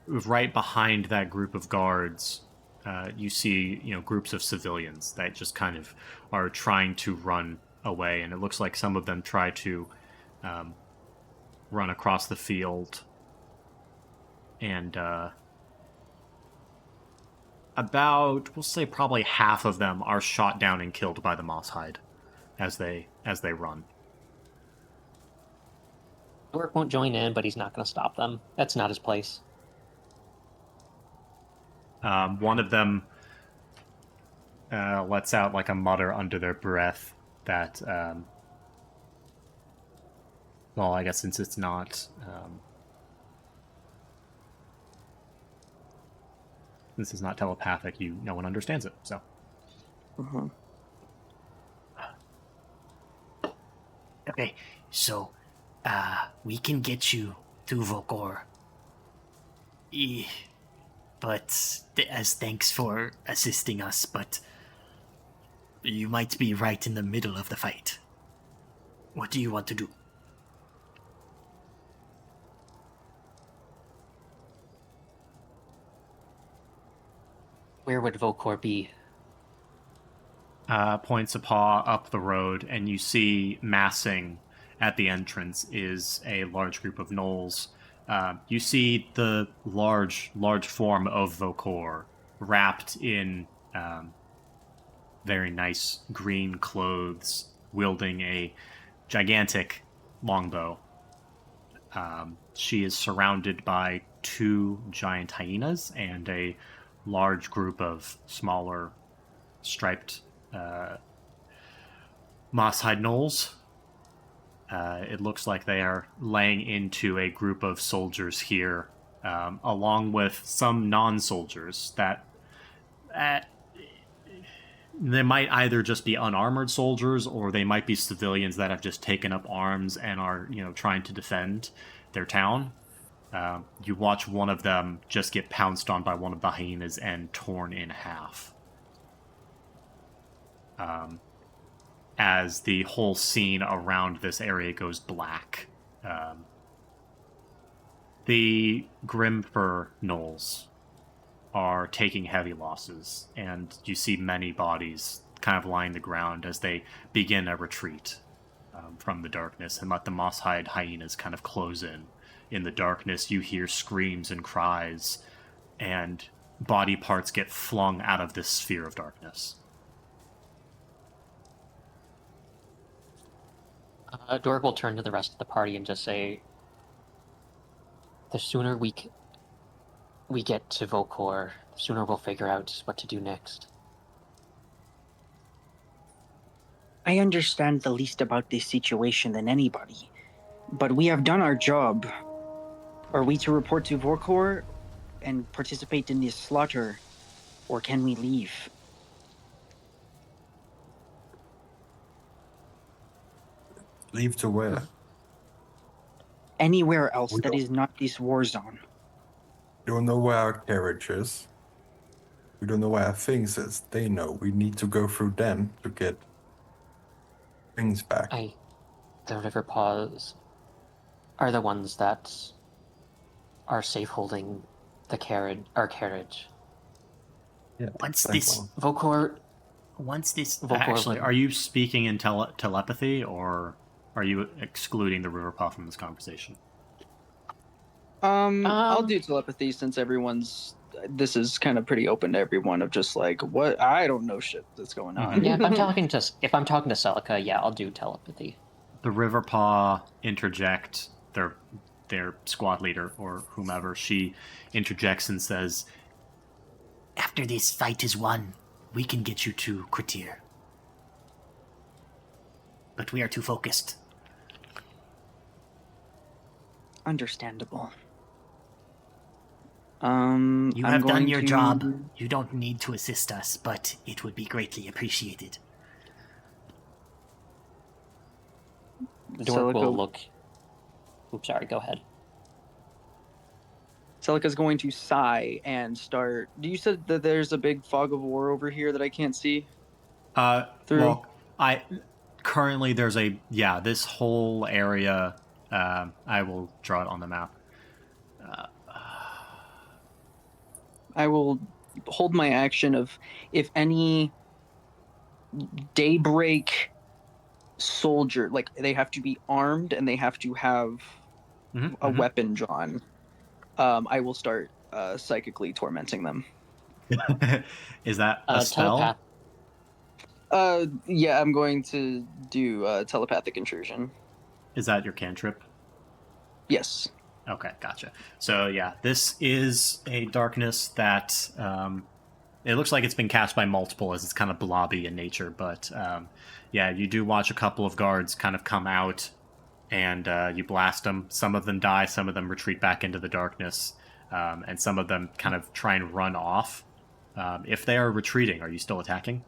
right behind that group of guards. You see, groups of civilians that just kind of are trying to run away, and it looks like some of them try to run across the field, and we'll say probably half of them are shot down and killed by the moss hide as they run. Dork won't join in, but he's not going to stop them. That's not his place. One of them lets out like a mutter under their breath that, well, I guess since it's not, this is not telepathic, no one understands it. So, Uh-huh. Okay, so we can get you to Vokor. But as thanks for assisting us, but you might be right in the middle of the fight. What do you want to do? Where would Vokor be? points a paw up the road, and you see massing at the entrance is a large group of gnolls. You see the large form of Vokor wrapped in very nice green clothes, wielding a gigantic longbow. She is surrounded by two giant hyenas and a large group of smaller striped moss-hide gnolls. It looks like they are laying into a group of soldiers here, along with some non-soldiers that they might either just be unarmored soldiers, or they might be civilians that have just taken up arms and are, trying to defend their town. You watch one of them just get pounced on by one of the hyenas and torn in half. As the whole scene around this area goes black. The Grimper gnolls are taking heavy losses, and you see many bodies kind of lying the ground as they begin a retreat from the darkness and let the moss-hide hyenas kind of close in. In the darkness, you hear screams and cries, and body parts get flung out of this sphere of darkness. Dork will turn to the rest of the party and just say, the sooner we get to Vokor, the sooner we'll figure out what to do next. I understand the least about this situation than anybody, but we have done our job. Are we to report to Vorkor and participate in this slaughter, or can we leave? Leave to where? Anywhere else We that is not this war zone. don't know where our carriage is. We don't know where our things is. They know. We need to go through them to get things back. The river paws are the ones that are safe holding our carriage. Yeah. Once thank this, you. Volkor, once this, Volkor Actually, would- are you speaking in telepathy, or are you excluding the Riverpaw from this conversation? I'll do telepathy since this is kind of pretty open to everyone of just like what I don't know shit that's going on. Yeah, if I'm talking to Celica, yeah, I'll do telepathy. The Riverpaw interject their squad leader or whomever. She interjects and says, After this fight is won, we can get you to Kratir. But we are too focused. Understandable. You I'm have done going your to- job. You don't need to assist us, but it would be greatly appreciated. Dork will Celica, look. Oops, sorry. Go ahead. Celica's going to sigh and start. You said that there's a big fog of war over here that I can't see through. well, I currently there's this whole area. I will draw it on the map. I will hold my action of if any daybreak soldier, like they have to be armed and they have to have a weapon drawn. I will start psychically tormenting them. Is that a spell? Yeah, I'm going to do telepathic intrusion. Is that your cantrip? Yes. Okay, gotcha. So yeah, this is a darkness that it looks like it's been cast by multiple, as it's kind of blobby in nature. But yeah, you do watch a couple of guards kind of come out, and you blast them. Some of them die, some of them retreat back into the darkness, and some of them kind of try and run off. If they are retreating, are you still attacking?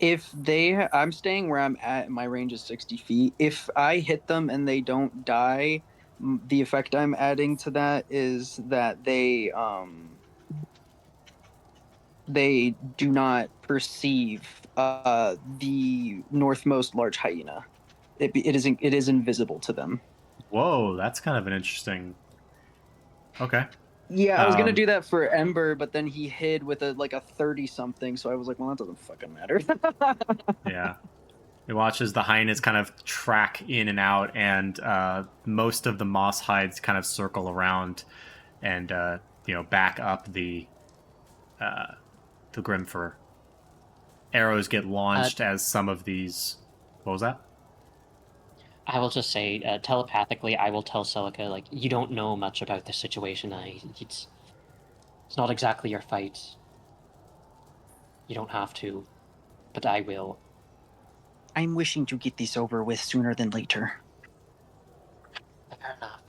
I'm staying where I'm at. My range is 60 feet. If I hit them and they don't die, the effect I'm adding to that is that they do not perceive the northmost large hyena. It is invisible to them. Whoa, that's kind of an interesting. Okay. Yeah, I was gonna do that for Ember, but then he hid with a 30 something, so I was like, well, that doesn't fucking matter. Yeah. It watches the hyenas kind of track in and out, and most of the moss hides kind of circle around and back up the Grimfer. Arrows get launched as some of these. What was that? I will just say telepathically, I will tell Celica, like, you don't know much about the situation. It's not exactly your fight. You don't have to, but I will. I'm wishing to get this over with sooner than later. Fair enough.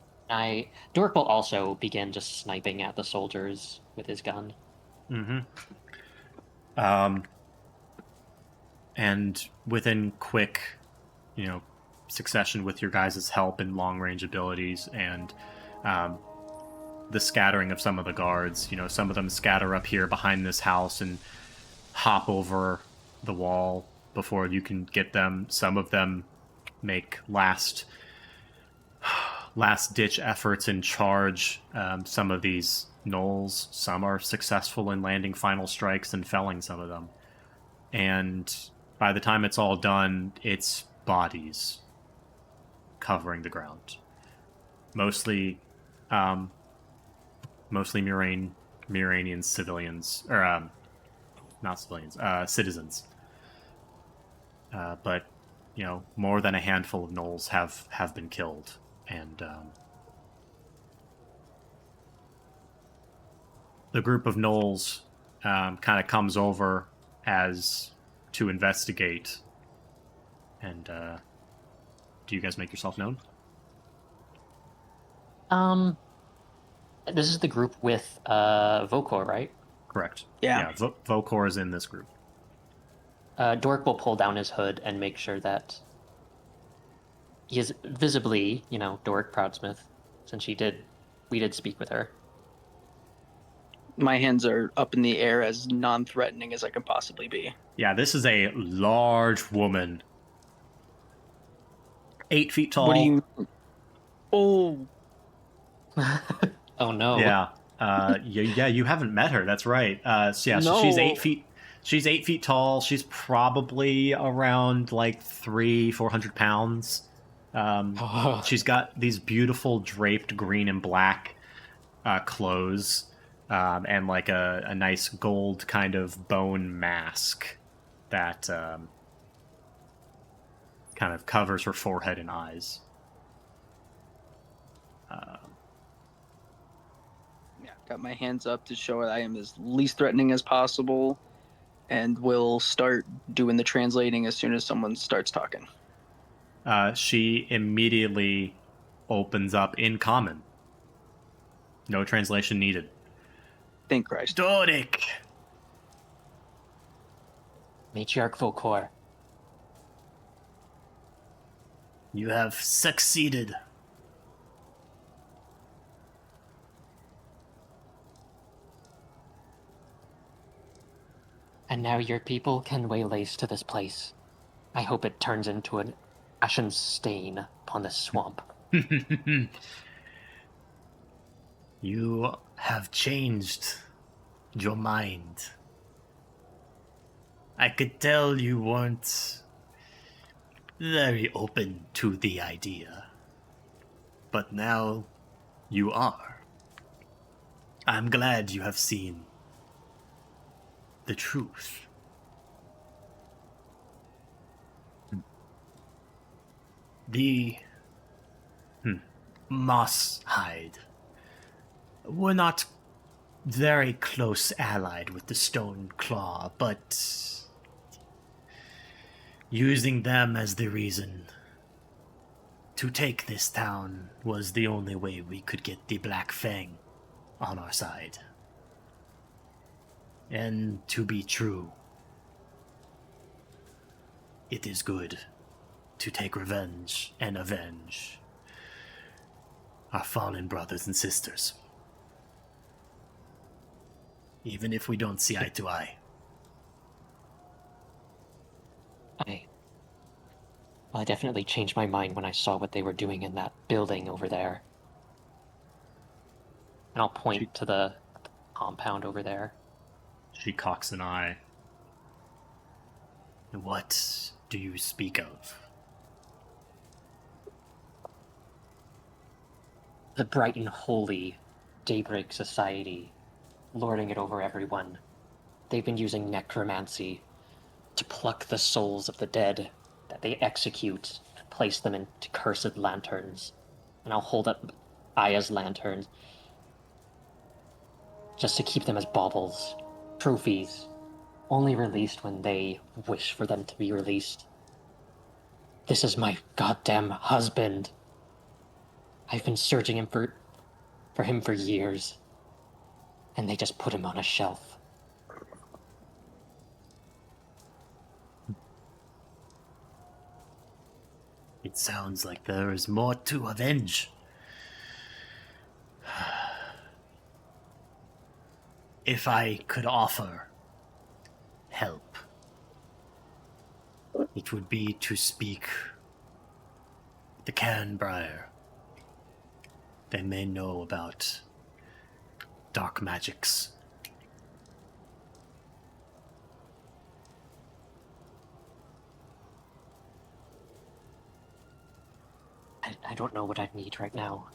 Dork will also begin just sniping at the soldiers with his gun. And within quick, succession with your guys' help and long range abilities and the scattering of some of the guards, some of them scatter up here behind this house and hop over the wall before you can get them. Some of them make last ditch efforts and charge some of these gnolls. Some are successful in landing final strikes and felling some of them. And by the time it's all done, it's bodies covering the ground. Mostly Myranian civilians, or not civilians, citizens. But more than a handful of gnolls have been killed, and the group of gnolls kind of comes over as to investigate And do you guys make yourself known? This is the group with Vokor, right? Correct. Yeah. Vokor is in this group. Dork will pull down his hood and make sure that he is visibly, Dork Proudsmith, since we did speak with her. My hands are up in the air as non-threatening as I can possibly be. Yeah, this is a large woman. 8 feet tall. What do you... Oh, Oh no. Yeah. You haven't met her. That's right. So she's No. 8 feet. She's 8 feet tall. She's probably around like 400 pounds. She's got these beautiful draped green and black clothes, and like a nice gold kind of bone mask that kind of covers her forehead and eyes. Yeah, got my hands up to show I am as least threatening as possible, and will start doing the translating as soon as someone starts talking. She immediately opens up in common. No translation needed. Thank Christ. Doric! Matriarch Vokor. You have succeeded. And now your people can lay lace to this place. I hope it turns into an ashen stain upon this swamp. You have changed your mind. I could tell you weren't very open to the idea. But now you are. I'm glad you have seen the truth. The moss hide were not very close allied with the stone claw, but using them as the reason to take this town was the only way we could get the Black Fang on our side. And to be true, it is good to take revenge and avenge our fallen brothers and sisters. Even if we don't see eye to eye. I definitely changed my mind when I saw what they were doing in that building over there. And I'll point to the compound over there. She cocks an eye. What do you speak of? The bright and holy Daybreak Society, lording it over everyone. They've been using necromancy to pluck the souls of the dead that they execute and place them into cursed lanterns. And I'll hold up Aya's lanterns just to keep them as baubles, trophies, only released when they wish for them to be released. This is my goddamn husband. I've been searching him for him for years, and they just put him on a shelf. It sounds like there is more to avenge. If I could offer help, it would be to speak with the Cairnbriar. They may know about dark magics. I don't know what I need right now.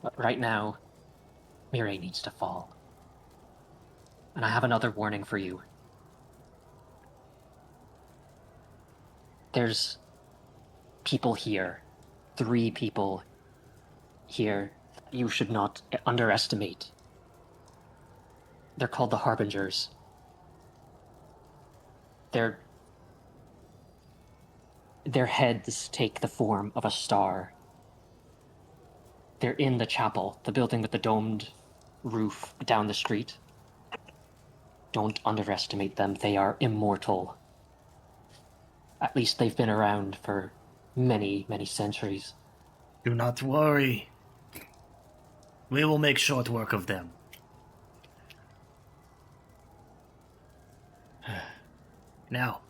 But right now, Myraine needs to fall. And I have another warning for you. There's people here, 3 people here that you should not underestimate. They're called the Harbingers. their heads take the form of a star. They're in the chapel, the building with the domed roof down the street. Don't underestimate them. They are immortal. At least they've been around for many, many centuries. Do not worry. We will make short work of them. Now,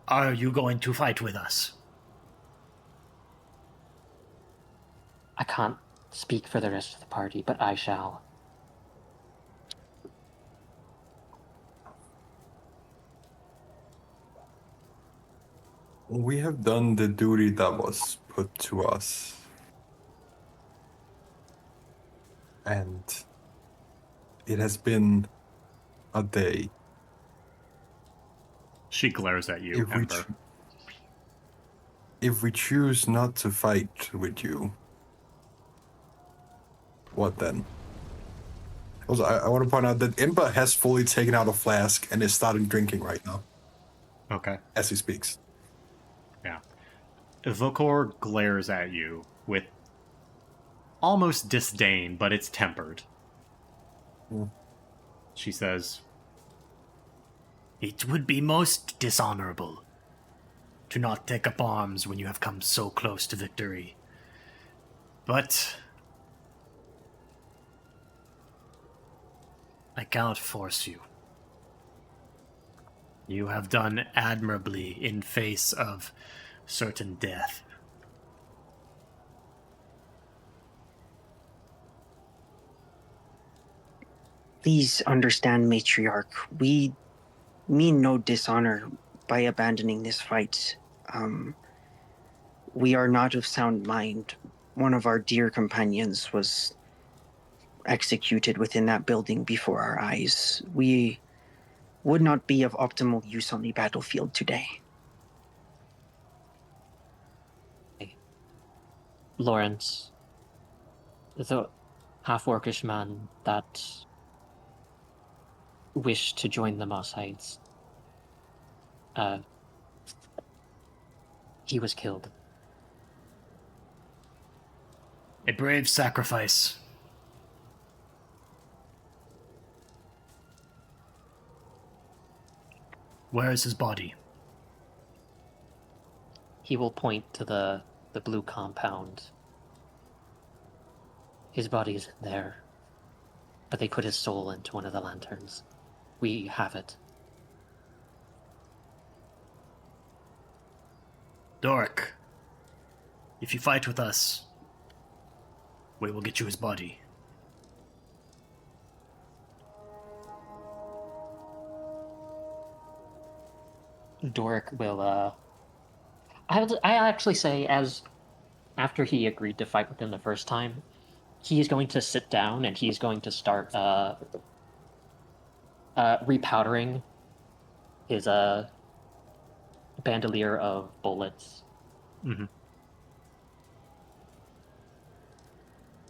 are you going to fight with us? I can't speak for the rest of the party, but I shall. We have done the duty that was put to us. And it has been a day. She glares at you, Ember. If we choose not to fight with you, what then? Also, I want to point out that Ember has fully taken out a flask and is starting drinking right now. Okay. As he speaks. Yeah. Vokor glares at you with almost disdain, but it's tempered. She says, It would be most dishonorable to not take up arms when you have come so close to victory. But I cannot force you. You have done admirably in face of certain death. Please understand, Matriarch. We mean no dishonor by abandoning this fight. We are not of sound mind. One of our dear companions was executed within that building before our eyes. We would not be of optimal use on the battlefield today. Lawrence, the half-orcish man that wished to join the Mossides, he was killed. A brave sacrifice. Where is his body? He will point to the blue compound. His body is in there, but they put his soul into one of the lanterns. We have it. Doric, if you fight with us, we will get you his body. Doric will, I actually say, as after he agreed to fight with him the first time, he is going to sit down and he's going to start repowdering his bandolier of bullets. mm-hmm.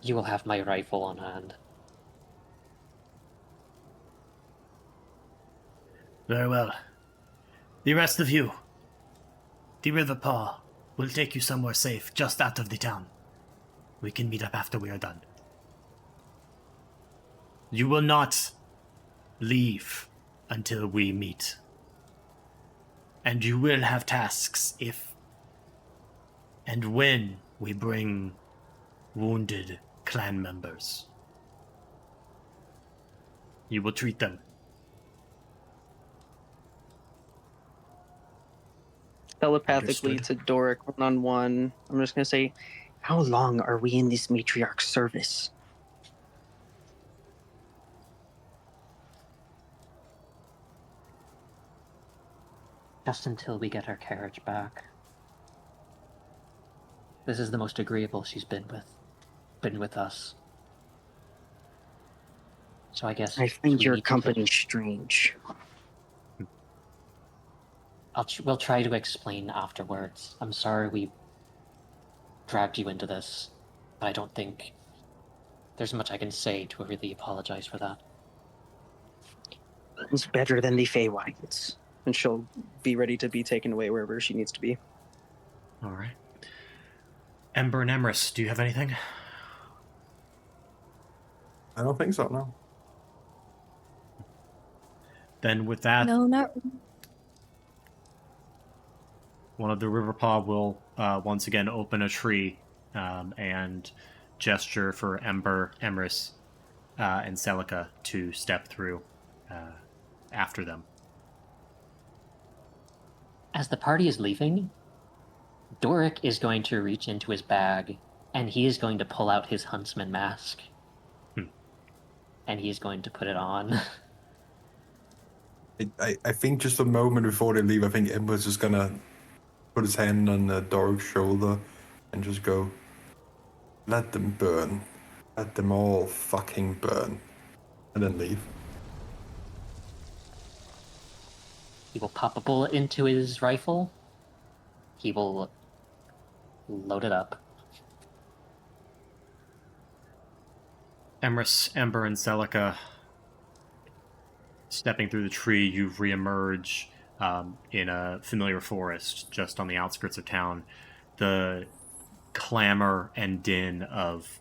You will have my rifle on hand. Very well. The rest of you, the River Paw will take you somewhere safe just out of the town. We can meet up after we are done. You will not leave until we meet. And you will have tasks if and when we bring wounded clan members. You will treat them. Telepathically Understood. to Doric, one-on-one, I'm just going to say, how long are we in this Matriarch's service? Just until we get our carriage back. This is the most agreeable she's been with us. So I guess I find we your need to company strange. we'll try to explain afterwards. I'm sorry we dragged you into this. I don't think there's much I can say to really apologize for that. It's better than the Feywilds. And she'll be ready to be taken away wherever she needs to be. All right. Ember and Emrys, do you have anything? I don't think so, no. Then with that, No, not. one of the Riverpaw will once again open a tree and gesture for Ember, Emrys, and Celica to step through after them. As the party is leaving, Doric is going to reach into his bag and he is going to pull out his huntsman mask. And he's going to put it on. I think just a moment before they leave, I think Ember's just gonna put his hand on Doric's shoulder and just go, "Let them burn. Let them all fucking burn." And then leave. He will pop a bullet into his rifle. He will load it up. Emrys, Ember, and Celica, stepping through the tree, you reemerge in a familiar forest just on the outskirts of town. The clamor and din of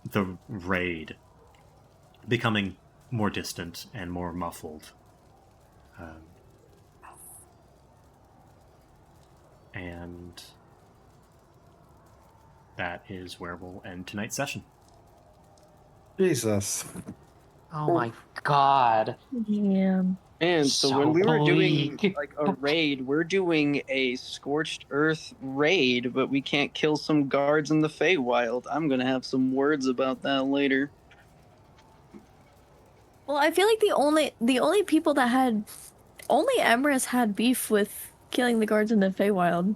the raid becoming more distant and more muffled. And that is where we'll end tonight's session. Jesus. Oh my god. Yeah. And so So when we were doing bleak. like a raid, we're doing a scorched earth raid, but we can't kill some guards in the Feywild. I'm gonna have some words about that later. Well, I feel like the only people that had only Emrys had beef with killing the guards in the Feywild.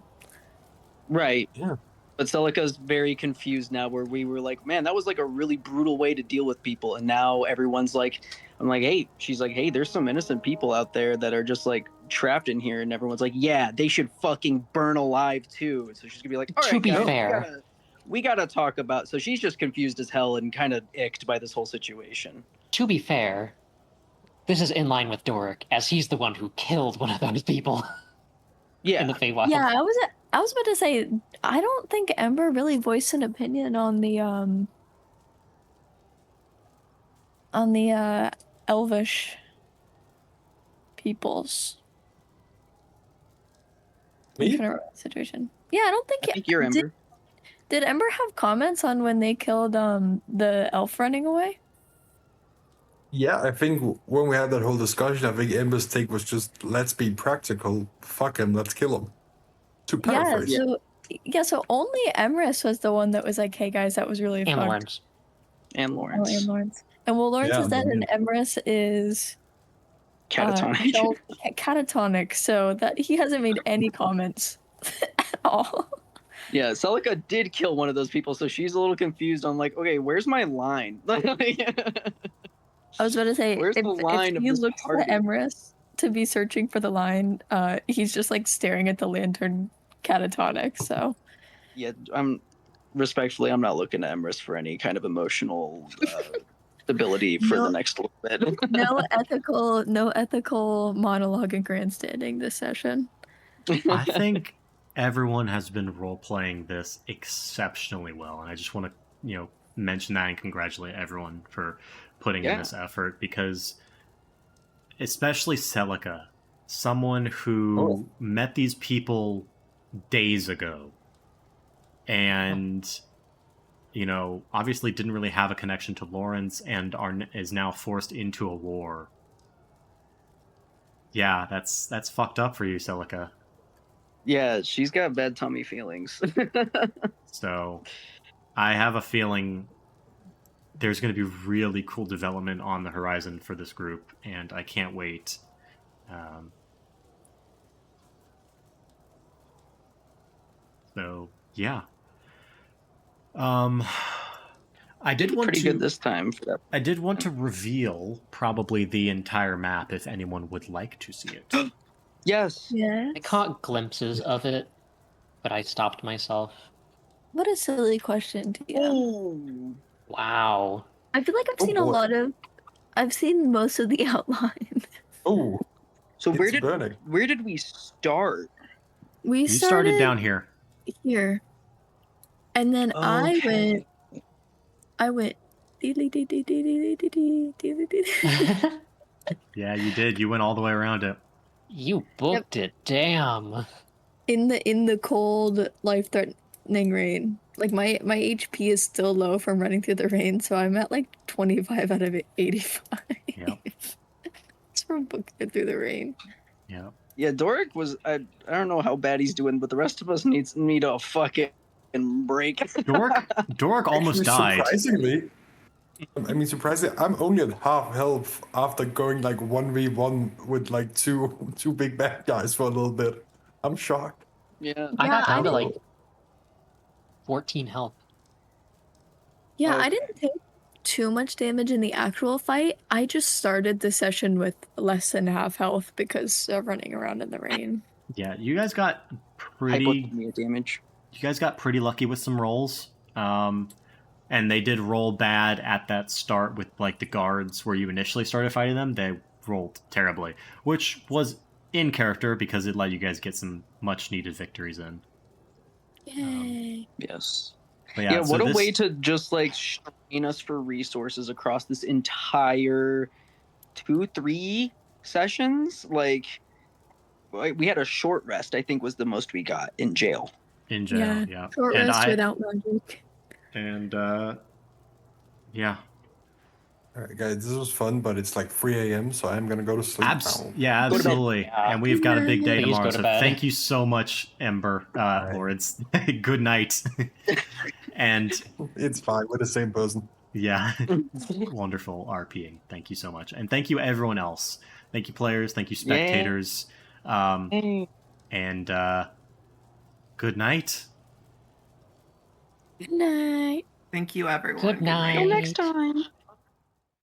Right. Yeah. But Celica's very confused now, where we were like, man, that was like a really brutal way to deal with people. And now everyone's like, I'm like, hey, she's like, hey, there's some innocent people out there that are just like trapped in here. And everyone's like, yeah, they should fucking burn alive too. So she's gonna be like, all To right, be guys, fair. we gotta talk about. So she's just confused as hell and kind of icked by this whole situation. To be fair, this is in line with Doric, as he's the one who killed one of those people Yeah. in the Feywild. Yeah, I was about to say I don't think Ember really voiced an opinion on the Elvish peoples. I'm Me? trying to remember the situation. Yeah, I don't think. I think you're Ember. Did Ember have comments on when they killed the elf running away? Yeah, I think when we had that whole discussion, I think Ember's take was just, let's be practical. Fuck him, let's kill him. To paraphrase. So only Emrys was the one that was like, "Hey guys, that was really And fucked." Lawrence. And Oh, Lawrence. and Lawrence. And well, Lawrence Yeah, is dead, and yeah. Emrys is Catatonic. catatonic, so that he hasn't made any comments at all. Yeah, Celica did kill one of those people, so she's a little confused on like, okay, where's my line? I was about to say, Where's the line if of he this looks party? to Emrys to be searching for the line, he's just like staring at the lantern catatonic, so. Yeah, I'm not looking at Emrys for any kind of emotional stability for the next little bit. No ethical monologue and grandstanding this session. I think everyone has been role-playing this exceptionally well, and I just want to, mention that and congratulate everyone for putting in this effort, because especially Celica, someone who met these people days ago and obviously didn't really have a connection to Lawrence and is now forced into a war. Yeah, that's fucked up for you, Celica. Yeah, she's got bad tummy feelings. So I have a feeling there's going to be really cool development on the horizon for this group, and I can't wait. So yeah. I did want pretty to good this time for that. I did want to reveal probably the entire map if anyone would like to see it. Yes. Yeah. I caught glimpses of it, but I stopped myself. What a silly question, TM. Oh. Wow. I feel like I've seen most of the outline. Oh. So It's burning. where did we start? We You started down here. here. And then I Okay. went Yeah, you did. You went all the way around it. You booked it, damn. in the cold, life-threatening rain. Like my HP is still low from running through the rain, so I'm at like 25 out of 85. Yep. It's from booking it through the rain. Yep. Yeah, Doric was. I don't know how bad he's doing, but the rest of us need a fucking break. Dork almost Actually, died. surprisingly, I'm only at half health after going like 1v1 with like two big bad guys for a little bit. I'm shocked. Yeah. I got down to didn't- like 14 health. Yeah, Okay. I didn't take too much damage in the actual fight. I just started the session with less than half health because of running around in the rain. Yeah, you guys got pretty Hypothermia damage. lucky with some rolls. And they did roll bad at that start with like the guards where you initially started fighting them. They rolled terribly, which was in character because it let you guys get some much needed victories in. Yay. Yes. But Yeah, so what a this- way to just like strain us for resources across this entire 2-3 sessions. Like we had a short rest, I think was the most we got in jail. in jail, yeah. Short And rest I without magic. and yeah. All right, guys, this was fun, but it's like 3 a.m., so I'm gonna go to sleep now. Yeah, Go to bed. absolutely. Yeah. And we've got a big day Please tomorrow. go to So bed. thank you so much, Ember right. Lords. Good night. And It's fine. We're the same person. yeah, wonderful RPing. Thank you so much. And thank you everyone else. Thank you players, thank you spectators. And good night. Good night. Thank you, everyone. Good night. Till next time.